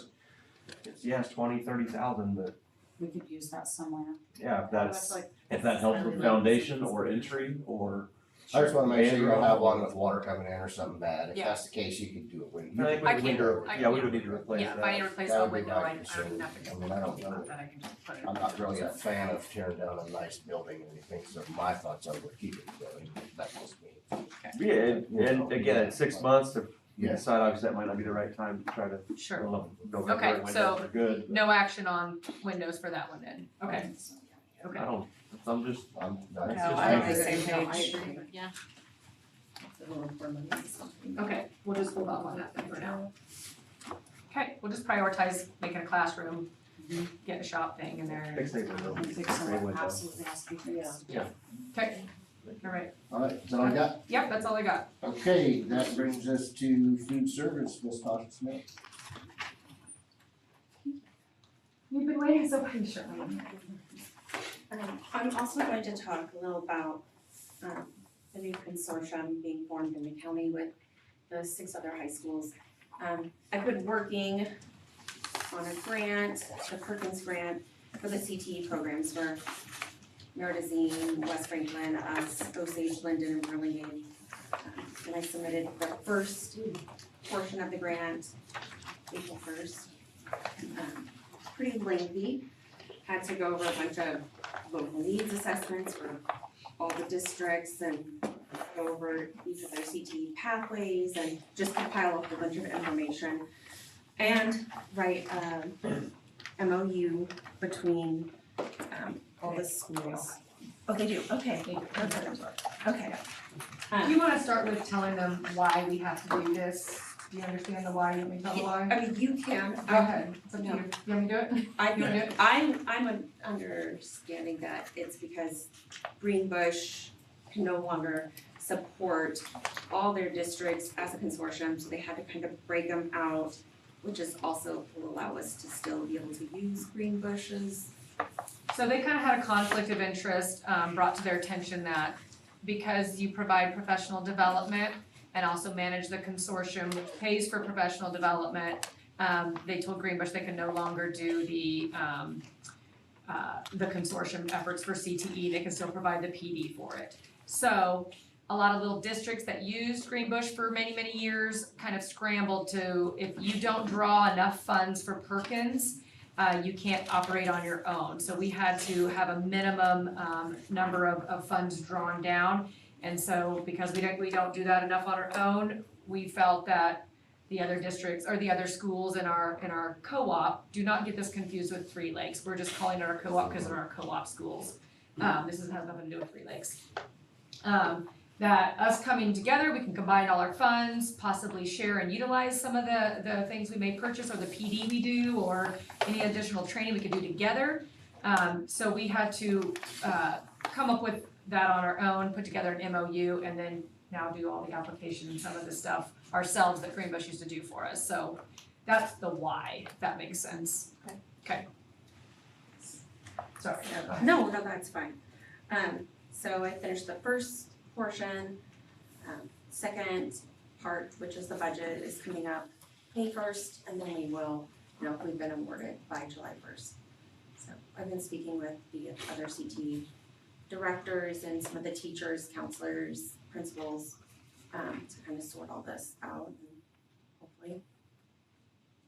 it's, yes, 20, 30,000, but We could use that somewhere. yeah, if That's that's, like if that helps with foundation or entry or. I just wanna make sure you don't have one Or- with water coming in or something bad. If Yeah. that's the case, you could do it when. I think we I would need can- to, I yeah, we can- would need to replace Yeah, that. if I need to replace That the would be window, my I don't concern. have to. I mean, I don't know. That I can just put it. I'm not really a fan of tearing down a nice building or anything, so my thoughts are we'll keep it going. That's just me. Yeah, and again, at 6 months, if you Yeah. decide obviously that might not be the right time to try to. Sure. November Okay, windows so are good. no action on windows for that one then, okay, okay. I don't, I'm just, I'm. No, I'm on the same No, I page. agree. Yeah. It's a little more money or something. Okay, we'll just hold off on that then for now. Okay, we'll just prioritize making a classroom, getting a shop thing in there. fix things with them. Fix Stay with them. absolutely has to be fixed. Okay, all right, All right, is that all you got? yep, that's all I got. Okay, that brings us to food service, Ms. Tasha Smith. You've been waiting so patiently. I'm also going to talk a little about the new consortium being formed in the county with the 6 other high schools. I've been working on a grant, the Perkins grant, for the CTE programs for Meridazine, West Franklin, Osage, Linden, and Burlingame. And I submitted the first portion of the grant April 1st. Pretty lengthy, had to go over a bunch of local needs assessments for all the districts and go over each of their CTE pathways and just compile up a bunch of information. And write MOU between all the schools. Oh, they do, okay. Okay. Do you wanna start with telling them why we have to do this? Do you understand the why, you want me to tell the why? I mean, you can. Go ahead, it's up to you. You want me to do it? I'm understanding that it's because Greenbush can no longer support all their districts as a consortium, so they had to kind of break them out, which is also will allow us to still be able to use Greenbush's. So they kind of had a conflict of interest, brought to their attention that because you provide professional development and also manage the consortium which pays for professional development, they told Greenbush they can no longer do the consortium efforts for CTE, they can still provide the PD for it. So a lot of little districts that used Greenbush for many, many years kind of scrambled to, if you don't draw enough funds for Perkins, you can't operate on your own. So we had to have a minimum number of funds drawn down. And so because we don't do that enough on our own, we felt that the other districts or the other schools in our co-op, do not get this confused with Three Lakes. We're just calling it our co-op because they're our co-op schools. This has nothing to do with Three Lakes. That us coming together, we can combine all our funds, possibly share and utilize some of the things we may purchase or the PD we do or any additional training we could do together. So we had to come up with that on our own, put together an MOU, and then now do all the application and some of the stuff ourselves that Greenbush used to do for us. So that's the why, if that makes sense. Okay. Sorry, go ahead. No, that's fine. So I finished the first portion. Second part, which is the budget, is coming up May 1st, and then we will know if we've been awarded by July 1st. So I've been speaking with the other CT directors and some of the teachers, counselors, principals, to kind of sort all this out and hopefully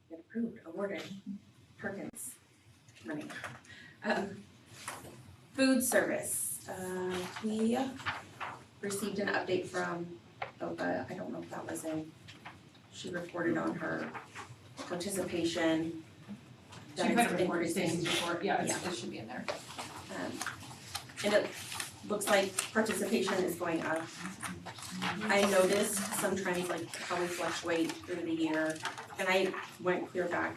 get approved, awarded Perkins money. Food service, we received an update from OPA, I don't know if that was in, she reported on her participation. She that put it's a report, increasing. Stacy's report, yeah, it should be in there. And it looks like participation is going up. I noticed some trends like how we fluctuate through the year, and I went clear back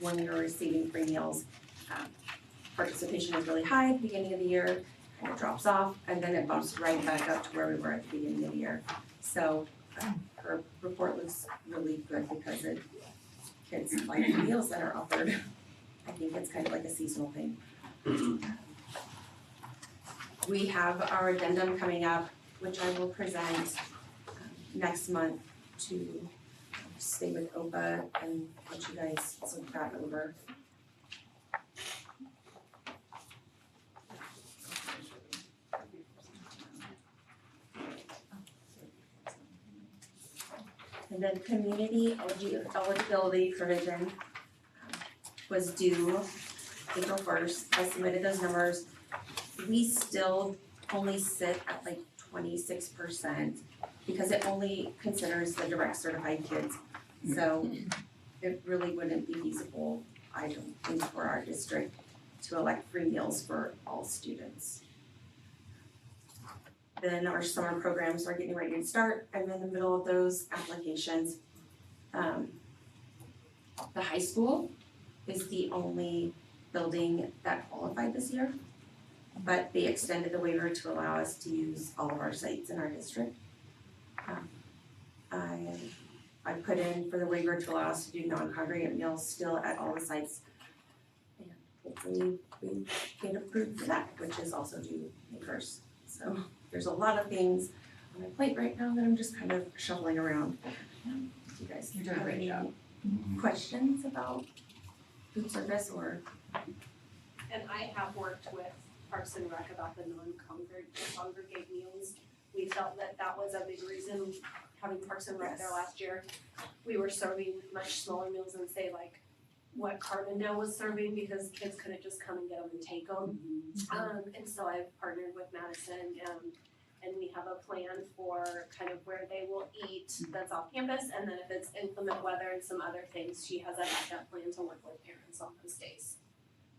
when we were receiving free meals. Participation is really high at the beginning of the year, and it drops off, and then it bumps right back up to where we were at the beginning of the year. So her report looks really good because it kids like the meals that are offered. I think it's kind of like a seasonal thing. We have our addendum coming up, which I will present next month to stay with OPA and let you guys look that over. And then community eligibility provision was due April 1st. I submitted those numbers. We still only sit at like 26% because it only considers the direct certified kids. So it really wouldn't be feasible, I don't think, for our district to elect free meals for all students. Then our summer programs are getting ready to start. I'm in the middle of those applications. The high school is the only building that qualified this year, but they extended the waiver to allow us to use all of our sites in our district. I put in for the waiver to allow us to do non-congregate meals still at all the sites. And hopefully we get approved for that, which is also due May 1st. So there's a lot of things on my plate right now that I'm just kind of shuffling around. You guys have any questions about food service or? And I have worked with Parks and Rec about the non-congregate meals. We felt that that was a big reason having Parks and Rec there last year. We were serving much smaller meals than say like what Carbondale was serving because kids couldn't just come and get them and take them. And so I've partnered with Madison and we have a plan for kind of where they will eat that's off campus, and then if it's inclement weather and some other things, she has a backup plan to work with parents on those days.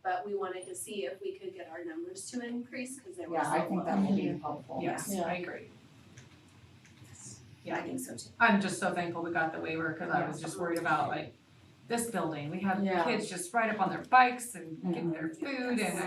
But we wanted to see if we could get our numbers to increase because they were so low. Yeah, I think that will be helpful. Yes, I agree. Yeah, I think so too. I'm just so thankful we got the waiver, cause I was just worried about like this building, we have kids just right up on their bikes and getting their food and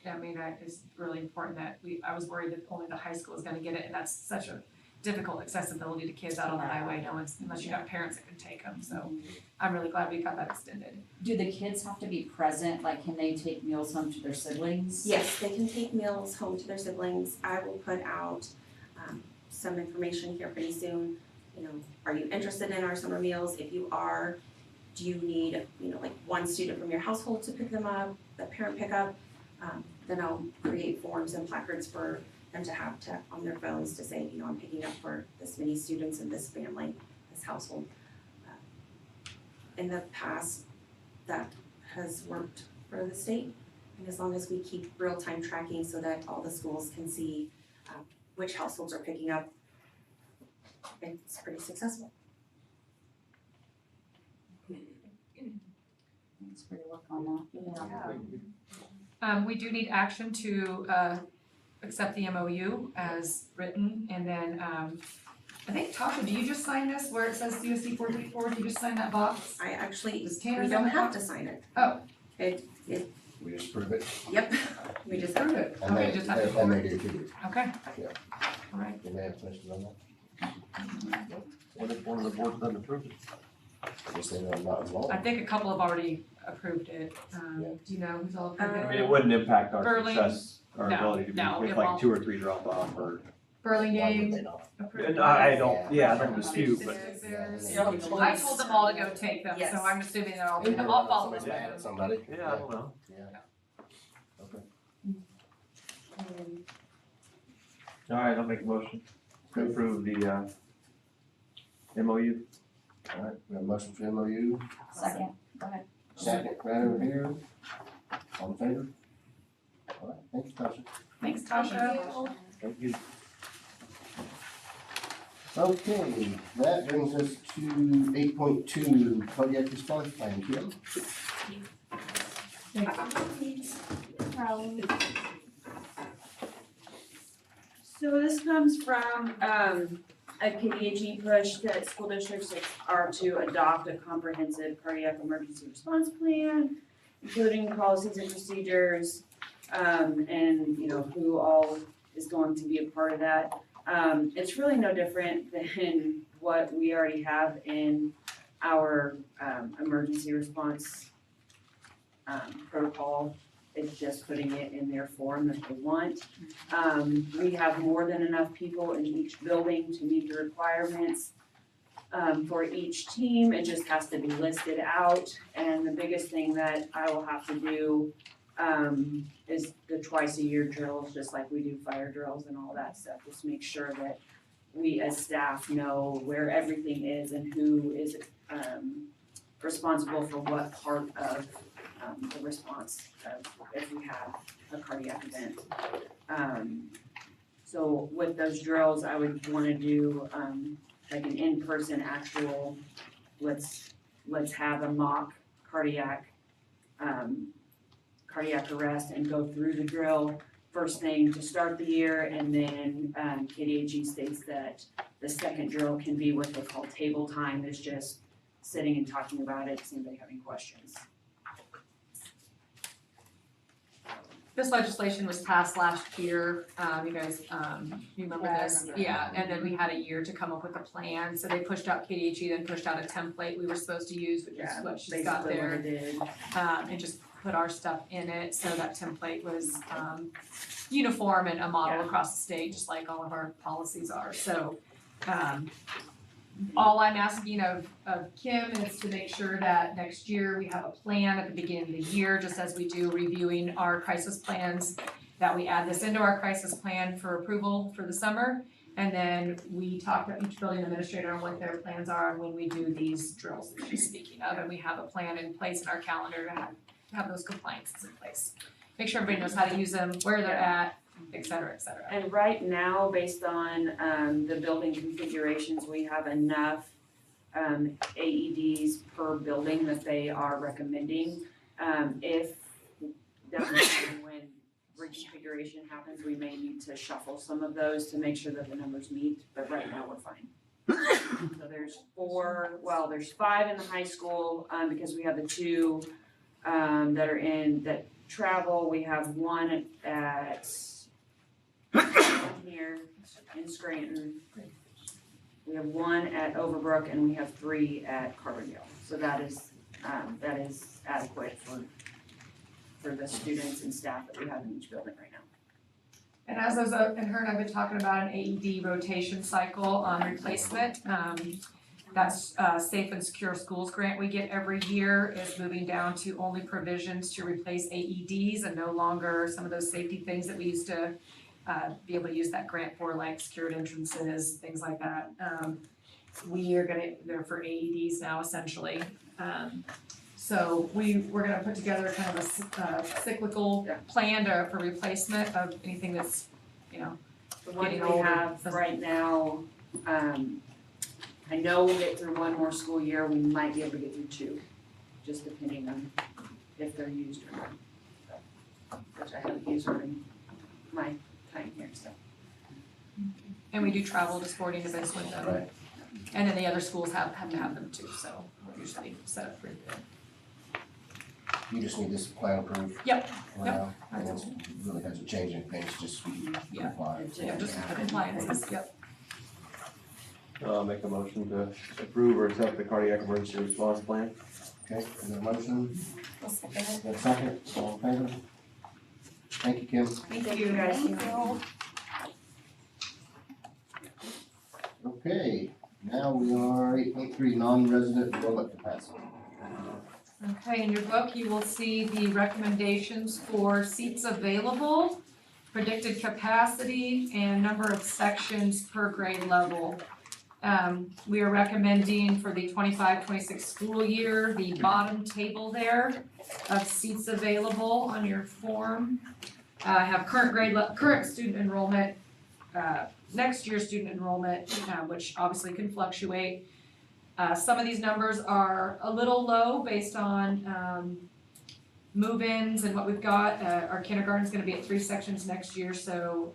I mean, it's really important that I was worried that only the high school is gonna get it, and that's such a difficult accessibility to kids out on the highway, unless you got parents that can take them, so I'm really glad we got that extended. Do the kids have to be present, like can they take meals home to their siblings? Yes, they can take meals home to their siblings. I will put out some information here pretty soon. You know, are you interested in our summer meals? If you are, do you need, like one student from your household to pick them up, the parent pickup? Then I'll create forms and placards for them to have on their phones to say, I'm picking up for this many students in this family, this household. In the past, that has worked for the state. And as long as we keep real-time tracking so that all the schools can see which households are picking up, it's pretty successful. Thanks for your work on that. We do need action to accept the MOU as written, and then I think Tasha, do you just sign this where it says CSC 434? Do you just sign that box? I actually, we we don't have to sign it. Oh. We just prove it. Yep, we just prove it. And Okay, they, just have to. and they do too. Okay. Yeah. All right. Do they have questions on that? What if one of the boards doesn't approve it? I guess they know not involved. I think a couple have already approved it. Do you know who's all approved it? I mean, it wouldn't impact our Burling? success, our No, ability to be, no, if it like won't. 2 or 3 drop off or. Burlingame approved. And I don't dispute, but. I told them all to go take them, so I'm assuming they're all, I'll follow them. Somebody? Yeah, I don't know. Yeah. Okay. All right, I'll make a motion to approve the MOU. All right, we have a motion for MOU. Second, go ahead. Second, right over here. All in favor? All right, thank you, Tasha. Thanks, Tasha. Thank you. Okay, that brings us to 8.2, cardiac response plan, Kim. So this comes from a KDHE push that school districts are to adopt a comprehensive cardiac emergency response plan, including policies and procedures, and who all is going to be a part of that. It's really no different than what we already have in our, emergency response, protocol. It's just putting it in their form that they want. We have more than enough people in each building to meet the requirements. For each team, it just has to be listed out, and the biggest thing that I will have to do, is the twice a year drills, just like we do fire drills and all that stuff, just make sure that we as staff know where everything is and who is, responsible for what part of, the response of if we have a cardiac event. So with those drills, I would wanna do, like an in-person actual, let's have a mock cardiac arrest and go through the drill first thing to start the year, and then KDHE states that the second drill can be what they call table time, is just sitting and talking about it, does anybody have any questions? This legislation was passed last year, you guys, you remember Yeah, I this? remember. Yeah, and then we had a year to come up with a plan, so they pushed out KDHE, then pushed out a template we were supposed to use, which is what she's got Basically what there. it did. And just put our stuff in it, so that template was, uniform and a model across the state, just like all of our policies are, so, all I'm asking of Kim is to make sure that next year we have a plan at the beginning of the year, just as we do reviewing our crisis plans, that we add this into our crisis plan for approval for the summer. And then we talk to each building administrator on what their plans are when we do these drills that she's speaking of, and we have a plan in place in our calendar to have those compliances in place. Make sure everybody knows how to use them, where they're at, et cetera, et cetera. And right now, based on the building configurations, we have enough AEDs per building that they are recommending. If definitely when reconfiguration happens, we may need to shuffle some of those to make sure that the numbers meet, but right now we're fine. So there's 5 in the high school, because we have the 2 that travel. We have 1 at here in Scranton. We have 1 at Overbrook, and we have 3 at Carbondale. So that is adequate for the students and staff that we have in each building right now. And as those, and her and I've been talking about an AED rotation cycle on replacement. That's Safe and Secure Schools grant we get every year is moving down to only provisions to replace AEDs and no longer some of those safety things that we used to be able to use that grant for, like secured entrances, things like that. They're for AEDs now essentially. So we're gonna put together kind of a cyclical plan for replacement of anything that's, The one getting we older. have right now, I know we'll get through 1 more school year. We might be able to get through 2, just depending on if they're used or not. Which I haven't used them in my time here, so. And we do travel to sporting events with them. Right. And then the other schools have to have them too, so we're usually set up pretty good. You just need this plan approved? Yep, for yep. now, and it really hasn't changed anything, it's just we Yeah. comply. Yeah, just the compliances, yep. I'll make a motion to approve or accept the cardiac emergency response plan. Okay, is there a motion? I'll second it. Is there a second? All in favor? Thank you, Kim. Thank you guys. Okay, now we are 8.3 non-resident enrollment capacity. Okay, in your book, you will see the recommendations for seats available, predicted capacity, and number of sections per grade level. We are recommending for the 25-26 school year, the bottom table there of seats available on your form. Have current student enrollment, next year's student enrollment, which obviously can fluctuate. Some of these numbers are a little low based on move-ins and what we've got. Our kindergarten's gonna be at 3 sections next year, so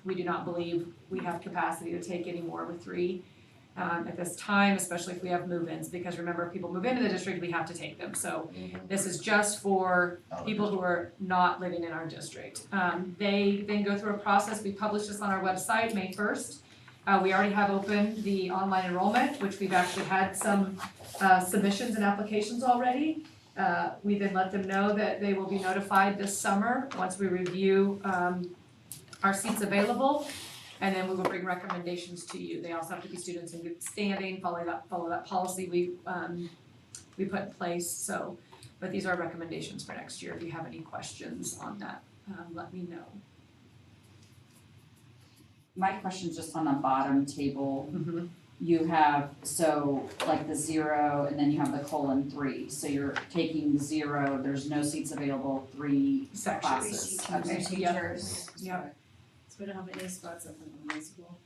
we do not believe we have capacity to take any more with 3 at this time, especially if we have move-ins, because remember, if people move into the district, we have to take them. So this is just for people who are not living in our district. They then go through a process. We publish this on our website May 1st. We already have open the online enrollment, which we've actually had some submissions and applications already. We then let them know that they will be notified this summer, once we review our seats available, and then we will bring recommendations to you. They also have to be students in good standing, follow that policy we put in place, so, but these are recommendations for next year. If you have any questions on that, let me know. My question's just on the bottom table. You have, so like the 0 and then you have the :3. So you're taking the 0, there's no seats available, 3 classes. Okay. Teachers. Yeah. So we don't have any spots up in the high school.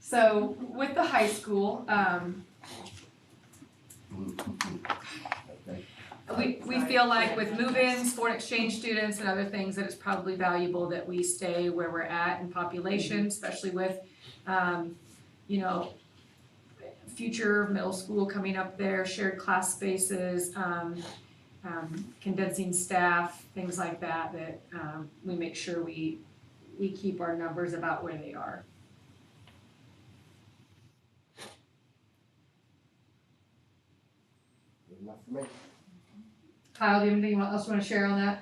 So with the high school, we feel like with move-ins, foreign exchange students and other things, that it's probably valuable that we stay where we're at in population, especially with, you know, future middle school coming up there, shared class spaces, condensing staff, things like that, that we make sure we keep our numbers about where they are. Enough for me. Kyle, do you have anything else you want to share on that?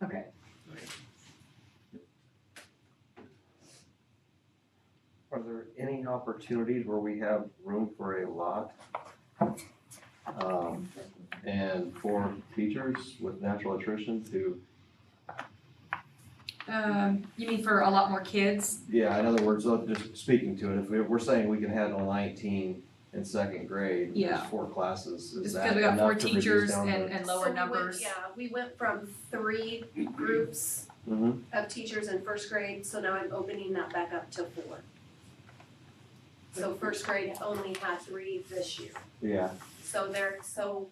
Okay. Are there any opportunities where we have room for a lot? And for teachers with natural attrition to, You mean for a lot more kids? yeah, in other words, just speaking to it, if we're saying we can handle 19 in second grade, Yeah. there's 4 classes, is Just that because we got 4 enough to reduce teachers down to? and lower numbers. We went from 3 groups of teachers in first grade, so now I'm opening that back up to 4. So first grade only had 3 this year. Yeah. So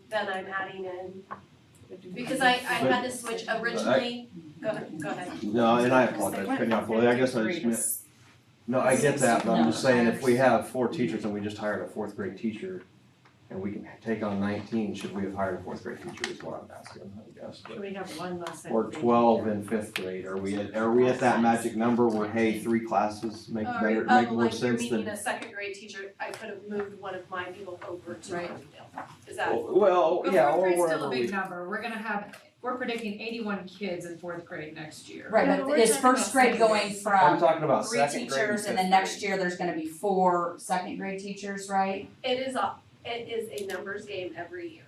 then I'm adding in, because I had to switch originally, go ahead. No, and I apologize, cutting you off, well, I guess I just meant, no, I get that, but I'm just saying, if we have 4 teachers and we just hired a 4th grade teacher, and we can take on 19, should we have hired a 4th grade teacher is what I'm asking, I guess. Should we have one less? Or 12 in 5th grade, are we at that magic number where, hey, 3 classes make better, make more Like you're sense meaning than? a second grade teacher, I could have moved one of my people over to Riverdale. Is that? Well, yeah, or Fourth grade's still wherever a we. big number. We're predicting 81 kids in 4th grade next year. Right, but is first grade going I'm from talking about 3 second grade teachers and then 5th next grade. year there's gonna be 4 second grade teachers, right? It is a numbers game every year.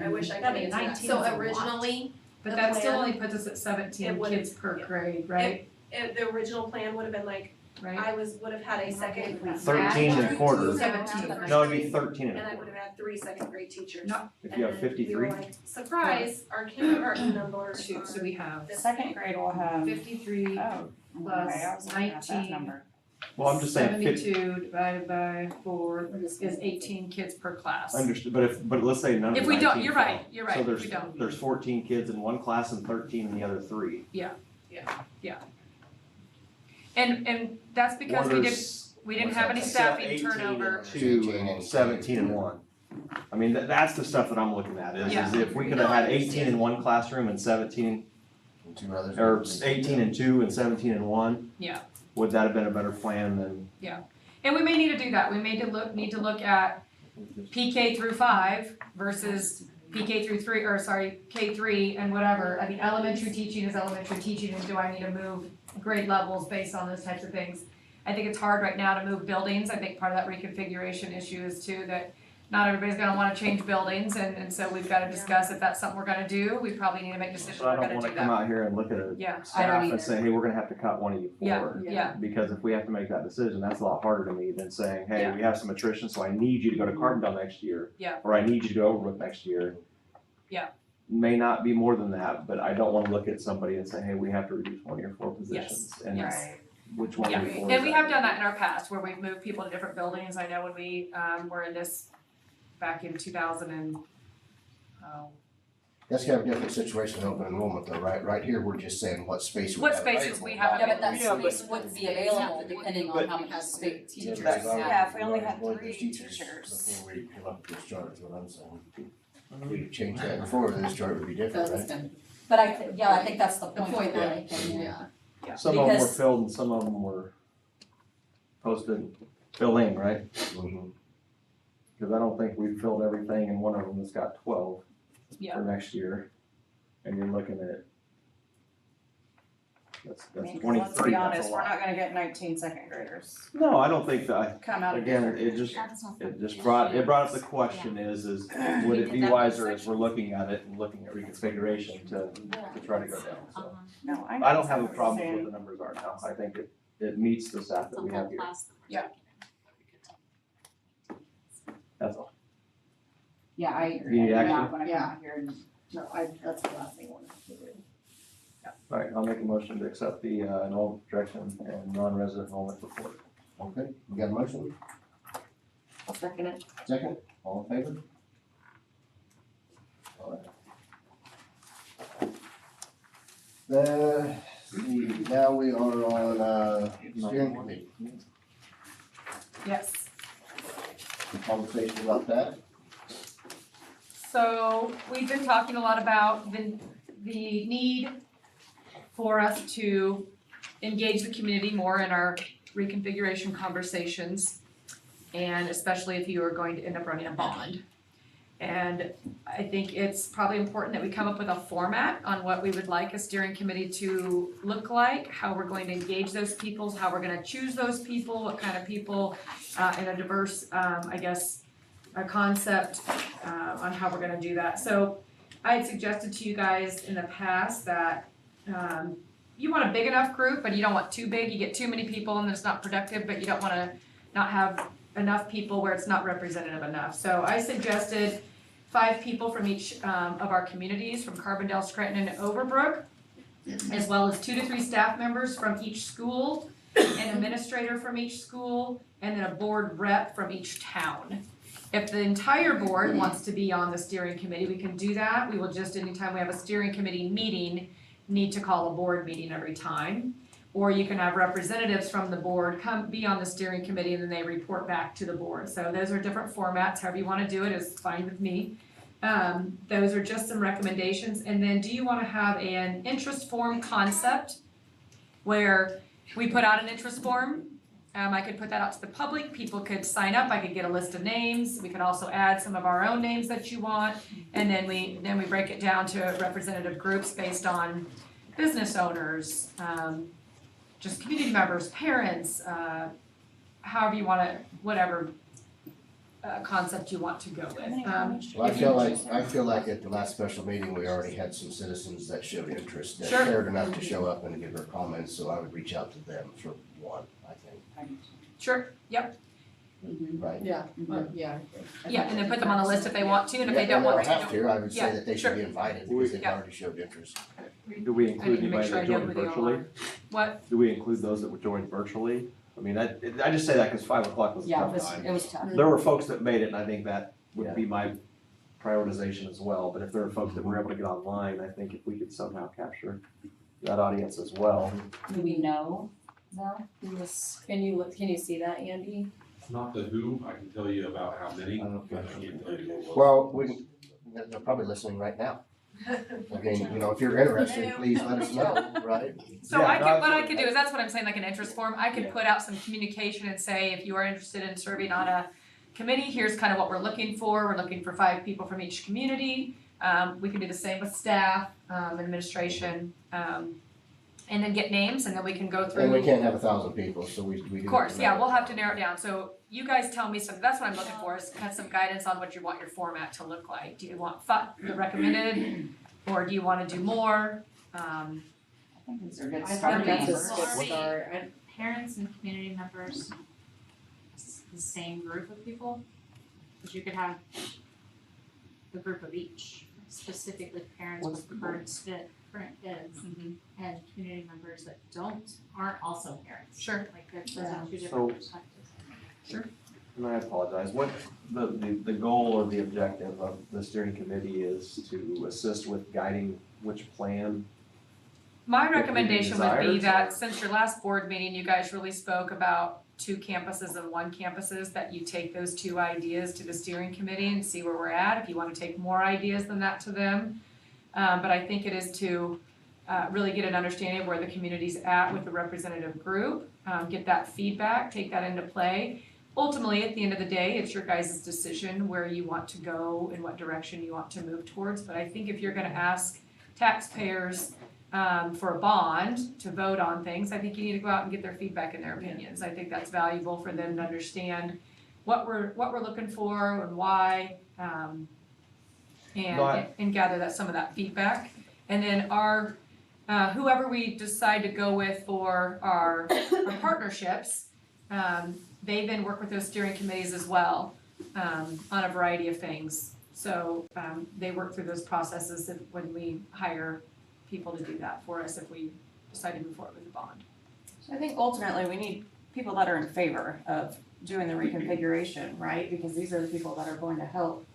I wish I could That'd be answer that. 19 So is a lot. originally, But the that still plan- only puts us at 17 it would've- kids per grade, right? the original plan would have been like, Right? I would have had a second. 13 and a quarter. 17. No, it'd be 13 and And a I would quarter. have had 3 second grade teachers. No. If you have And then we were 53, like, surprise, our kindergarten numbers Two, so we have this Second grade will have, 53 oh, plus okay, I was looking at that 19. number. well, I'm just saying 50, 72 divided by 4 is 18 kids per class. understood, but let's say none of the If we don't, 19 you're fall. right, So if we don't. there's 14 kids in one class and 13 in the other 3. And that's because Or we there's didn't have any staffing turnover. 2 and 17 and 1. I mean, that's the stuff that I'm looking at, is Yeah. if we could have had 18 in one classroom and 17, And 2 others. or 18 and 2 and 17 and 1. Yeah. Would that have been a better plan than? And we may need to do that. We may need to look at PK through 5 versus PK through 3, or sorry, K3 and whatever. I mean, elementary teaching is elementary teaching, and do I need to move grade levels based on those types of things? I think it's hard right now to move buildings. I think part of that reconfiguration issue is too that not everybody's gonna wanna change buildings, and so we've gotta discuss if that's something we're gonna do. We probably need to make decisions So I we're don't gonna wanna do come that. out here and look at a Yeah. staff and say, hey, we're gonna have to cut one of you Yeah, four. yeah. Because if we have to make that decision, that's a lot harder to me than saying, hey, Yeah. we have some attrition, so I need you to go to Carbondale next year. Yeah. Or I need you to go Overbrook next year. Yeah. May not be more than that, but I don't wanna look at somebody and say, hey, we have to reduce one of your 4 positions. And yes. which one Yeah, of your 4 and is we that? have done that in our past, where we've moved people to different buildings. I know when we, were in this back in 2000 and, That's kind of a different situation in open enrollment though, right? Right here, we're just saying what space we What have spaces available. we have Yeah, but that Yeah, but- space wouldn't be available depending on how many space teachers we have. Yeah, if we only had Avoid 3 those teachers. Before we come up with this chart, is what I'm saying. If we change that before, this chart would be different, right? But I think that's the point point we're that- making, yeah. Yeah. Some of them were Because- filled and some of them were posted, filling, right? Cause I don't think we filled everything and one of them has got 12 Yeah. for next year. And you're looking at, that's I mean, 'cause 23, let's be that's honest, a we're lot. not gonna get 19 second graders No, I don't think that, come out of again, different. it just brought up the question is would it be wiser as we're looking at it and looking at reconfiguration to try to go down, so. No, I don't have a what you're problem with saying. what the numbers are now, I think it meets the staff that we have here, that's all. Yeah, I You agree. need I action? not wanna come Yeah. out here and, No, that's the last thing I wanted to do. Alright, I'll make a motion to accept the enrollment projection and non-resident enrollment report. Okay, we got a motion? I'll second it. Second, all in favor? All right. Now we are on, steering committee, Yes. conversation about that. So we've been talking a lot about the need for us to engage the community more in our reconfiguration conversations, and especially if you are going to end up running a bond. And I think it's probably important that we come up with a format on what we would like a steering committee to look like, how we're going to engage those people, how we're gonna choose those people, what kind of people, in a diverse, a concept on how we're gonna do that. So I had suggested to you guys in the past that you want a big enough group, but you don't want too big. You get too many people and it's not productive, but you don't wanna not have enough people where it's not representative enough. So I suggested 5 people from each of our communities, from Carbondale, Scranton, and Overbrook, as well as 2 to 3 staff members from each school, an administrator from each school, and then a board rep from each town. If the entire board wants to be on the steering committee, we can do that. We will just, anytime we have a steering committee meeting, need to call a board meeting every time. Or you can have representatives from the board come be on the steering committee and then they report back to the board. So those are different formats, however you wanna do it is fine with me. Those are just some recommendations. And then do you wanna have an interest form concept where we put out an interest form? I could put that out to the public, people could sign up, I could get a list of names, we could also add some of our own names that you want, and then we break it down to representative groups based on business owners, just community members, parents, however you wanna, whatever concept you want to go with. Well, I feel like at the last special meeting, we already had some citizens that showed interest, that Sure. cared enough to show up and give their comments, so I would reach out to them for one, I think, Sure, yep, right? Yeah, yeah, and then put them on the list if they want to, and if they don't Yeah, want to, they don't have to, I would Yeah, say that they sure. should be invited, because they've Yeah. already showed interest. Do we I include need to make anybody sure I that know joined who they all virtually? are. What? Do we include those that joined virtually? I mean, I just say that because 5 o'clock was a yeah, tough time. it was tough. There were folks that made it, and I think that would be my prioritization as well, but if there are folks that were able to get online, I think if we could somehow capture that audience as well. Do we know, Val? Can you see that, Andy? Not the who, I can tell you about how many, but I can't tell you what. Well, they're probably listening right now. Again, if you're interested, please let us know, right? So Yeah, what I could do is, that's what I'm saying, like an interest form, I could put out some communication and say, if you are interested in serving on a committee, here's kind of what we're looking for 5 people from each community. We can do the same with staff, administration, and then get names, and then we can go through. And we can't have 1,000 people, so we do. Of course, yeah, we'll have to narrow it down, so you guys tell me something, that's what I'm looking for, is kind of some guidance on what you want your format to look like. Do you want the recommended, or do you wanna do more? I think these are good I think starting that's a numbers. good start. Parents and community members, the same group of people, because you could have the group of each, specifically parents with current kids, and community members that aren't also parents. Sure. Like those are two So- different perspectives. Sure. And I apologize, what the goal or the objective of the steering committee is to assist with guiding which plan? My If we recommendation would be desires, that or- since your last board meeting, you guys really spoke about 2 campuses and 1 campuses, that you take those 2 ideas to the steering committee and see where we're at, if you wanna take more ideas than that to them. But I think it is to really get an understanding of where the community's at with the representative group, get that feedback, take that into play. Ultimately, at the end of the day, it's your guys' decision where you want to go and what direction you want to move towards. But I think if you're gonna ask taxpayers for a bond to vote on things, I think you need to go out and get their feedback and their opinions. I think that's valuable for them to understand what we're looking for and why, and gather that some of that feedback. And then our whoever we decide to go with for our partnerships, they then work with those steering committees as well on a variety of things. So they work through those processes when we hire people to do that for us if we decide to move forward with the bond. So I think ultimately we need people that are in favor of doing the reconfiguration, right? Because these are the people that are going to help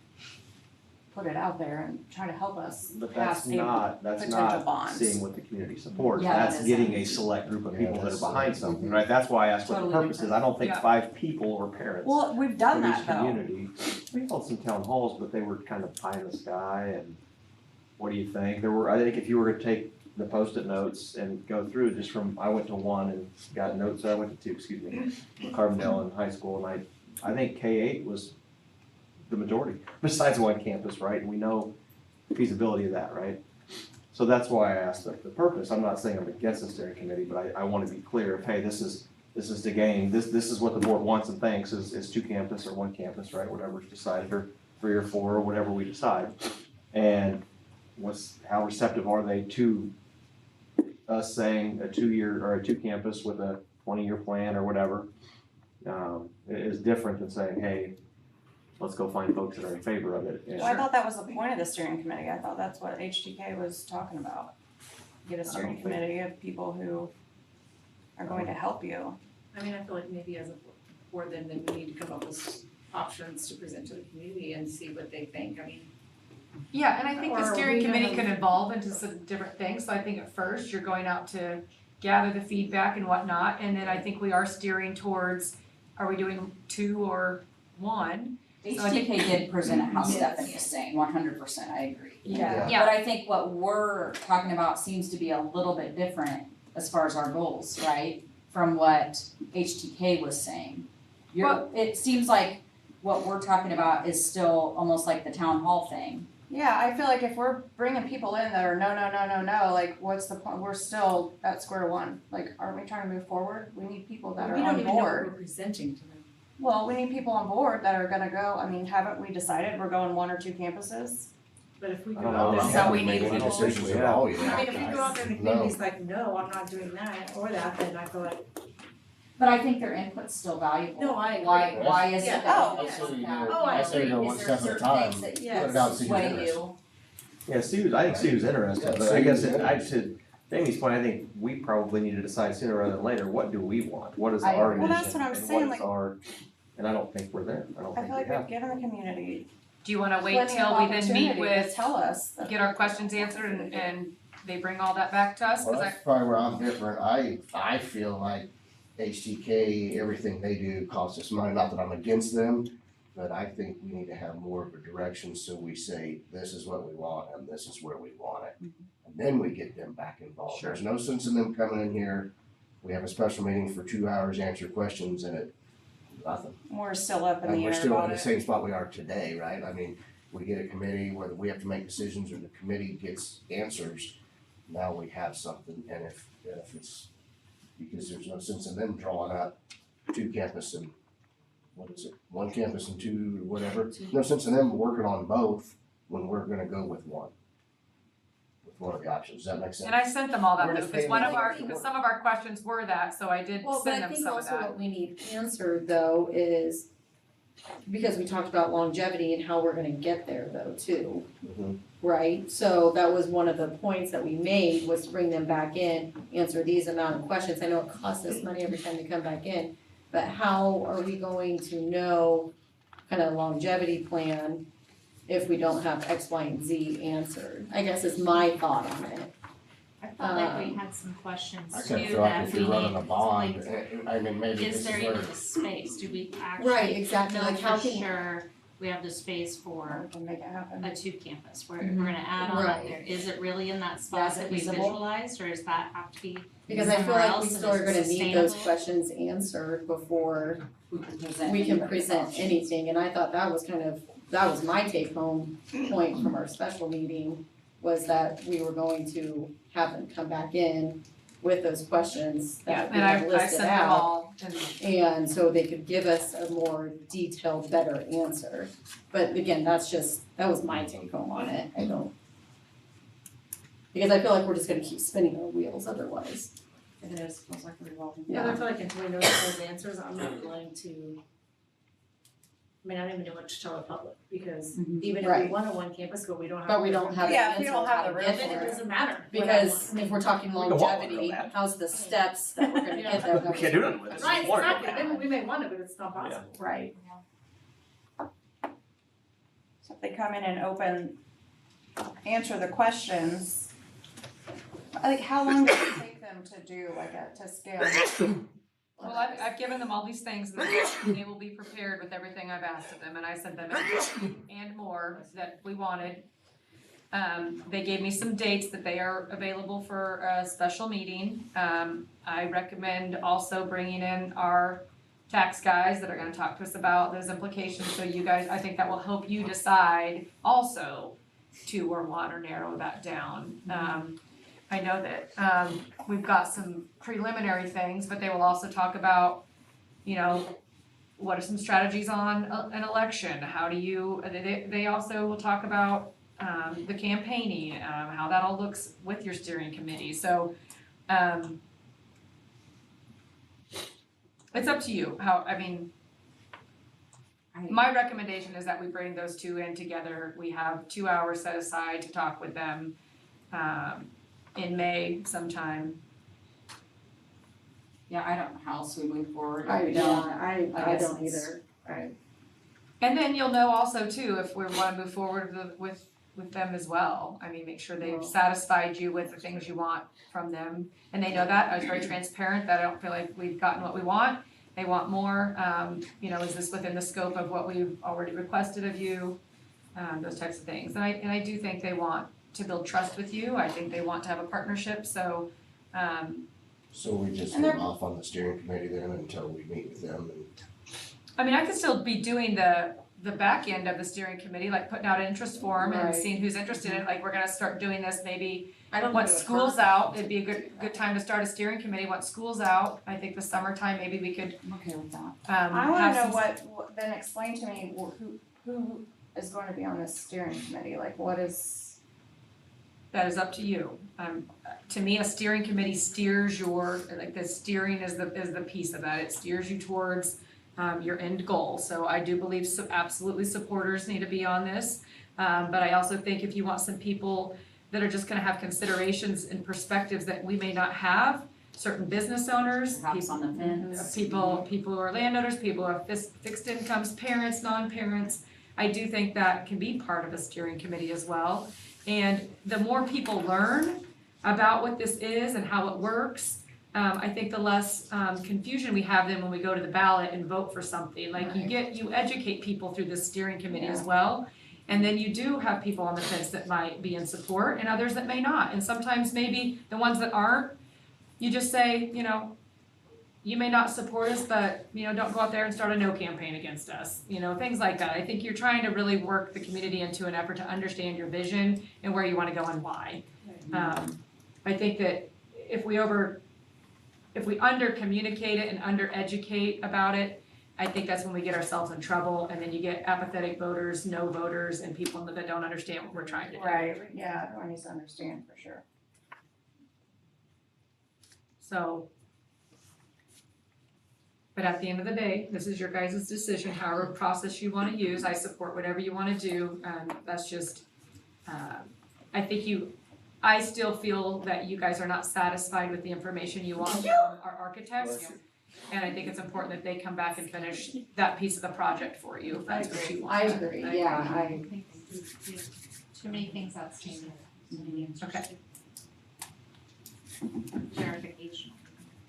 put it out there and try to help us But pass that's a potential not bonds. seeing what the community supports, Yeah, that's that is getting that. a select group of people that are that's- behind something, right? That's why I asked what the Totally purpose is, I don't think Yeah. 5 people or parents Well, we've done from each that though. community. We held some town halls, but they were kind of pie in the sky and what do you think? I think if you were to take the Post-it notes and go through just from, I went to 1 and got notes, I went to 2, excuse me, Carbondale in high school, and I think K-8 was the majority, besides one campus, right? And we know the feasibility of that, right? So that's why I asked the purpose. I'm not saying I'm against the steering committee, but I want to be clear of, hey, this is the game. This is what the board wants and thinks is 2 campus or 1 campus, right? Whatever's decided, or 3 or 4, or whatever we decide. And how receptive are they to us saying a 2-year or a 2 campus with a 20-year plan or whatever is different than saying, hey, let's go find folks that are in favor of it. And Well, I thought that was the point of the steering committee. I thought that's what HTK was talking about. Get a steering committee of people who are going to help you. I mean, I feel like maybe as a board, then we need to come up with options to present to the community and see what they think. I mean, Yeah, and I think the Or steering we committee have- can evolve into some different things, so I think at first you're going out to gather the feedback and whatnot, and then I think we are steering towards, are we doing 2 or 1? So I think- HTK did present how Yes. Stephanie is saying, 100%, I agree. Yeah. But I think what we're talking about seems to be a little bit different as far as our goals, right? From what HTK was saying. It seems like what we're talking about is still almost like the town hall thing. Yeah, I feel like if we're bringing people in that are no, like what's the point? We're still at square one. Like, aren't we trying to move forward? We need people that are we on don't even know what board. we're presenting to them. Well, we need people on board that are gonna go, I mean, haven't we decided we're going 1 or 2 campuses? But if we I go don't out know. there, Have so we we made need any people. decisions at all yet? I mean, if we go out there and the No. community's like, no, I'm not doing that or that, then I feel like, But I think their input's still valuable. No, I agree. Why is it Yeah. that Oh, it I say doesn't you have, do- you I know, say go one is there step at a certain time. things that Put it out, see who's sway interested. you? Yeah, I think Sue's interested, Yeah, but I guess, Sue's I to Jamie's point, I think we probably need to decide sooner rather than later, what do we want? What is I our agree. vision? Well, that's what I'm and saying, what is like- our, and I don't think we're there, I don't I think feel we like we've have. given the community Do you wanna wait plenty till of we then meet opportunity to with, tell us that. get our questions answered and they bring all that back to us? Well, 'Cause that's probably where I'm different. I feel like HTK, everything they do costs us money, not that I'm against them, but I think we need to have more of a direction, so we say, this is what we want and this is where we want it. And then we get them back involved. There's no sense in them coming in here, we have a special meeting for 2 hours, answer questions, and nothing. We're still up in And the we're air still in about the it. same spot we are today, right? I mean, we get a committee where we have to make decisions or the committee gets answers. Now we have something, and if it's, because there's no sense in them drawing up 2 campus and, 1 campus and 2 or whatever. No sense in them working on both when we're gonna go with one. With one of the options, does that make sense? And I sent them all that, We're though, just because paying because some of our questions were that, so I did Well, but send I them think some of also that. what we need answered though is, because we talked about longevity and how we're gonna get there though too. Mhm. Right, so that was one of the points that we made, was to bring them back in, answer these amount of questions. I know it costs us money every time they come back in, but how are we going to know kind of longevity plan if we don't have X, Y, and Z answered? I guess is my thought on it. I felt like we had some questions I too kinda feel like that if we you're need, running a bond, like, I mean, maybe this is is there where. even the space? Do we actually Right, exactly, know like how for can, sure we have the space for We can make it happen. a two campus, we're gonna add on up Right. there. Is it really in that Yeah, spot is it that we feasible? visualized, or does that have to be Because I feel somewhere like else we and still are is it gonna need those sustainable? questions answered before We can present. we can anybody's present options. anything, and I thought that was my take home point from our special meeting, was that we were going to have them come back in with those questions that we And have I listed sent them out. all, And so they could give us a more detailed, better answer. But again, that was my take home on it, because I feel like we're just gonna keep spinning our wheels otherwise. It is, feels like a revolving. Yeah. But I feel like until we know those answers, I'm not willing to, I mean, I don't even know what to tell the public, because even if we Right. want a one campus, but we don't have. But we don't have the Yeah, if answer you don't of have how the to real get Then it there. doesn't matter. Because if we're talking We don't want one longevity, real bad. how's the steps that we're gonna get there? We can't do nothing with it. Right, It's more exactly, than then we may want it, but it's not possible. Right. So if they come in and answer the questions, like how long does it take them to do to scale? well, I've given them all these things, and they will be prepared with everything I've asked of them, and I sent them everything and more that we wanted. They gave me some dates that they are available for a special meeting. I recommend also bringing in our tax guys that are gonna talk to us about those implications, so you guys, I think that will help you decide also 2 or 1 or narrow that down. I know that, we've got some preliminary things, but they will also talk about, what are some strategies on an election? How do you, they also will talk about, the campaigning, how that all looks with your steering committee, so, it's up to you, my recommendation is that we bring those 2 in together, we have 2 hours set aside to talk with them, in May sometime. Yeah, I don't know how else we move forward. I We don't. I guess don't it's- either. And then you'll know also too, if we wanna move forward with them as well. I mean, make sure they've satisfied you with the things you want from them. And they know that, I was very transparent, that I don't feel like we've gotten what we want. They want more, is this within the scope of what we've already requested of you? Those types of things. And I do think they want to build trust with you. I think they want to have a partnership, so, So we just And hold they're- off on the steering committee then until we meet with them and. I mean, I could still be doing the back end of the steering committee, like putting out an interest form and Right. seeing who's interested in it, like we're gonna start doing this maybe I don't once think it would school's hurt. out, it'd be a good time to start a steering committee, once school's out, I think the summertime, maybe we could, I'm okay with that. I wanna have know some. then explain to me who is going to be on this steering committee, like what is? That is up to you. To me, a steering committee steers the steering is the piece of that, it steers you towards your end goal. So I do believe absolutely supporters need to be on this. But I also think if you want some people that are just gonna have considerations and perspectives that we may not have, certain business owners, Perhaps on the fence. people who are landowners, people who have fixed incomes, parents, non-parents, I do think that can be part of a steering committee as well. And the more people learn about what this is and how it works, I think the less confusion we have then when we go to the ballot and vote for something. Like you educate people through this steering committee as well. And then you do have people on the fence that might be in support and others that may not. And sometimes maybe the ones that aren't, you just say, you may not support us, but, don't go out there and start a no campaign against us, things like that. I think you're trying to really work the community into an effort to understand your vision and where you wanna go and why. I think that if we under communicate it and under educate about it, I think that's when we get ourselves in trouble, and then you get apathetic voters, no voters, and people that don't understand what we're trying to do. Right, yeah, everyone needs to understand for sure. So, but at the end of the day, this is your guys' decision, however process you wanna use, I support whatever you wanna do, that's just, I still feel that you guys are not satisfied with the information you want from our architects. And I think it's important that they come back and finish that piece of the project for you, if that's what you want. I agree, yeah, I think we have too many things outstanding. Okay. Clarification.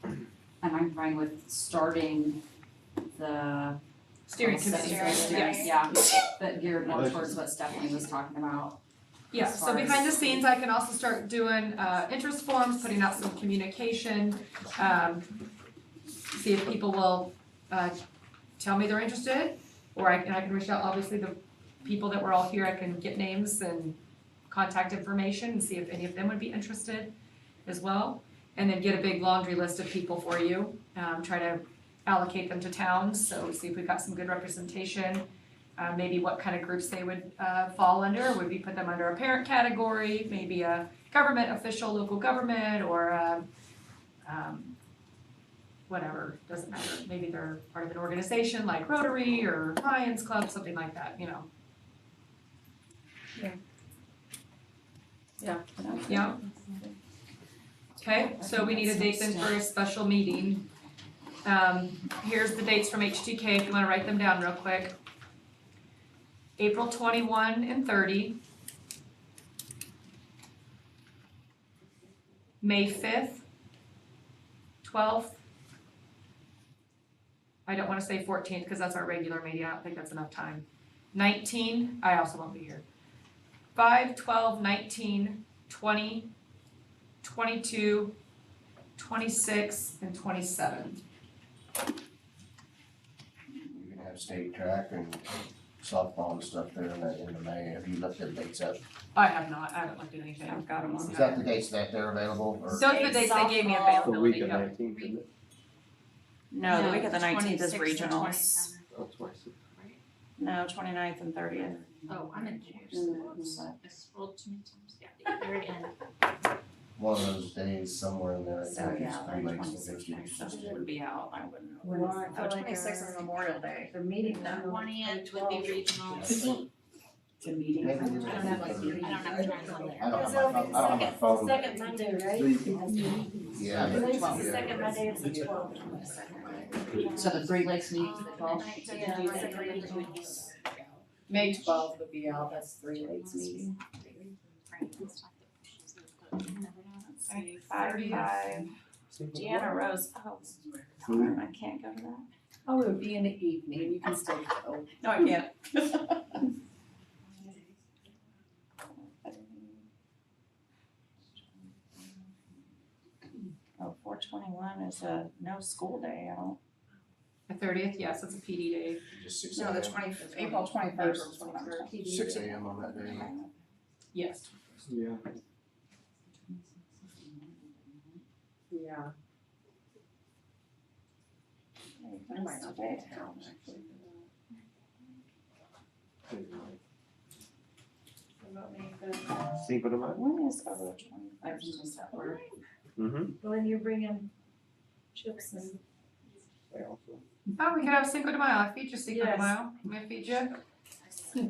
And I'm fine with starting the Steering committee, yes. Yeah, that geared more towards what Stephanie was talking about. Yeah, as so far as- behind the scenes, I can also start doing interest forms, putting out some communication, see if people will tell me they're interested, or I can reach out, obviously, the people that were all here, I can get names and contact information and see if any of them would be interested as well. And then get a big laundry list of people for you, try to allocate them to towns, so see if we've got some good representation. Maybe what kind of groups they would fall under. Would we put them under a parent category, maybe a government official, local government, or whatever, doesn't matter. Maybe they're part of an organization like Rotary or Lions Club, something like that, you know. Yeah. Yeah. Okay, so we need a date then for a special meeting. Here's the dates from HTK if you wanna write them down real quick. April 21 and 30. May 5th, 12th. I don't wanna say 14th because that's our regular meeting, I don't think that's enough time. 19, I also won't be here. 5, 12, 19, 20, 22, 26, and 27. You can have state track and softball and stuff there in the May. Have you looked at the dates up? I have not, I haven't looked at anything. I've got them on. Is that the dates that they're available or? Those are the dates they gave me The availability, week of yeah. 19th, isn't it? No, the week of the 19th is 26th and regionals. 27th. Oh, 26th. No, 29th and 30th. Oh, I'm in James. I scrolled too many times. Yeah, the very end. One of those days somewhere in there. I So, think yeah, it's like 3 lakes and 26th, 50. that would be out, I wouldn't know. Well, I Oh, feel like 26th is Memorial Day. the meeting The now. 20th would be regionals. The meeting. Maybe I we don't have my, I don't have the times on there. I don't have my phone. Second Monday, right? Yeah. I believe it's the yeah. second Monday is the 12th. So the Three Lakes meeting is the 12th? May 12th would be out, that's Three Lakes meeting. Five. Deanna Rose, oh, I can't go to that. Oh, it would be in the evening, you can still go. No, I can't. Oh, 4/21 is a no school day, I don't. The 30th, yes, it's a PD day. Just 6 No, the a.m. April 21st is what I'm talking 6 a.m. on that day. Yes. Yeah. Yeah. I might not be in town, actually. Cinco de Mayo. When is over the 20th? I can miss that word. Mm-hmm. Well, then you're bringing chips and. Oh, we could have Cinco de Mayo, I feed you Cinco de Yes. Mayo, may I feed you?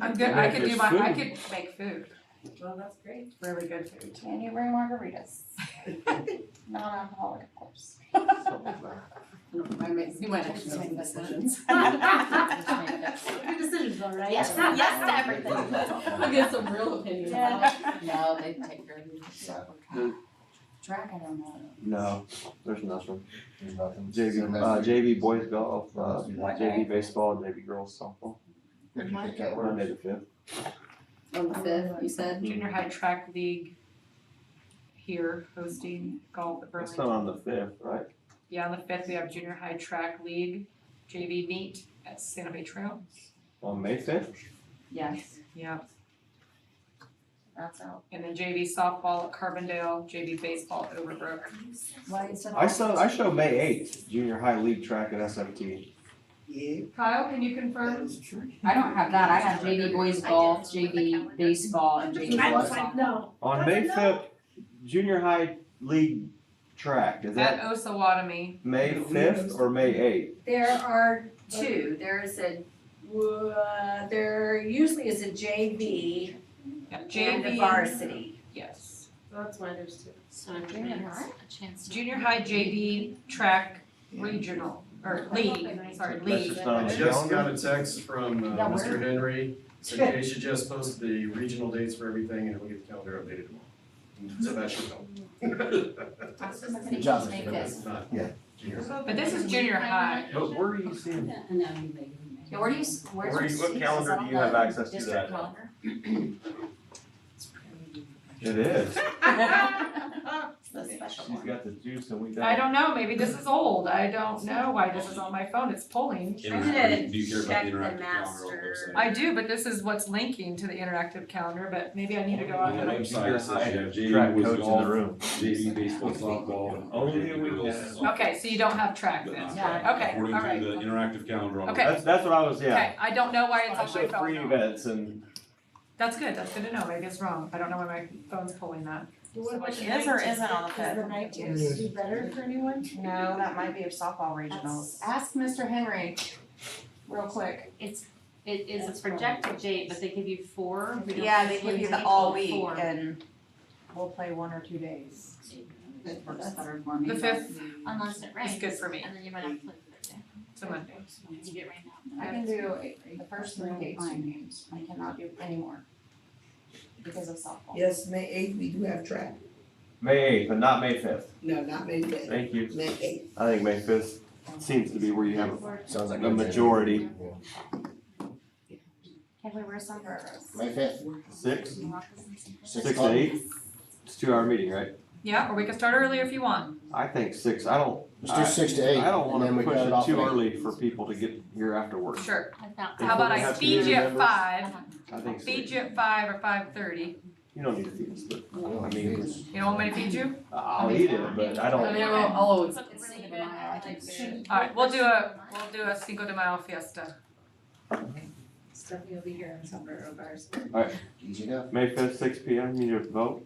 I'm good, I could do I could make food, Well, that's great. really good food. Can you bring margaritas? Non-alcoholic, of course. You might have to make decisions. Good decisions, all right? Yes, yes to everything. I'll get some real opinions. No, they take care of you. Track, I don't know. No, there's nothing. There's nothing. JV boys golf, What JV day? baseball, JV girls softball. Did you pick that word? Monday the 5th. On the 5th, you said? Junior high track league here hosting golf at That's Burlington. not on the 5th, right? Yeah, on the 5th, we have junior high track league, JV meet at Santa Fe Trail. On May 5th? Yes, Yeah, that's out. and then JV softball at Carbondale, JV baseball at Overbrook. Why is it? I show May 8th, junior high league track at SFT. Kyle, can you confirm? I don't have that, I have JV boys golf, JV baseball, and JV softball. No. On May 5th, junior high league track, is At that Osawatomie. May 5th or May 8th? There are two, there's there usually is a JV Yeah, and a JV, varsity. yes. That's why there's two. So junior high, a chance to. Junior high JV track regional, or league, sorry, That's league. just not on the Just got calendar? a text from Mr. Henry, said they should just post the regional dates for everything and we'll get the calendar updated tomorrow. So that should help. Good job, Mr. It's not Yeah. junior. But this is junior high. But where are you seeing? No, you make it. Yeah, where's What your seats? calendar Is that do on you have the access to district that? calendar? It is. The special She's one. got the juice and we don't. I don't know, maybe this is old, I don't know why this is on my phone, it's pulling. Do you care about the interactive calendar on the website? I do, but this is what's linking to the interactive calendar, but maybe I need to go out On the and. website, it says you have Track JV boys coach in the golf, room. JV baseball, softball. Only JV we girls can. softball. Okay, so you don't have track then, Yeah. okay, According all to right. the interactive calendar on the Okay. website. That's what I was, yeah. Okay, I don't know why it's I on my showed phone 3 though. events and That's good to know, maybe it's wrong, I don't know why my phone's pulling that. Which is or isn't on the fifth? Is the 19th do better for anyone? No, that might be of softball regionals. Ask Mr. Henry, real quick. It is a projected date, but they give you 4. We don't Yeah, they usually give you the take all all week 4. and we'll play 1 or 2 days. That works better for me. The 5th Unless it rains. is good for me, And then you might have to play Thursday. it's a Monday. You get rained out. I can do the first 3 dates, 2 games. I cannot do any more because of softball. Yes, May 8th, we do have track. May 8th, but not May 5th. No, not May 5th, Thank you. May 8th. I think May 5th seems to be where you have Sounds like a majority. Can we wear sombreros? May 5th, 6? 6 6 to 8? It's a 2-hour meeting, right? Yeah, or we can start earlier if you want. I think 6. I don't. let's do 6 to 8, I don't and then wanna we push cut it it off too at 8. early for people to get here after work. Sure. I found How about we I have feed you at community 5, I think feed 6. you at 5 or 5:30. You don't need to feed us, but I mean, You don't want me to feed you? I'll eat it, but I don't. I'll always. It's Cinco de Mayo, I think we should. Alright, we'll do a Cinco de Mayo fiesta. Stephanie will be here in somewhere of ours. Easy enough. May 5th, 6 p.m. You need to vote?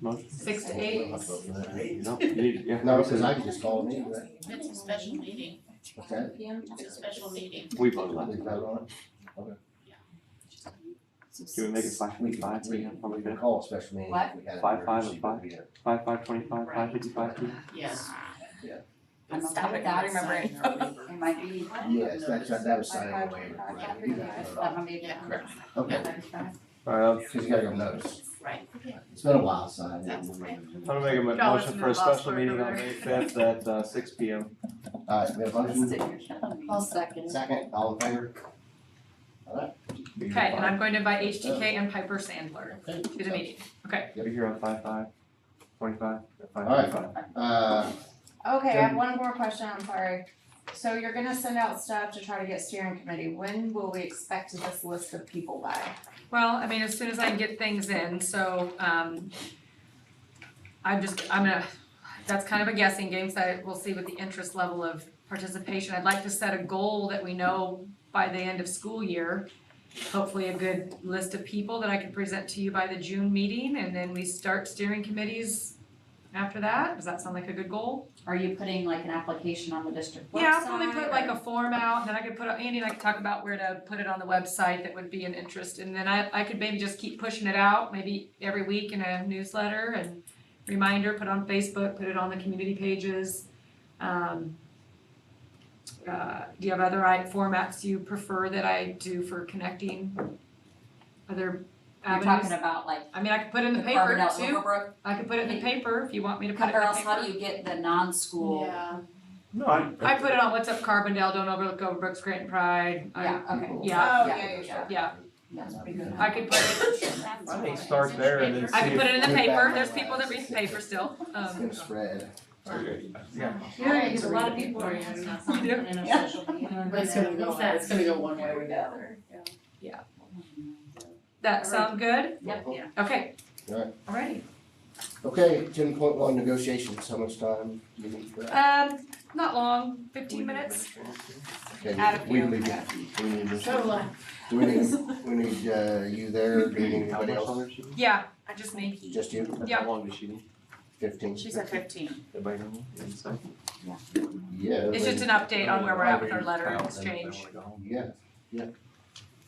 Motion? 6 to 8. You don't, you need, yeah. No, because I can just call a meeting, right? It's a special meeting, What's that? it's a special meeting. We voted on We it. vote on it? Okay. Can we make it 5:25 p.m. on the We can 5th? call a special meeting if we had an 5, 5, emergency, and but 5? we had- 5, 5:25, 5:55 p.m. Yes. I'm okay with that, I remember it might be. Yes, that was signing the waiver. That might be a good. Correct. Okay, Alright, because you gotta go notice. Right. It's been a while, so I That's didn't. right. I'm gonna make a Y'all motion listen for a to the boss special clerk meeting over on there. May 5th at 6 p.m. Alright, we have a motion, I'll second. second, all in favor? Alright. Okay, and I'm going to invite HTK and Piper Sandler Okay. to the meeting. Okay. Be here on 5, 25, Alright. 5:55. Okay, I have one more question, I'm sorry. So you're gonna send out stuff to try to get steering committee. When will we expect this list of people by? Well, I mean, as soon as I can get things in, so, that's kind of a guessing game, so we'll see what the interest level of participation. I'd like to set a goal that we know by the end of school year. Hopefully a good list of people that I can present to you by the June meeting, and then we start steering committees after that. Does that sound like a good goal? Are you putting like an application on the district website? Yeah, I'll probably put like a form out, and then I could put, Andy and I could talk about where to put it on the website that would be an interest, and then I could maybe just keep pushing it out, maybe every week in a newsletter and reminder, put it on Facebook, put it on the community pages. Do you have other formats you prefer that I do for connecting other You're avenues? talking about like I mean, I could put it in the the paper Carbondale too. Overbrook, I could put it in the paper if you want me to put it in or the else how paper. do you get the non-school? Yeah. No, I put it on What's Up Carbondale, Don't Overlook Overbrook, Scranton Pride. Yeah, okay. Yeah, Oh, yeah. yeah, That's pretty good. I could put it, I think start there and then see. I could put it in the Put it paper, back. there's people that read the paper still, It's gonna spread. Yeah. Yeah, because a lot of people are using that something in a social media. But it's gonna go one way or the other. that sound good? Yep. Okay. Alright. Alrighty. Okay, 10.1 negotiations, how much time do you need for that? Not long, 15 minutes. Okay, Add a we few. need to- So, Do we need you there, do we need How anybody much else? longer is she? Yeah, just me. Just you? Yeah. How long does she need? 15? She said 15. Everybody know? Inside? Yeah. It's just an update on where we're at with our letter exchange. Yeah, yeah.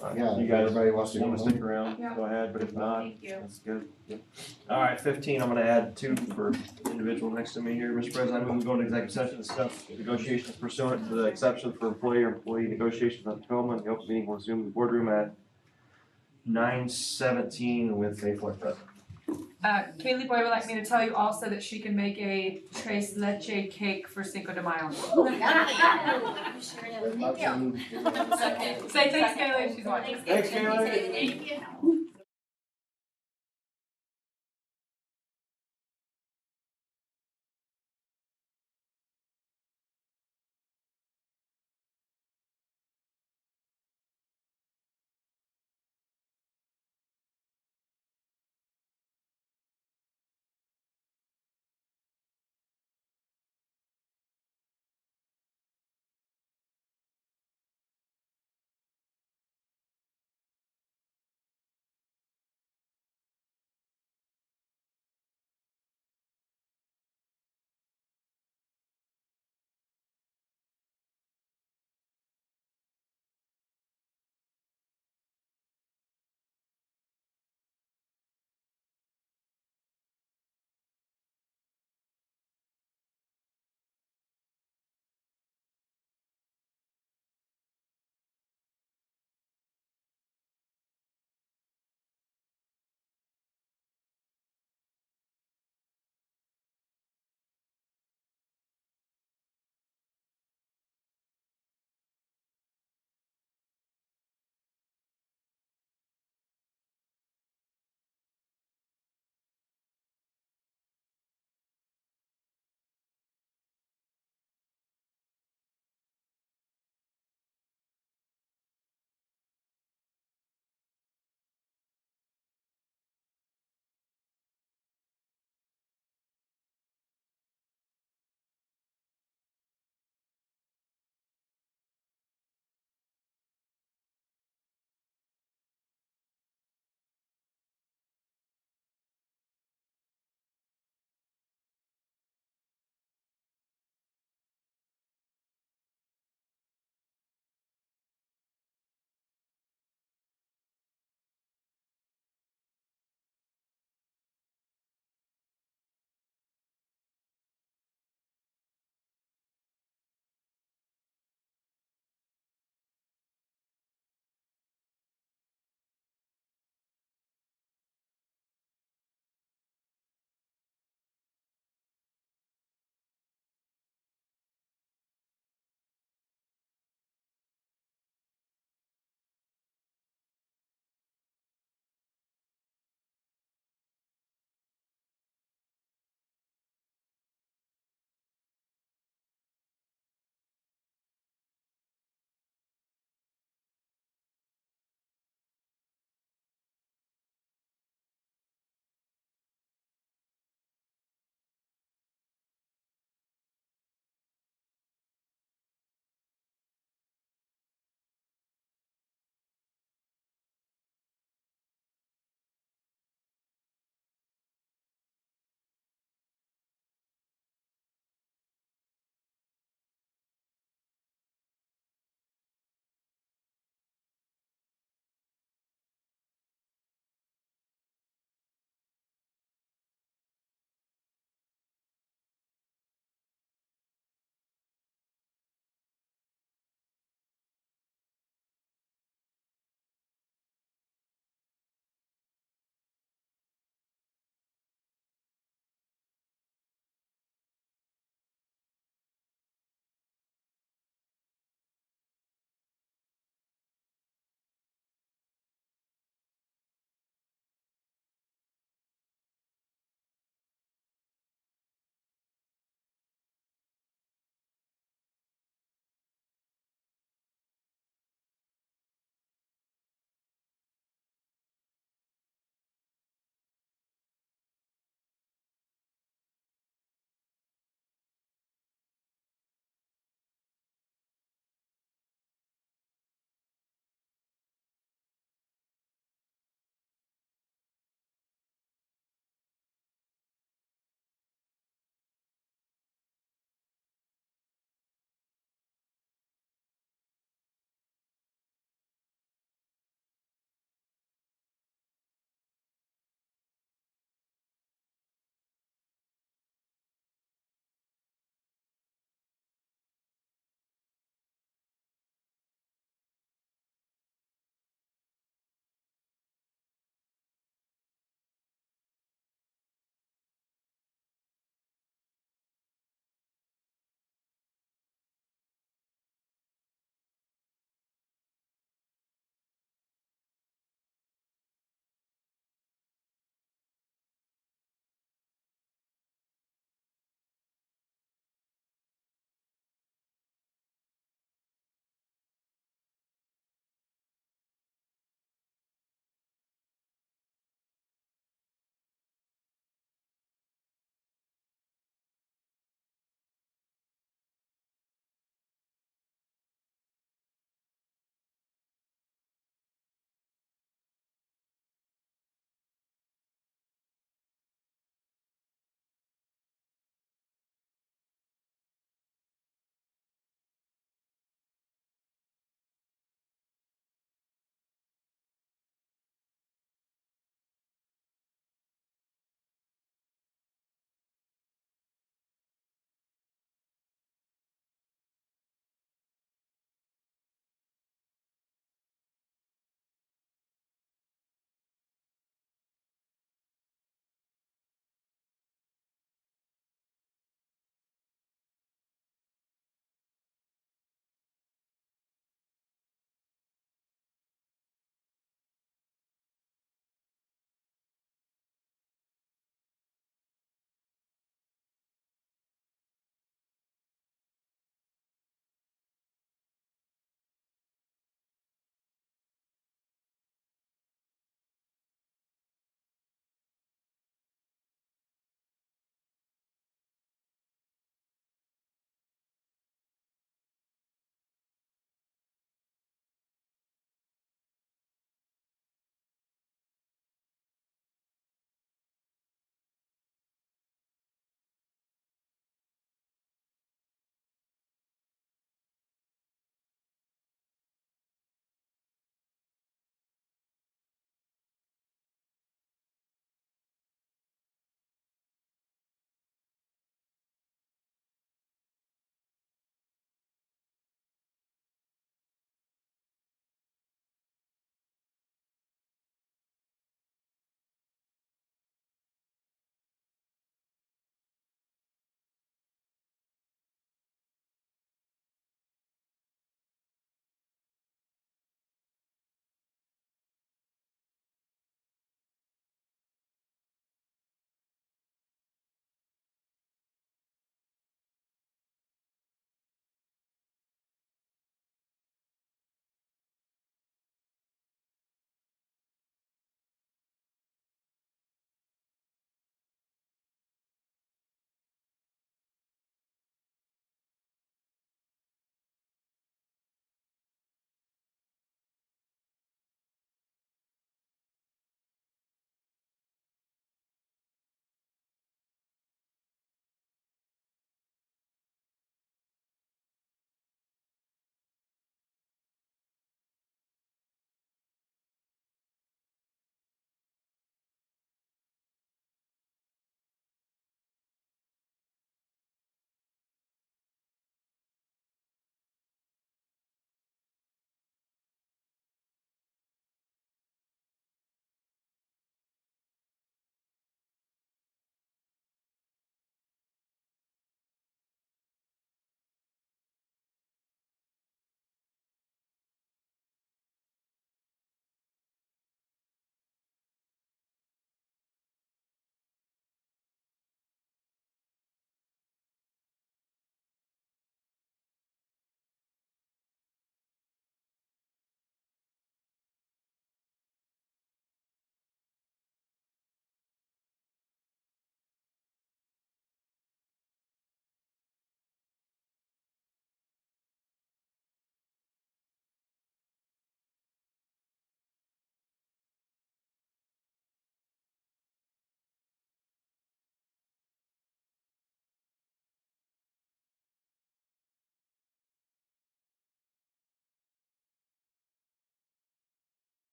Alright, Yeah, you guys everybody wants to go wanna home. stick around, Yeah. go ahead, but if not, Thank you. that's good. Yep. Alright, 15, I'm gonna add 2 for individual next to me here. Mr. President, I move we go into executive session to discuss negotiations pursuant to the exception for employee negotiations on Tacoma, and the open meeting will resume in the boardroom at 9:17 with a floor present. Kaylee Boy would like me to tell you also that she can make a tres leche cake for Cinco de Mayo. Thank you. Say thanks, Kaylee, if she's watching. Thanks, Kaylee. Thank you.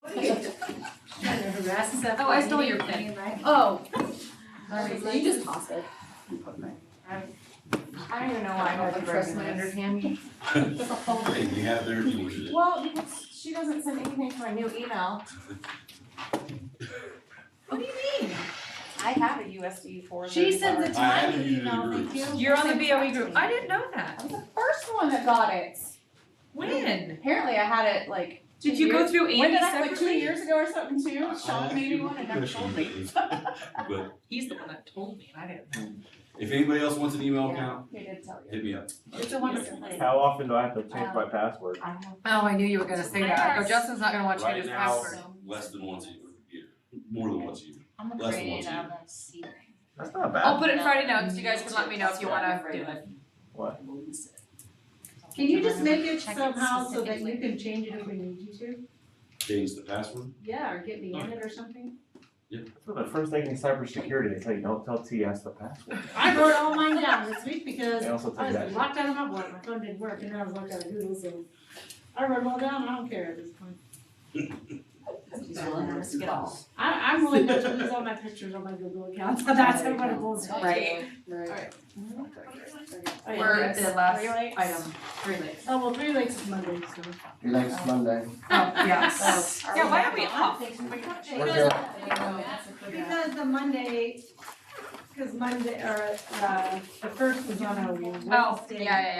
Trying to harass us after Oh, I the stole your meeting, pen. right? Oh. Sorry, So you just toss it. I don't even know why I got the trust my underhand. Hey, you have there if you needed it. Well, because she doesn't send anything to my new email. What do you mean? I have a USD for. She sends it to I my added you to the email, group. thank you. You're on the BOE group. I didn't know I that. was the first one that got it. When? Apparently I had it like. Did 2 you go years- through When Andy did I, like 2 separately? years ago or something too? I Sean asked made you me one and never question, told me. But He's the one that told me and I didn't know. if anybody else wants an email Yeah, account, he did tell you. hit me up. It's a wonderful place. How often do I have to change my password? I have. Oh, I knew you were gonna say that. I go, Justin's not gonna want to change Right his now, password. less than once a year, more than once a year. I'm Less than afraid once a of year. the ceiling. That's not bad. I'll put it in Friday notes. You guys can let me know if you wanna do it. What? Can you just make it somehow so that you can change it if we need you to? Change the password? Yeah, or get me in it or something? So the first thing in cybersecurity, they tell you don't tell TS the password. I wrote all mine down this week because They also tell I you was that. locked out of my board, my phone didn't work, and then I was locked out of Google, so I wrote them all down, I don't care at this point. I'm willing to lose all my pictures on my Google account, so that's what it goes to. Right. Right. We're at the last item, 3 Lakes. Oh, well, 3 Lakes is Monday, so. Next Monday. Oh, yes. Yeah, why are we off? We're good. Because the Monday, cause Monday, or, the first was on a Wednesday. Oh, yeah, yeah, yeah.